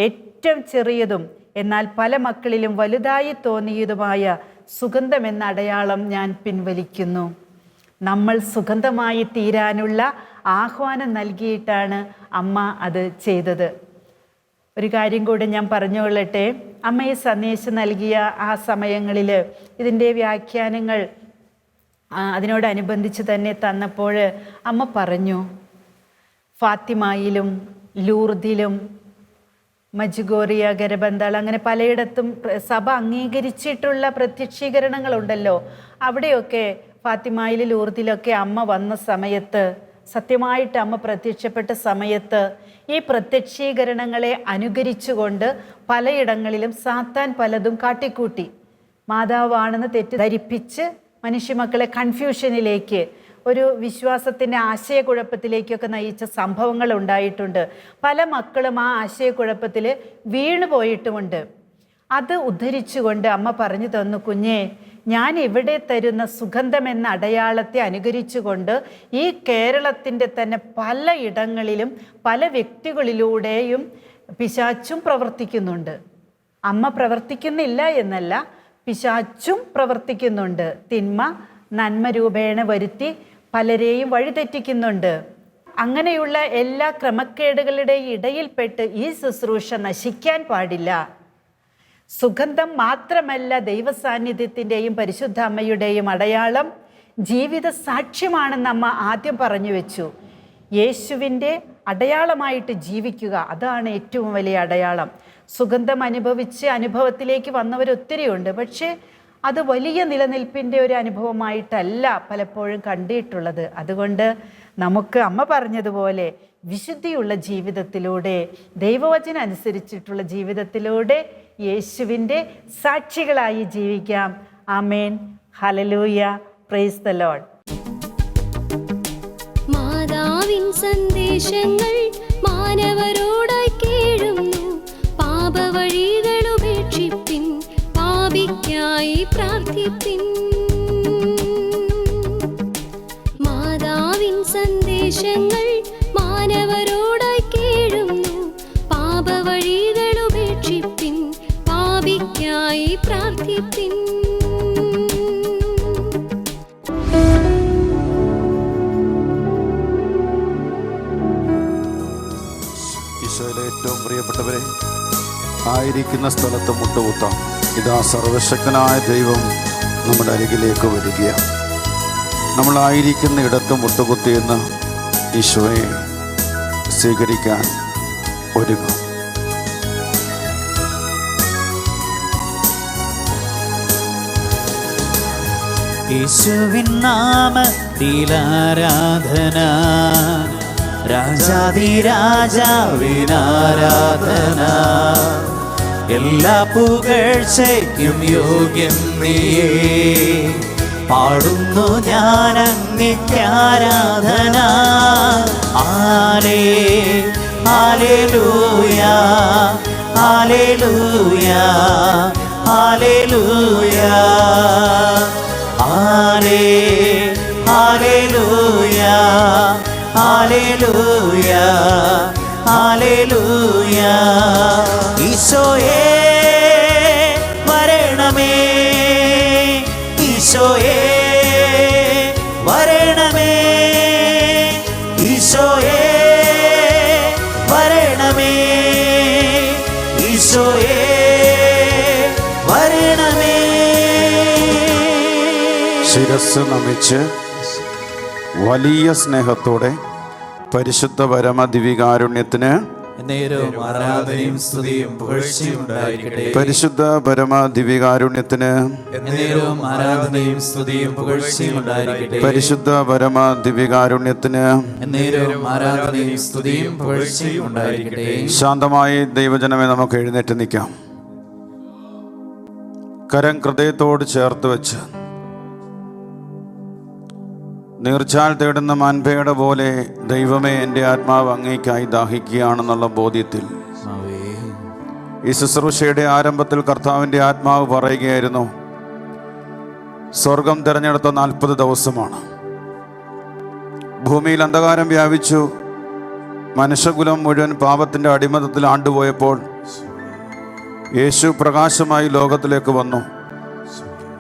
ഏറ്റവും ചെറിയതും എന്നാൽ പല മക്കളിലും വലുതായി തോന്നിയതുമായ സുഗന്ധം എന്ന അടയാളം ഞാൻ പിൻവലിക്കുന്നു. നമ്മൾ സുഗന്ധമായി തീരാനുള്ള ആഹ്വാനം നൽകിയിട്ടാണ് അമ്മ അത് ചെയ്തത്. ഒരു കാര്യം കൂടെ ഞാൻ പറഞ്ഞുകൊള്ളട്ടെ. അമ്മ ഈ സന്ദേശം നൽകിയ ആ സമയങ്ങളിൽ ഇതിൻ്റെ വ്യാഖ്യാനങ്ങൾ അതിനോടനുബന്ധിച്ച് തന്നെ തന്നപ്പോൾ അമ്മ പറഞ്ഞു, ഫാത്തിമയിലും ലൂർദിലും മജ്ഗോറിയ, ഗരബന്താൾ, അങ്ങനെ പലയിടത്തും സഭ അംഗീകരിച്ചിട്ടുള്ള പ്രത്യക്ഷീകരണങ്ങളുണ്ടല്ലോ. അവിടെയൊക്കെ ഫാത്തിമയിലും ലൂർദിലൊക്കെ അമ്മ വന്ന സമയത്ത്, സത്യമായിട്ട് അമ്മ പ്രത്യക്ഷപ്പെട്ട സമയത്ത് ഈ പ്രത്യക്ഷീകരണങ്ങളെ അനുകരിച്ചുകൊണ്ട് പലയിടങ്ങളിലും സാത്താൻ പലതും കാട്ടിക്കൂട്ടി. മാതാവാണെന്ന് തെറ്റിദ്ധരിപ്പിച്ച് മനുഷ്യമക്കളെ കൺഫ്യൂഷനിലേക്ക്, ഒരു വിശ്വാസത്തിൻ്റെ ആശയക്കുഴപ്പത്തിലേക്കൊക്കെ നയിച്ച സംഭവങ്ങൾ ഉണ്ടായിട്ടുണ്ട്. പല മക്കളും ആ ആശയക്കുഴപ്പത്തിൽ വീണു പോയിട്ടുമുണ്ട്. അത് ഉദ്ധരിച്ചുകൊണ്ട് അമ്മ പറഞ്ഞു തന്നു, കുഞ്ഞേ, ഞാൻ ഇവിടെ തരുന്ന സുഗന്ധം എന്ന അടയാളത്തെ അനുകരിച്ചുകൊണ്ട് ഈ കേരളത്തിൻ്റെ തന്നെ പലയിടങ്ങളിലും പല വ്യക്തികളിലൂടെയും പിശാച്ചും പ്രവർത്തിക്കുന്നുണ്ട്. അമ്മ പ്രവർത്തിക്കുന്നില്ല എന്നല്ല, പിശാച്ചും പ്രവർത്തിക്കുന്നുണ്ട്. തിന്മ നന്മ രൂപേണ വരുത്തി പലരെയും വഴിതെറ്റിക്കുന്നുണ്ട്. അങ്ങനെയുള്ള എല്ലാ ക്രമക്കേടുകളുടെ ഇടയിൽപ്പെട്ട് ഈ ശുശ്രൂഷ നശിക്കാൻ പാടില്ല. സുഗന്ധം മാത്രമല്ല ദൈവസാന്നിധ്യത്തിൻ്റെയും പരിശുദ്ധ അമ്മയുടെയും അടയാളം, ജീവിത സാക്ഷ്യമാണെന്ന് അമ്മ ആദ്യം പറഞ്ഞു വെച്ചു. യേശുവിൻ്റെ അടയാളമായിട്ട് ജീവിക്കുക, അതാണ് ഏറ്റവും വലിയ അടയാളം. സുഗന്ധം അനുഭവിച്ച് അനുഭവത്തിലേക്ക് വന്നവരൊത്തിരിയുണ്ട്. പക്ഷേ അത് വലിയ നിലനിൽപ്പിൻ്റെ ഒരു അനുഭവമായിട്ടല്ല പലപ്പോഴും കണ്ടിട്ടുള്ളത്. അതുകൊണ്ട് നമുക്ക് അമ്മ പറഞ്ഞതുപോലെ വിശുദ്ധിയുള്ള ജീവിതത്തിലൂടെ, ദൈവവചനം അനുസരിച്ചിട്ടുള്ള ജീവിതത്തിലൂടെ യേശുവിൻ്റെ സാക്ഷികളായി ജീവിക്കാം. ആമേൻ. ഹല്ലേലൂയ. Praise the lord. മാതാവിൻ സന്ദേശങ്ങൾ മാനവരോടായി കേഴുന്നു. പാപവഴികൾ ഉപേക്ഷിപ്പിൻ, പാപിക്കായി പ്രാർത്ഥിപ്പിൻ. മാതാവിൻ സന്ദേശങ്ങൾ മാനവരോടായി കേഴുന്നു. പാപവഴികൾ ഉപേക്ഷിപ്പിൻ, പാപിക്കായി പ്രാർത്ഥിപ്പിൻ. ഈശോയിലെ ഏറ്റവും പ്രിയപ്പെട്ടവരെ, ആയിരിക്കുന്ന സ്ഥലത്ത് മുട്ടുകുത്താം. ഇതാ സർവശക്തനായ ദൈവം നമ്മുടെ അരികിലേക്ക് വരികയാണ്. നമ്മളായിരിക്കുന്ന ഇടത്ത് മുട്ടുകുത്തിയെന്ന് ഈശോയെ സ്വീകരിക്കാൻ ഒരുങ്ങും. യേശുവിൻ നാമത്തിലാരാധന, രാജാതിരാജാവിനാരാധന. എല്ലാ പുകഴ്ചയ്ക്കും യോഗ്യം നീയേ, പാടുന്നു ഞാൻ അങ്ങേക്കാരാധന. ആലേ ഹല്ലേലൂയ, ഹല്ലേലൂയ, ഹല്ലേലൂയ. ആലേ ഹല്ലേലൂയ, ഹല്ലേലൂയ, ഹല്ലേലൂയ. ഈശോയേ വരണമേ, ഈശോയേ വരണമേ, ഈശോയേ വരണമേ, ഈശോയേ വരണമേ. ശിരസ് നമിച്ച് വലിയ സ്നേഹത്തോടെ പരിശുദ്ധ പരമദിവികാരുണ്യത്തിന് നേരവും ആരാധനയും സ്തുതിയും പുകഴ്ചയും ഉണ്ടായിരിക്കട്ടെ. പരിശുദ്ധ പരമദിവികാരുണ്യത്തിന് നേരവും ആരാധനയും സ്തുതിയും പുകഴ്ചയും ഉണ്ടായിരിക്കട്ടെ. പരിശുദ്ധ പരമദിവികാരുണ്യത്തിന് നേരവും ആരാധനയും സ്തുതിയും പുകഴ്ചയും ഉണ്ടായിരിക്കട്ടെ. ശാന്തമായി ദൈവജനമേ നമുക്ക് എഴുന്നേറ്റ് നിൽക്കാം. കരം ഹൃദയത്തോട് ചേർത്ത് വെച്ച് നീർച്ചാൽ തേടുന്ന മാൻപയുടെ പോലെ ദൈവമേ എൻ്റെ ആത്മാവ് അങ്ങേക്കായി ദാഹിക്കുകയാണെന്നുള്ള ബോധ്യത്തിൽ ഈ ശുശ്രൂഷയുടെ ആരംഭത്തിൽ കർത്താവിൻ്റെ ആത്മാവ് പറയുകയായിരുന്നു, സ്വർഗം തിരഞ്ഞെടുത്ത 40 ദിവസമാണ്. ഭൂമിയിൽ അന്ധകാരം വ്യാപിച്ചു, മനുഷ്യകുലം മുഴുവൻ പാപത്തിൻ്റെ അടിമത്തത്തിൽ ആണ്ടുപോയപ്പോൾ യേശു പ്രകാശമായി ലോകത്തിലേക്ക് വന്നു.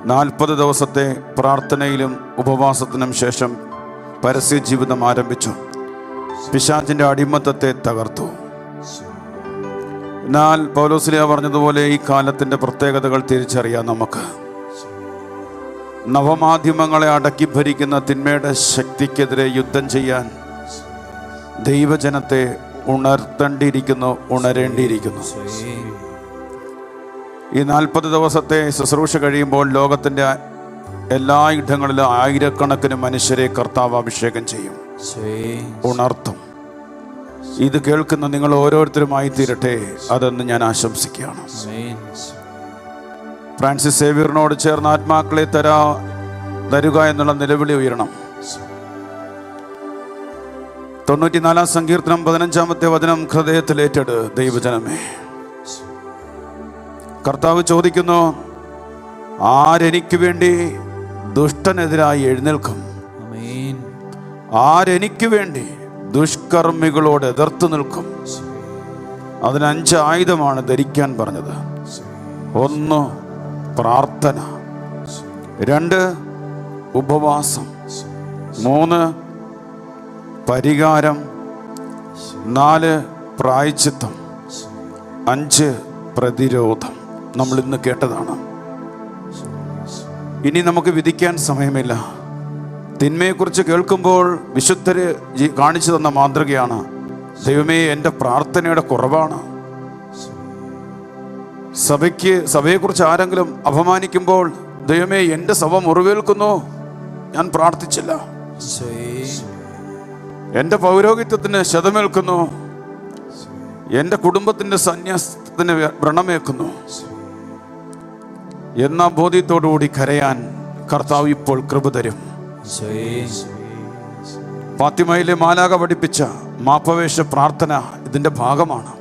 40 ദിവസത്തെ പ്രാർത്ഥനയിലും ഉപവാസത്തിനും ശേഷം പരസ്യ ജീവിതം ആരംഭിച്ചു. പിശാചിൻ്റെ അടിമത്തത്തെ തകർത്തു. എന്നാൽ പൗലോസ്ലീഹ പറഞ്ഞതുപോലെ ഈ കാലത്തിൻ്റെ പ്രത്യേകതകൾ തിരിച്ചറിയാം. നമുക്ക് നവമാധ്യമങ്ങളെ അടക്കി ഭരിക്കുന്ന തിന്മയുടെ ശക്തിക്കെതിരെ യുദ്ധം ചെയ്യാൻ ദൈവജനത്തെ ഉണരേണ്ടിയിരിക്കുന്നു. ഈ 40 ദിവസത്തെ ശുശ്രൂഷ കഴിയുമ്പോൾ ലോകത്തിൻ്റെ എല്ലാ ഇടങ്ങളിലും ആയിരക്കണക്കിന് മനുഷ്യരെ കർത്താവ് അഭിഷേകം ചെയ്യും, ഉണർത്തും. ഇത് കേൾക്കുന്ന നിങ്ങൾ ഓരോരുത്തരുമായി തീരട്ടെ, അതെന്ന് ഞാൻ ആശംസിക്കുകയാണ്. ഫ്രാൻസിസ് സേവ്യറിനോട് ചേർന്ന് ആത്മാക്കളെ തരുക എന്നുള്ള നിലവിളി ഉയരണം. 94 സങ്കീർത്തനം 15-ാമത്തെ വചനം ഹൃദയത്തിലേറ്റെട് ദൈവജനമേ. കർത്താവ് ചോദിക്കുന്നു, ആരെനിക്ക് വേണ്ടി ദുഷ്ടനെതിരായി എഴുന്നേൽക്കും? ആരെനിക്ക് വേണ്ടി ദുഷ്കർമ്മികളോട് എതിർത്ത് നിൽക്കും? അതിന് 5 ആയുധമാണ് ധരിക്കാൻ പറഞ്ഞത്. 1 പ്രാർത്ഥന, 2 ഉപവാസം, 3 പരിഹാരം, 4 പ്രായശ്ചിത്തം, 5 പ്രതിരോധം. നമ്മൾ ഇന്ന് കേട്ടതാണ്. ഇനി നമുക്ക് വിധിക്കാൻ സമയമില്ല. തിന്മയെക്കുറിച്ച് കേൾക്കുമ്പോൾ വിശുദ്ധര് കാണിച്ചു തന്ന മാതൃകയാണ്. ദൈവമേ, എൻ്റെ പ്രാർത്ഥനയുടെ കുറവാണ്. സഭയെക്കുറിച്ച് ആരെങ്കിലും അപമാനിക്കുമ്പോൾ, ദൈവമേ എൻ്റെ സഭ മുറിവേൽക്കുന്നു, ഞാൻ പ്രാർത്ഥിച്ചില്ല. എൻ്റെ പൗരോഹിത്യത്തിന് ക്ഷതമേൽക്കുന്നു, എൻ്റെ കുടുംബത്തിൻ്റെ സന്യാസത്തിന് വ്രണമേൽക്കുന്നു എന്ന ബോധ്യത്തോടുകൂടി കരയാൻ കർത്താവ് ഇപ്പോൾ കൃപ തരും. ഫാത്തിമയിലെ മാലാഖ പഠിപ്പിച്ച മാപ്പവേഷ പ്രാർത്ഥന ഇതിൻ്റെ ഭാഗമാണ്.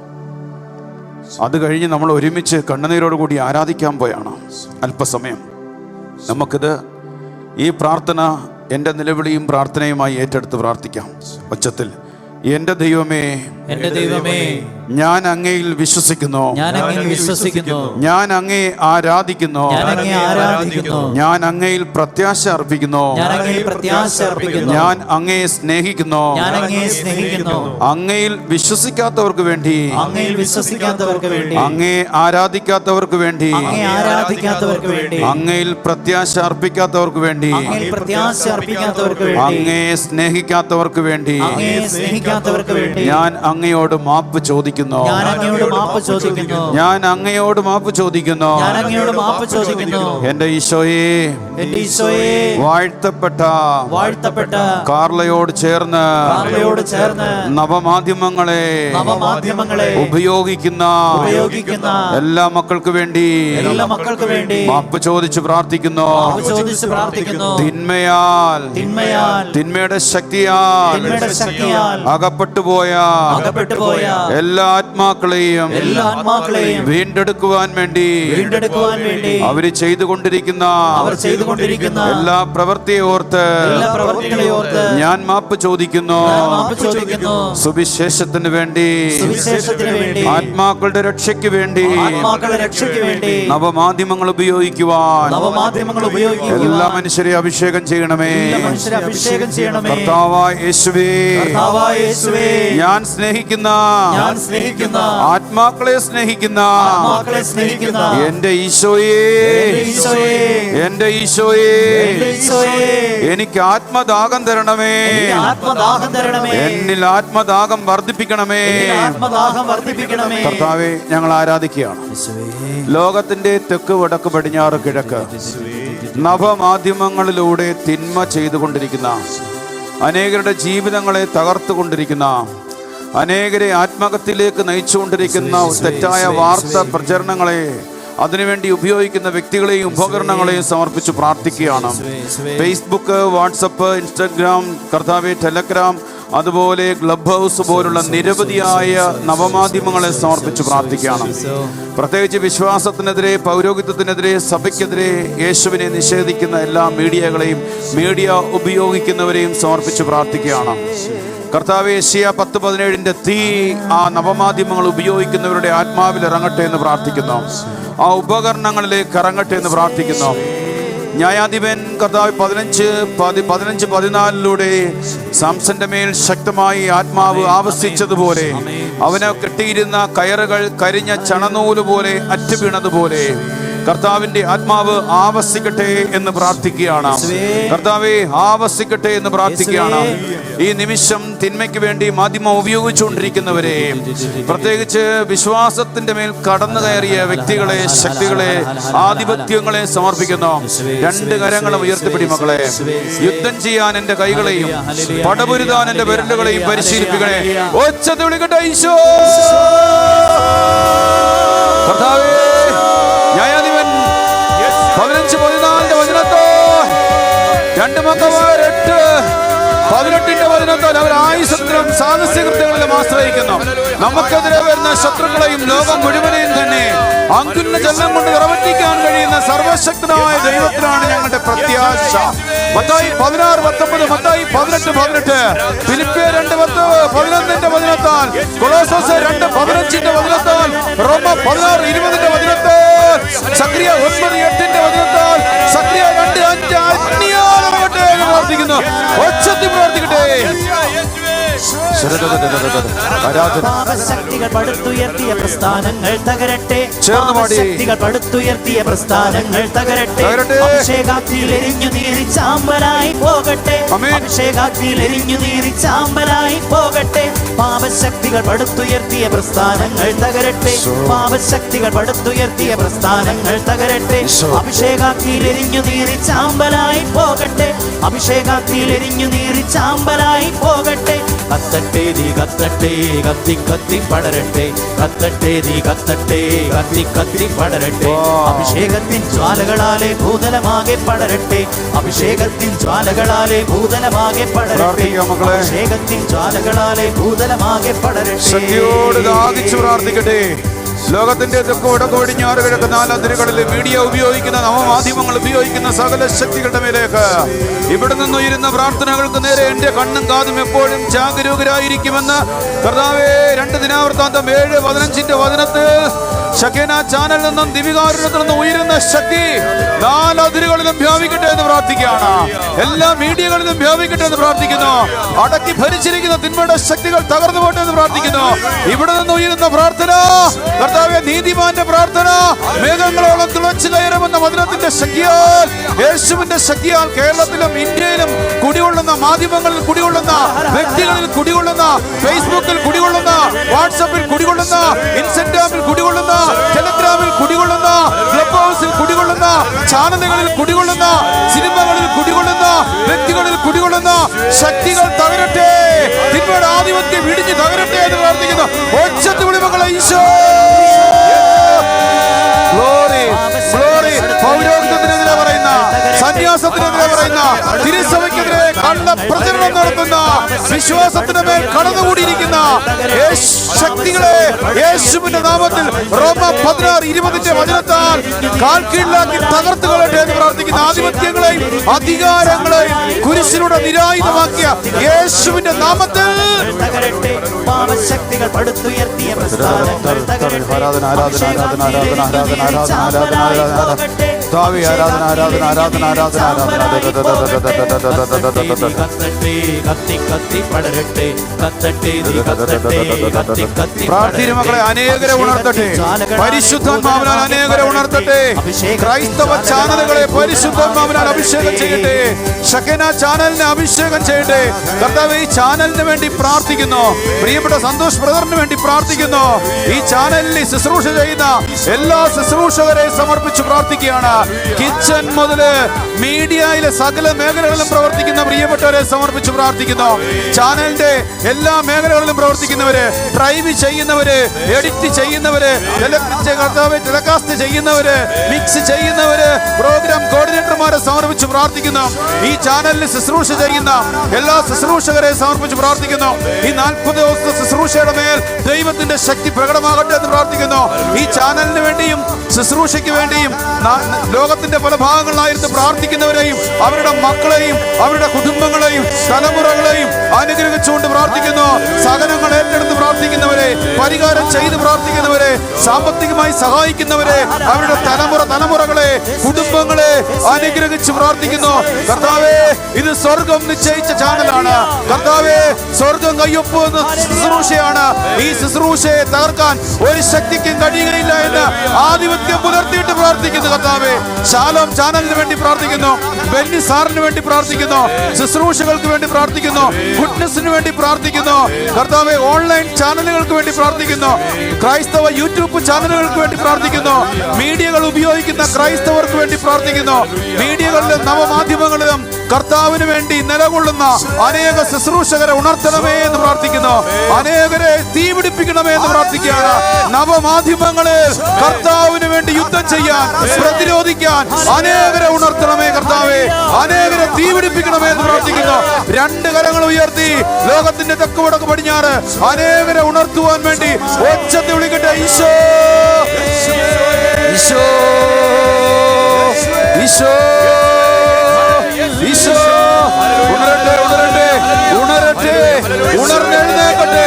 അത് കഴിഞ്ഞ് നമ്മൾ ഒരുമിച്ച് കണ്ണുനീരോടുകൂടി ആരാധിക്കാൻ പോയാണ്. അല്പസമയം നമുക്കിത് ഈ പ്രാർത്ഥന എൻ്റെ നിലവിളിയും പ്രാർത്ഥനയുമായി ഏറ്റെടുത്ത് പ്രാർത്ഥിക്കാം ഒച്ചത്തിൽ. എൻ്റെ ദൈവമേ, എന്റെ ദൈവമേ, ഞാൻ അങ്ങയിൽ വിശ്വസിക്കുന്നു, ഞാൻ അങ്ങയിൽ വിശ്വസിക്കുന്നു, ഞാൻ അങ്ങയെ ആരാധിക്കുന്നു, ഞാൻ അങ്ങയെ ആരാധിക്കുന്നു, ഞാൻ അങ്ങയിൽ പ്രത്യാശ അർപ്പിക്കുന്നു, ഞാൻ അങ്ങയിൽ പ്രത്യാശ അർപ്പിക്കുന്നു, ഞാൻ അങ്ങയെ സ്നേഹിക്കുന്നു, ഞാൻ അങ്ങയെ സ്നേഹിക്കുന്നു. അങ്ങയിൽ വിശ്വസിക്കാത്തവർക്ക് വേണ്ടി, അങ്ങയിൽ വിശ്വസിക്കാത്തവർക്ക് വേണ്ടി, അങ്ങയെ ആരാധിക്കാത്തവർക്ക് വേണ്ടി, അങ്ങയെ ആരാധിക്കാത്തവർക്ക് വേണ്ടി, അങ്ങയിൽ പ്രത്യാശ അർപ്പിക്കാത്തവർക്ക് വേണ്ടി, അങ്ങയിൽ പ്രത്യാശ അർപ്പിക്കാത്തവർക്ക് വേണ്ടി, അങ്ങയെ സ്നേഹിക്കാത്തവർക്ക് വേണ്ടി അങ്ങയെ സ്നേഹിക്കാത്തവർക്ക് വേണ്ടി ഞാൻ അങ്ങയോട് മാപ്പ് ചോദിക്കുന്നു, ഞാൻ അങ്ങയോട് മാപ്പ് ചോദിക്കുന്നു, ഞാൻ അങ്ങയോട് മാപ്പ് ചോദിക്കുന്നു. ഞാൻ അങ്ങയോട് മാപ്പ് ചോദിക്കുന്നു. എന്റെ ഈശോയെ, എന്റെ ഈശോയെ, വാഴ്ത്തപ്പെട്ട കാർലയോട് ചേർന്ന് നവമാധ്യമങ്ങളെ ഉപയോഗിക്കുന്ന എല്ലാ മക്കൾക്ക് വേണ്ടി മാപ്പ് ചോദിച്ച് പ്രാർത്ഥിക്കുന്നു. തിന്മയുടെ ശക്തിയാൽ അകപ്പെട്ടു പോയ എല്ലാ ആത്മാക്കളെയും വീണ്ടെടുക്കുവാൻ വേണ്ടി അവര് ചെയ്തുകൊണ്ടിരിക്കുന്ന എല്ലാ പ്രവൃത്തിയെ ഓർത്ത് ഞാൻ മാപ്പ് ചോദിക്കുന്നു. സുവിശേഷത്തിന് വേണ്ടി, ആത്മാക്കളുടെ രക്ഷയ്ക്ക് വേണ്ടി നവമാധ്യമങ്ങൾ ഉപയോഗിക്കുവാൻ എല്ലാ മനുഷ്യരെ അഭിഷേകം ചെയ്യണമേ. കർത്താവായ യേശുവേ, ഞാൻ സ്നേഹിക്കുന്ന ആത്മാക്കളെ സ്നേഹിക്കുന്ന എന്റെ ഈശോയെ, എന്റെ ഈശോയെ, എനിക്ക് ആത്മദാഹം തരണമേ, എന്നിൽ ആത്മദാഹം വർദ്ധിപ്പിക്കണമേ. കർത്താവേ, ഞങ്ങൾ ആരാധിക്കുകയാണ്. ലോകത്തിന്റെ തെക്ക് വടക്ക് പടിഞ്ഞാറ് കിഴക്ക് നവമാധ്യമങ്ങളിലൂടെ തിന്മ ചെയ്തുകൊണ്ടിരിക്കുന്ന, അനേകരുടെ ജീവിതങ്ങളെ തകർത്തുകൊണ്ടിരിക്കുന്ന, അനേകരെ ആത്മഹത്യയിലേക്ക് നയിച്ചുകൊണ്ടിരിക്കുന്ന തെറ്റായ വാർത്ത പ്രചരണങ്ങളെ, അതിനുവേണ്ടി ഉപയോഗിക്കുന്ന വ്യക്തികളെയും ഉപകരണങ്ങളെയും സമർപ്പിച്ച് പ്രാർത്ഥിക്കുകയാണ്. ഫേസ്ബുക്ക്, വാട്സപ്പ്, ഇൻസ്റ്റഗ്രാം, കർത്താവേ, ടെലഗ്രാം, അതുപോലെ ക്ലബ് ഹൗസ് പോലുള്ള നിരവധിയായ നവമാധ്യമങ്ങളെ സമർപ്പിച്ച് പ്രാർത്ഥിക്കുകയാണ്. പ്രത്യേകിച്ച് വിശ്വാസത്തിനെതിരെ, പൗരോഹിത്യത്തിനെതിരെ, സഭയ്ക്കെതിരെ യേശുവിനെ നിഷേധിക്കുന്ന എല്ലാ മീഡിയകളെയും, മീഡിയ ഉപയോഗിക്കുന്നവരെയും സമർപ്പിച്ച് പ്രാർത്ഥിക്കുകയാണ്. കർത്താവേ, യെശയ്യാ 10:17 തീ ആ നവമാധ്യമങ്ങൾ ഉപയോഗിക്കുന്നവരുടെ ആത്മാവിൽ ഇറങ്ങട്ടെ എന്ന് പ്രാർത്ഥിക്കുന്നു. ആ ഉപകരണങ്ങളിലേക്ക് ഇറങ്ങട്ടെ എന്ന് പ്രാർത്ഥിക്കുന്നു. ന്യായാധിപൻ കർത്താവ് 15:14 സാംസന്റെ മേൽ ശക്തമായി ആത്മാവ് ആവസിച്ചതുപോലെ, അവനെ കെട്ടിയിരുന്ന കയറുകൾ കരിഞ്ഞ ചണനൂല് പോലെ അറ്റുവീണതുപോലെ കർത്താവിന്റെ ആത്മാവ് ആവസിക്കട്ടെ എന്ന് പ്രാർത്ഥിക്കുകയാണ്. കർത്താവെ, ആവസിക്കട്ടെ എന്ന് പ്രാർത്ഥിക്കുകയാണ്. ഈ നിമിഷം തിന്മയ്ക്ക് വേണ്ടി മാധ്യമം ഉപയോഗിച്ചുകൊണ്ടിരിക്കുന്നവരെ, പ്രത്യേകിച്ച് വിശ്വാസത്തിന്റെ മേൽ കടന്നു കയറിയ വ്യക്തികളെ, ശക്തികളെ, ആധിപത്യങ്ങളെ സമർപ്പിക്കുന്നു. രണ്ട് കരങ്ങളും ഉയർത്തിപ്പിടി മക്കളെ. യുദ്ധം ചെയ്യാൻ എന്റെ കൈകളെയും പടപൊരുതാൻ എന്റെ വിരലുകളെയും പരിശീലിപ്പിക്കണേ. ഒച്ചത്തിൽ വിളിക്കട്ടെ ഈശോ. കർത്താവേ, ന്യായാധിപൻ 15:14 വചനത്തോ 2 മക്കമാർ 8:18 അവർ ആയുസത്തിലും സാഹസ്യകൃത്യങ്ങളിലും ആശ്രയിക്കുന്നു. നമുക്കെതിരെ വരുന്ന ശത്രുക്കളെയും ലോകം മുഴുവനെയും തന്നെ അങ്കുന്ന ജലം കൊണ്ട് നിറവറ്റിക്കാൻ കഴിയുന്ന സർവശക്തനായ ദൈവത്തിനാണ് ഞങ്ങളുടെ പ്രത്യാശ. മത്തായി 16:19, മത്തായി 18:18, ഫിലിപ്പിയർ 2:11 കൊളോസോസ് 2:15 റോമ 16:20 സക്രിയ 9:8 സക്രിയ 2:5 പ്രാർത്ഥിക്കുന്നു. ഒച്ചത്തിൽ പ്രാർത്ഥിക്കട്ടെ. പാപശക്തികൾ പടുത്തുയർത്തിയ പ്രസ്ഥാനങ്ങൾ തകരട്ടെ. ചേർന്ന് പാടി. ശക്തികൾ പടുത്തുയർത്തിയ പ്രസ്ഥാനങ്ങൾ തകരട്ടെ. തകരട്ടെ. അഭിഷേകാഗ്നിയിൽ എരിഞ്ഞു നീറി ചാമ്പലായി പോകട്ടെ. ആമേൻ. അഭിഷേകാഗ്നിയിൽ എരിഞ്ഞു നീറി ചാമ്പലായി പോകട്ടെ. പാപശക്തികൾ പടുത്തുയർത്തിയ പ്രസ്ഥാനങ്ങൾ തകരട്ടെ. പാപശക്തികൾ പടുത്തുയർത്തിയ പ്രസ്ഥാനങ്ങൾ തകരട്ടെ. അഭിഷേകാഗ്നിയിൽ എരിഞ്ഞു നീറി ചാമ്പലായി പോകട്ടെ. അഭിഷേകാഗ്നിയിൽ എരിഞ്ഞു നീറി ചാമ്പലായി പോകട്ടെ. കത്തട്ടെ നീ കത്തട്ടെ, കത്തി കത്തി പടരട്ടെ. കത്തട്ടെ നീ കത്തട്ടെ, കത്തി കത്തി പടരട്ടെ. അഭിഷേകത്തിൻ ജ്വാലകളാലെ ഭൂതലമാകെ പടരട്ടെ. അഭിഷേകത്തിൻ ജ്വാലകളാലെ ഭൂതലമാകെ പടരട്ടെ. അഭിഷേകത്തിൻ ജ്വാലകളാലെ ഭൂതലമാകെ പടരട്ടെ. ശക്തിയോട് ദാഹിച്ചു പ്രാർത്ഥിക്കട്ടെ. ലോകത്തിന്റെ തെക്ക് വടക്ക് പടിഞ്ഞാറ് കിഴക്ക് നാലതിരുകളിൽ മീഡിയ ഉപയോഗിക്കുന്ന, നവമാധ്യമങ്ങൾ ഉപയോഗിക്കുന്ന സകല ശക്തികളുടെ മേലേക്ക് ഇവിടെ നിന്നുയരുന്ന പ്രാർത്ഥനകൾക്ക് നേരെ എന്റെ കണ്ണും കാതും എപ്പോഴും ജാഗരൂകരായിരിക്കുമെന്ന് കർത്താവേ, 2 ദിനവൃത്താന്തം 7:15 വചനത്തിൽ ശകേന ചാനലിൽ നിന്നും ദിവികാരുണ്യത്തിൽ നിന്നും ഉയരുന്ന ശക്തി നാലതിരുകളിലും വ്യാപിക്കട്ടെ എന്ന് പ്രാർത്ഥിക്കുകയാണ്. എല്ലാ മീഡിയകളിലും വ്യാപിക്കട്ടെ എന്ന് പ്രാർത്ഥിക്കുന്നു. അടക്കി ഭരിച്ചിരിക്കുന്ന തിന്മയുടെ ശക്തികൾ തകർന്നു പോട്ടെ എന്ന് പ്രാർത്ഥിക്കുന്നു. ഇവിടെ നിന്ന് ഉയരുന്ന പ്രാർത്ഥന കർത്താവേ, നീതിമാന്റെ പ്രാർത്ഥന മേഘങ്ങളോളം തുളച്ചു കയറുമെന്ന വചനത്തിന്റെ ശക്തിയാൽ, യേശുവിന്റെ ശക്തിയാൽ കേരളത്തിലും ഇന്ത്യയിലും കുടികൊള്ളുന്ന, മാധ്യമങ്ങളിൽ കുടികൊള്ളുന്ന, വ്യക്തികളിൽ കുടികൊള്ളുന്ന, ഫേസ്ബുക്കിൽ കുടികൊള്ളുന്ന, വാട്സാപ്പിൽ കുടികൊള്ളുന്ന, ഇൻസ്റ്റഗ്രാമിൽ കുടികൊള്ളുന്ന, ടെലഗ്രാമിൽ കുടികൊള്ളുന്ന, ക്ലബ് ഹൗസിൽ കുടികൊള്ളുന്ന, ചാനലുകളിൽ കുടികൊള്ളുന്ന, സിനിമകളിൽ കുടികൊള്ളുന്ന, വ്യക്തികളിൽ കുടികൊള്ളുന്ന ശക്തികൾ തകരട്ടെ. തിന്മയുടെ ആധിപത്യം ഇടിഞ്ഞ് തകരട്ടെ എന്ന് പ്രാർത്ഥിക്കുന്നു. ഒച്ചത്തി വിളിമകളെ ഈശോ. Glory, glory. പൗരോഹിത്യത്തിനെതിരെ പറയുന്ന, സന്യാസത്തിനെതിരെ പറയുന്ന, തിരുസഭയ്ക്കെതിരെ കള്ള പ്രചരണം നടത്തുന്ന, വിശ്വാസത്തിന് മേൽ കടന്നുകൂടിയിരിക്കുന്ന ശക്തികളെ യേശുവിന്റെ നാമത്തിൽ റോമ 16:20 വചനത്താൽ കാൽ കീഴിലാക്കി തകർത്ത് കളയട്ടെ എന്ന് പ്രാർത്ഥിക്കുന്ന ആധിപത്യങ്ങളെയും അധികാരങ്ങളെയും കുരിശിലൂടെ നിരായുധമാക്കിയ യേശുവിന്റെ നാമത്തിൽ തകരട്ടെ. പാപശക്തികൾ പടുത്തുയർത്തിയ പ്രസ്ഥാനങ്ങൾ തകരട്ടെ. ആരാധന, ആരാധന, ആരാധന, ആരാധന, ആരാധന, ആരാധന, ആരാധന. താവി ആരാധന, ആരാധന, ആരാധന, ആരാധന, ആരാധന. പ്രാർത്ഥന മക്കളെ അനേകരെ ഉണർത്തട്ടെ. പരിശുദ്ധാത്മാവിനാൽ അനേകരെ ഉണർത്തട്ടെ. ക്രൈസ്തവ ചാനലുകളെ പരിശുദ്ധാത്മാവിനാൽ അഭിഷേകം ചെയ്യട്ടെ. ശകേന ചാനലിനെ അഭിഷേകം ചെയ്യട്ടെ. കർത്താവേ, ഈ ചാനലിന് വേണ്ടി പ്രാർത്ഥിക്കുന്നു. പ്രിയപ്പെട്ട സന്തോഷ് ബ്രദറിന് വേണ്ടി പ്രാർത്ഥിക്കുന്നു. ഈ ചാനലിൽ ശുശ്രൂഷ ചെയ്യുന്ന എല്ലാ ശുശ്രൂഷകരെ സമർപ്പിച്ച് പ്രാർത്ഥിക്കുകയാണ്. കിച്ചൺ മുതല് മീഡിയയിലെ സകല മേഖലകളിലും പ്രവർത്തിക്കുന്ന പ്രിയപ്പെട്ടവരെ സമർപ്പിച്ച് പ്രാർത്ഥിക്കുന്നു. ചാനലിന്റെ എല്ലാ മേഖലകളിലും പ്രവർത്തിക്കുന്നവര്, ഡ്രൈവ് ചെയ്യുന്നവര്, എഡിറ്റ് ചെയ്യുന്നവര്, ടെലികാസ്റ്റ് ചെയ്യുന്നവര്, മിക്സ് ചെയ്യുന്നവര്, പ്രോഗ്രാം കോർഡിനേറ്റർമാരെ സമർപ്പിച്ച് പ്രാർത്ഥിക്കുന്നു. ഈ ചാനലിൽ ശുശ്രൂഷ ചെയ്യുന്ന എല്ലാ ശുശ്രൂഷകരെ സമർപ്പിച്ച് പ്രാർത്ഥിക്കുന്നു. ഈ 40 ദിവസത്തെ ശുശ്രൂഷയുടെ മേൽ ദൈവത്തിന്റെ ശക്തി പ്രകടമാകട്ടെ എന്ന് പ്രാർത്ഥിക്കുന്നു. ഈ ചാനലിന് വേണ്ടിയും ശുശ്രൂഷയ്ക്ക് വേണ്ടിയും ലോകത്തിന്റെ പല ഭാഗങ്ങളിലായിരുന്നു പ്രാർത്ഥിക്കുന്നവരെയും അവരുടെ മക്കളെയും അവരുടെ കുടുംബങ്ങളെയും തലമുറകളെയും അനുഗ്രഹിച്ചുകൊണ്ട് പ്രാർത്ഥിക്കുന്നു. സഹനങ്ങൾ ഏറ്റെടുത്ത് പ്രാർത്ഥിക്കുന്നവരെ, പരിഹാരം ചെയ്ത് പ്രാർത്ഥിക്കുന്നവരെ, സാമ്പത്തികമായി സഹായിക്കുന്നവരെ, അവരുടെ തലമുറകളെ, കുടുംബങ്ങളെ അനുഗ്രഹിച്ച് പ്രാർത്ഥിക്കുന്നു. കർത്താവേ, ഇത് സ്വർഗം നിശ്ചയിച്ച ചാനലാണ്. കർത്താവേ, സ്വർഗം കയ്യൊപ്പുന്ന ശുശ്രൂഷയാണ്. ഈ ശുശ്രൂഷയെ തകർക്കാൻ ഒരു ശക്തിക്കും കഴിയുകയില്ല എന്ന് ആധിപത്യം പുലർത്തിയിട്ട് പ്രാർത്ഥിക്കുന്നു. കർത്താവേ, ശാലോം ചാനലിന് വേണ്ടി പ്രാർത്ഥിക്കുന്നു. ബെന്നി സാറിന് വേണ്ടി പ്രാർത്ഥിക്കുന്നു. ശുശ്രൂഷകൾക്ക് വേണ്ടി പ്രാർത്ഥിക്കുന്നു. ഗുഡ്നസിന് വേണ്ടി പ്രാർത്ഥിക്കുന്നു. കർത്താവേ, ഓൺലൈൻ ചാനലുകൾക്ക് വേണ്ടി പ്രാർത്ഥിക്കുന്നു. ക്രൈസ്തവ യൂട്യൂബ് ചാനലുകൾക്ക് വേണ്ടി പ്രാർത്ഥിക്കുന്നു. മീഡിയകൾ ഉപയോഗിക്കുന്ന ക്രൈസ്തവർക്ക് വേണ്ടി പ്രാർത്ഥിക്കുന്നു. മീഡിയകളിലും നവമാധ്യമങ്ങളിലും കർത്താവിന് വേണ്ടി നിലകൊള്ളുന്ന അനേക ശുശ്രൂഷകരെ ഉണർത്തണമേ എന്ന് പ്രാർത്ഥിക്കുന്നു. അനേകരെ തീപിടിപ്പിക്കണമേ എന്ന് പ്രാർത്ഥിക്കുകയാണ്. നവമാധ്യമങ്ങളിൽ കർത്താവിന് വേണ്ടി യുദ്ധം ചെയ്യാൻ, പ്രതിരോധിക്കാൻ അനേകരെ ഉണർത്തണമേ കർത്താവേ. അനേകരെ തീപിടിപ്പിക്കണമേ എന്ന് പ്രാർത്ഥിക്കുന്നു. 2 കരങ്ങൾ ഉയർത്തി ലോകത്തിന്റെ തെക്ക് വടക്ക് പടിഞ്ഞാറ് അനേകരെ ഉണർത്തുവാൻ വേണ്ടി ഒച്ചത്തിൽ വിളിക്കട്ടെ. ഈശോ, ഈശോ, ഈശോ, ഈശോ. ഉണരട്ടെ, ഉണരട്ടെ, ഉണരട്ടെ, ഉണർന്നെഴുന്നേൽക്കട്ടെ.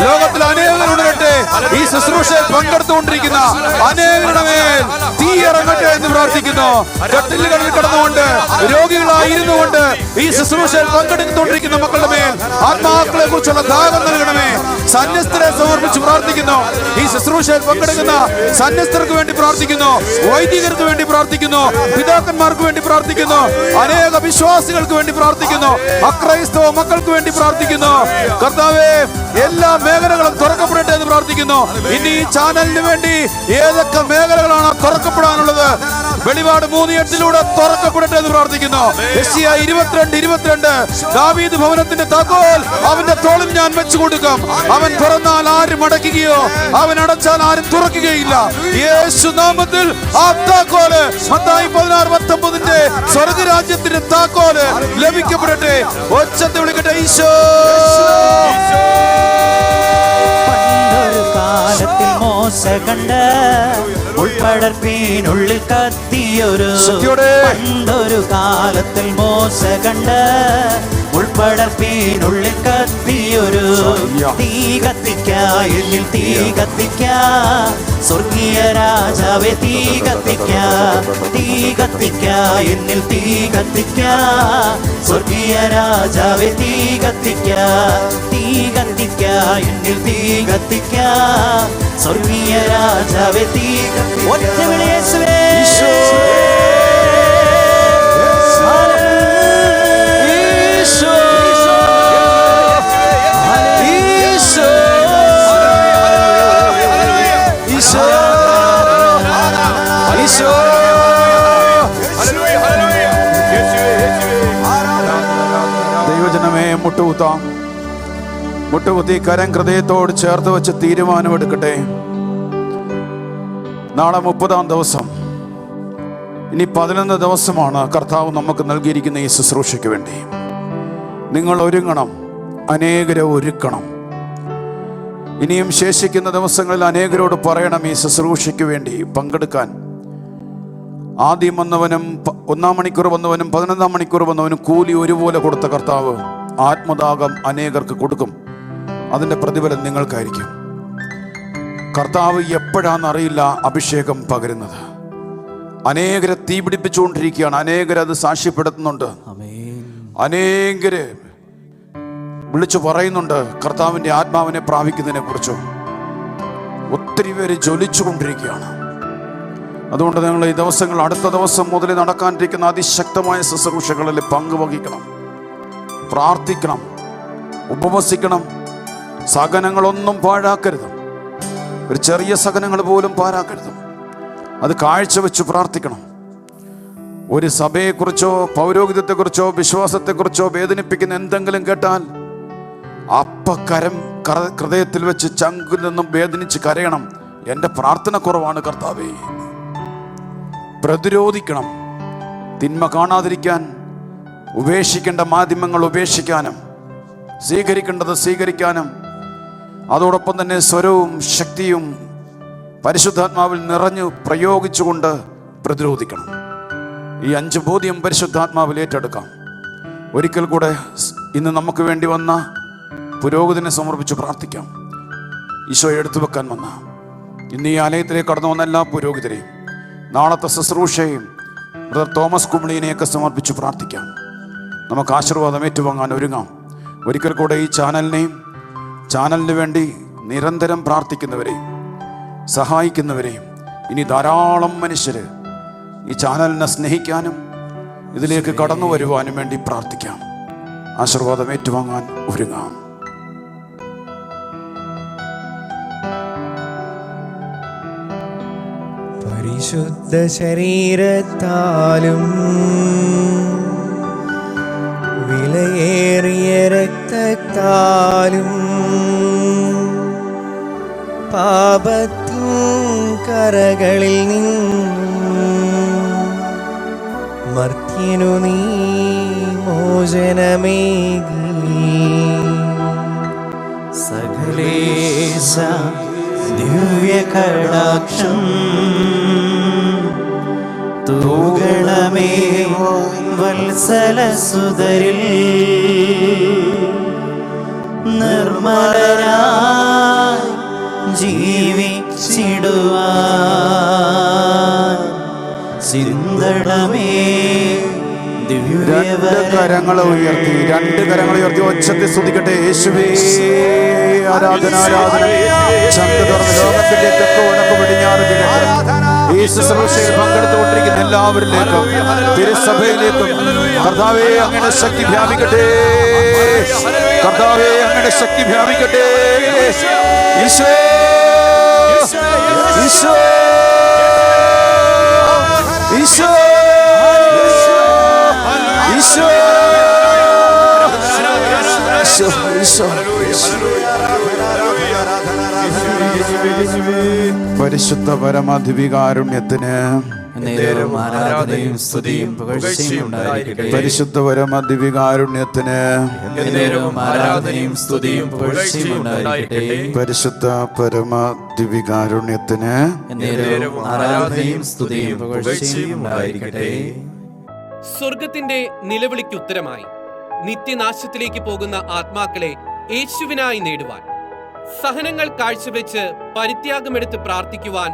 ലോകത്തിൽ അനേകർ ഉണരട്ടെ. ഈ ശുശ്രൂഷയിൽ പങ്കെടുത്തുകൊണ്ടിരിക്കുന്ന അനേകരുടെ മേൽ തീ ഇറങ്ങട്ടെ എന്ന് പ്രാർത്ഥിക്കുന്നു. കട്ടിലുകളിൽ കിടന്നുകൊണ്ട് രോഗികളായിരുന്നു കൊണ്ട് ഈ ശുശ്രൂഷയിൽ പങ്കെടുത്തുകൊണ്ടിരിക്കുന്ന മക്കളുടെ മേൽ ആത്മാക്കളെ കുറിച്ചുള്ള ദാഹം നൽകണമേ. സന്യസ്തരെ സമർപ്പിച്ച് പ്രാർത്ഥിക്കുന്നു. ഈ ശുശ്രൂഷയിൽ പങ്കെടുക്കുന്ന സന്യസ്തർക്ക് വേണ്ടി പ്രാർത്ഥിക്കുന്നു, വൈദികർക്ക് വേണ്ടി പ്രാർത്ഥിക്കുന്നു, പിതാക്കന്മാർക്ക് വേണ്ടി പ്രാർത്ഥിക്കുന്നു, അനേക വിശ്വാസികൾക്ക് വേണ്ടി പ്രാർത്ഥിക്കുന്നു, അക്രൈസ്തവ മക്കൾക്ക് വേണ്ടി പ്രാർത്ഥിക്കുന്നു. കർത്താവേ, എല്ലാ മേഖലകളും തുറക്കപ്പെടട്ടെ എന്ന് പ്രാർത്ഥിക്കുന്നു. ഇനി ഈ ചാനലിന് വേണ്ടി ഏതൊക്കെ മേഖലകളാണ് തുറക്കപ്പെടാനുള്ളത്, വെളിപാട് 3:8 തുറക്കപ്പെടട്ടെ എന്ന് പ്രാർത്ഥിക്കുന്നു. യെശയ്യാ 22:22 ദാവീദ് ഭവനത്തിന്റെ താക്കോൽ അവന്റെ തോളിൽ ഞാൻ വെച്ചു കൊടുക്കും. അവൻ തുറന്നാൽ ആരും അടയ്ക്കുകയോ അവൻ അടച്ചാൽ ആരും തുറക്കുകയില്ല. യേശു നാമത്തിൽ ആ താക്കോല് മത്തായി 16:19 സ്വർഗരാജ്യത്തിന്റെ താക്കോല് ലഭിക്കപ്പെടട്ടെ. ഒച്ചത്തിൽ വിളിക്കട്ടെ, ഈശോ. കാലത്തിൽ മോശ കണ്ട് ഉൾപ്പടർപ്പിനുള്ളിൽ കത്തിയൊരു പണ്ടൊരു കാലത്തിൽ മോശ കണ്ട് ഉൾപ്പടർപ്പിനുള്ളിൽ കത്തിയൊരു തീ കത്തിക്ക, എന്നിൽ തീ കത്തിക്ക, സ്വർഗീയ രാജാവേ തീ കത്തിക്ക, തീ കത്തിക്ക, എന്നിൽ തീ കത്തിക്ക, സ്വർഗീയ രാജാവേ തീ കത്തിക്ക, തീ കത്തിക്ക, എന്നിൽ തീ കത്തിക്ക, സ്വർഗീയ രാജാവേ തീ കത്തിക്ക. ഒറ്റ വിളി യേശുവേ. ദൈവജനമേ, മുട്ടുകുത്താം. മുട്ടുകുത്തി കരം ഹൃദയത്തോട് ചേർത്ത് വെച്ച് തീരുമാനമെടുക്കട്ടെ. നാളെ 30-ാം ദിവസം. ഇനി 11 ദിവസമാണ് കർത്താവ് നമുക്ക് നൽകിയിരിക്കുന്ന ഈ ശുശ്രൂഷയ്ക്ക് വേണ്ടി. നിങ്ങൾ ഒരുങ്ങണം, അനേകരെ ഒരുക്കണം. ഇനിയും ശേഷിക്കുന്ന ദിവസങ്ങളിൽ അനേകരോട് പറയണം ഈ ശുശ്രൂഷയ്ക്ക് വേണ്ടി പങ്കെടുക്കാൻ. ആദ്യം വന്നവനും 1-ാം മണിക്കൂർ വന്നവനും 11-ാം മണിക്കൂർ വന്നവനും കൂലി ഒരുപോലെ കൊടുത്ത കർത്താവ് ആത്മദാഹം അനേകർക്ക് കൊടുക്കും. അതിൻ്റെ പ്രതിഫലം നിങ്ങൾക്കായിരിക്കും. കർത്താവ് എപ്പോഴാണെന്നറിയില്ല അഭിഷേകം പകരുന്നത്. അനേകരെ തീ പിടിപ്പിച്ചുകൊണ്ടിരിക്കുകയാണ്. അനേകരത് സാക്ഷ്യപ്പെടുത്തുന്നുണ്ട്. അനേകര് വിളിച്ചു പറയുന്നുണ്ട് കർത്താവിൻ്റെ ആത്മാവിനെ പ്രാപിക്കുന്നതിനെ കുറിച്ച്. ഒത്തിരി പേര് ജ്വലിച്ചു കൊണ്ടിരിക്കുകയാണ്. അതുകൊണ്ട് നിങ്ങൾ ഈ ദിവസങ്ങൾ, അടുത്ത ദിവസം മുതൽ നടക്കാനിരിക്കുന്ന അതിശക്തമായ ശുശ്രൂഷകളിൽ പങ്കുവഹിക്കണം, പ്രാർത്ഥിക്കണം, ഉപവസിക്കണം. സഹനങ്ങളൊന്നും പാഴാക്കരുത്. ഒരു ചെറിയ സഹനങ്ങൾ പോലും പാഴാക്കരുത്. അത് കാഴ്ചവെച്ച് പ്രാർത്ഥിക്കണം. ഒരു സഭയെക്കുറിച്ചോ പൗരോഹിത്യത്തെക്കുറിച്ചോ വിശ്വാസത്തെക്കുറിച്ചോ വേദനിപ്പിക്കുന്ന എന്തെങ്കിലും കേട്ടാൽ ഹൃദയത്തിൽ വെച്ച് ചങ്കിൽ നിന്നും വേദനിച്ച് കരയണം. എൻ്റെ പ്രാർത്ഥന കുറവാണ് കർത്താവേ. പ്രതിരോധിക്കണം. തിന്മ കാണാതിരിക്കാൻ ഉപേക്ഷിക്കേണ്ട മാധ്യമങ്ങൾ ഉപേക്ഷിക്കാനും സ്വീകരിക്കേണ്ടത് സ്വീകരിക്കാനും, അതോടൊപ്പം തന്നെ സ്വരവും ശക്തിയും പരിശുദ്ധാത്മാവിൽ നിറഞ്ഞു പ്രയോഗിച്ചുകൊണ്ട് പ്രതിരോധിക്കണം. ഈ 5 ബോധ്യം പരിശുദ്ധാത്മാവിൽ ഏറ്റെടുക്കാം. ഒരിക്കൽ കൂടെ ഇന്ന് നമുക്ക് വേണ്ടി വന്ന പുരോഹിതനെ സമർപ്പിച്ച് പ്രാർത്ഥിക്കാം. ഈശോയെ എടുത്തു വെക്കാൻ വന്ന, ഇന്ന് ഈ ആലയത്തിലേക്ക് കടന്നു വന്ന എല്ലാ പുരോഹിതരെയും, നാളത്തെ ശുശ്രൂഷയും ബ്രദർ തോമസ് കുമിളിനെയൊക്കെ സമർപ്പിച്ച് പ്രാർത്ഥിക്കാം. നമുക്ക് ആശീർവാദം ഏറ്റുവാങ്ങാൻ ഒരുങ്ങാം. ഒരിക്കൽ കൂടെ ഈ ചാനലിന് വേണ്ടി നിരന്തരം പ്രാർത്ഥിക്കുന്നവരെയും സഹായിക്കുന്നവരെയും, ഇനി ധാരാളം മനുഷ്യർ ഈ ചാനലിനെ സ്നേഹിക്കാനും ഇതിലേക്ക് കടന്നു വരുവാനും വേണ്ടി പ്രാർത്ഥിക്കാം. ആശീർവാദം ഏറ്റുവാങ്ങാൻ ഒരുങ്ങാം. പരിശുദ്ധ ശരീരത്താലും വിലയേറിയ രക്തത്താലും പാപത്തിൻ കരകളിൽ നിന്നും മർത്യനു നീ മോചനമേകി. സകലേശ ദിവ്യകടാക്ഷം തൂകളമേ വത്സലസുതരിൽ നിർമ്മലരായി ജീവിച്ചിടുവാൻ സിന്ധടമേ രണ്ട് കരങ്ങളെ ഉയർത്തി ഒച്ചത്തെ സ്തുതിക്കട്ടെ. യേശുവേ ആരാധന ആരാധന. ചന്ത തുറന്ന് ലോകത്തിന്റെ തെക്ക് വടക്ക് പടിഞ്ഞാറ് കിഴക്ക് ഈ ശുശ്രൂഷയിൽ പങ്കെടുത്തുകൊണ്ടിരിക്കുന്ന എല്ലാവരിലേക്കും തിരുസഭയിലേക്കും കർത്താവേ അങ്ങയുടെ ശക്തി വ്യാപിക്കട്ടെ. കർത്താവേ അങ്ങയുടെ ശക്തി വ്യാപിക്കട്ടെ. ഈശോ ഈശോ ഈശോ പരിശുദ്ധ പരമാധികാരുണ്യത്തിന് ആരാധനയും സ്തുതിയും പുകഴ്ചയും ഉണ്ടായിരിക്കട്ടെ. പരിശുദ്ധ പരമാധികാരുണ്യത്തിന് ആരാധനയും സ്തുതിയും പുകഴ്ചയും ഉണ്ടായിരിക്കട്ടെ. പരിശുദ്ധ പരമാധികാരുണ്യത്തിന് ആരാധനയും സ്തുതിയും പുകഴ്ചയും ഉണ്ടായിരിക്കട്ടെ. സ്വർഗത്തിന്റെ നിലവിളിക്കുത്തരമായി നിത്യനാശത്തിലേക്ക് പോകുന്ന ആത്മാക്കളെ യേശുവിനായി നേടുവാൻ, സഹനങ്ങൾ കാഴ്ചവെച്ച് പരിത്യാഗമെടുത്ത് പ്രാർത്ഥിക്കുവാൻ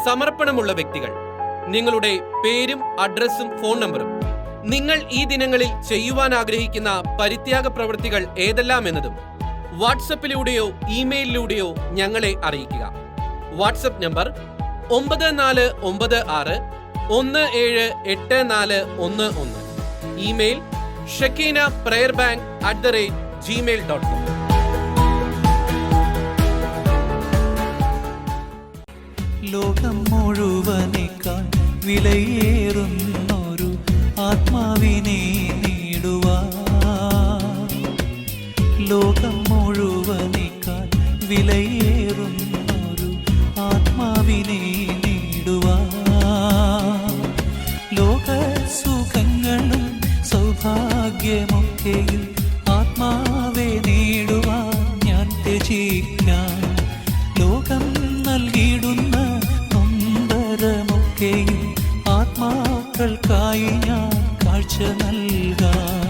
സമർപ്പണമുള്ള വ്യക്തികൾ, നിങ്ങളുടെ പേരും അഡ്രസ്സും ഫോൺ നമ്പറും, നിങ്ങൾ ഈ ദിനങ്ങളിൽ ചെയ്യുവാൻ ആഗ്രഹിക്കുന്ന പരിത്യാഗ പ്രവൃത്തികൾ ഏതെല്ലാം എന്നതും വാട്സപ്പിലൂടെയോ ഇമെയിലിലൂടെയോ ഞങ്ങളെ അറിയിക്കുക. WhatsApp number 9416178411. Email shekinaprayerbank@gmail.com. ലോകം മുഴുവനേക്കാൾ വിലയേറുന്നൊരു ആത്മാവിനെ നേടുവാൻ, ലോകം മുഴുവനേക്കാൾ വിലയേറുന്നൊരു ആത്മാവിനെ നേടുവാൻ, ലോക സുഖങ്ങളും സൗഭാഗ്യമൊക്കെയും ആത്മാവെ നേടുവാൻ ഞാൻ ത്യജിക്കാം. ലോകം നൽകിയിടുന്ന നൊമ്പരമൊക്കെയും ആത്മാക്കൾക്കായി ഞാൻ കാഴ്ച നൽകാം.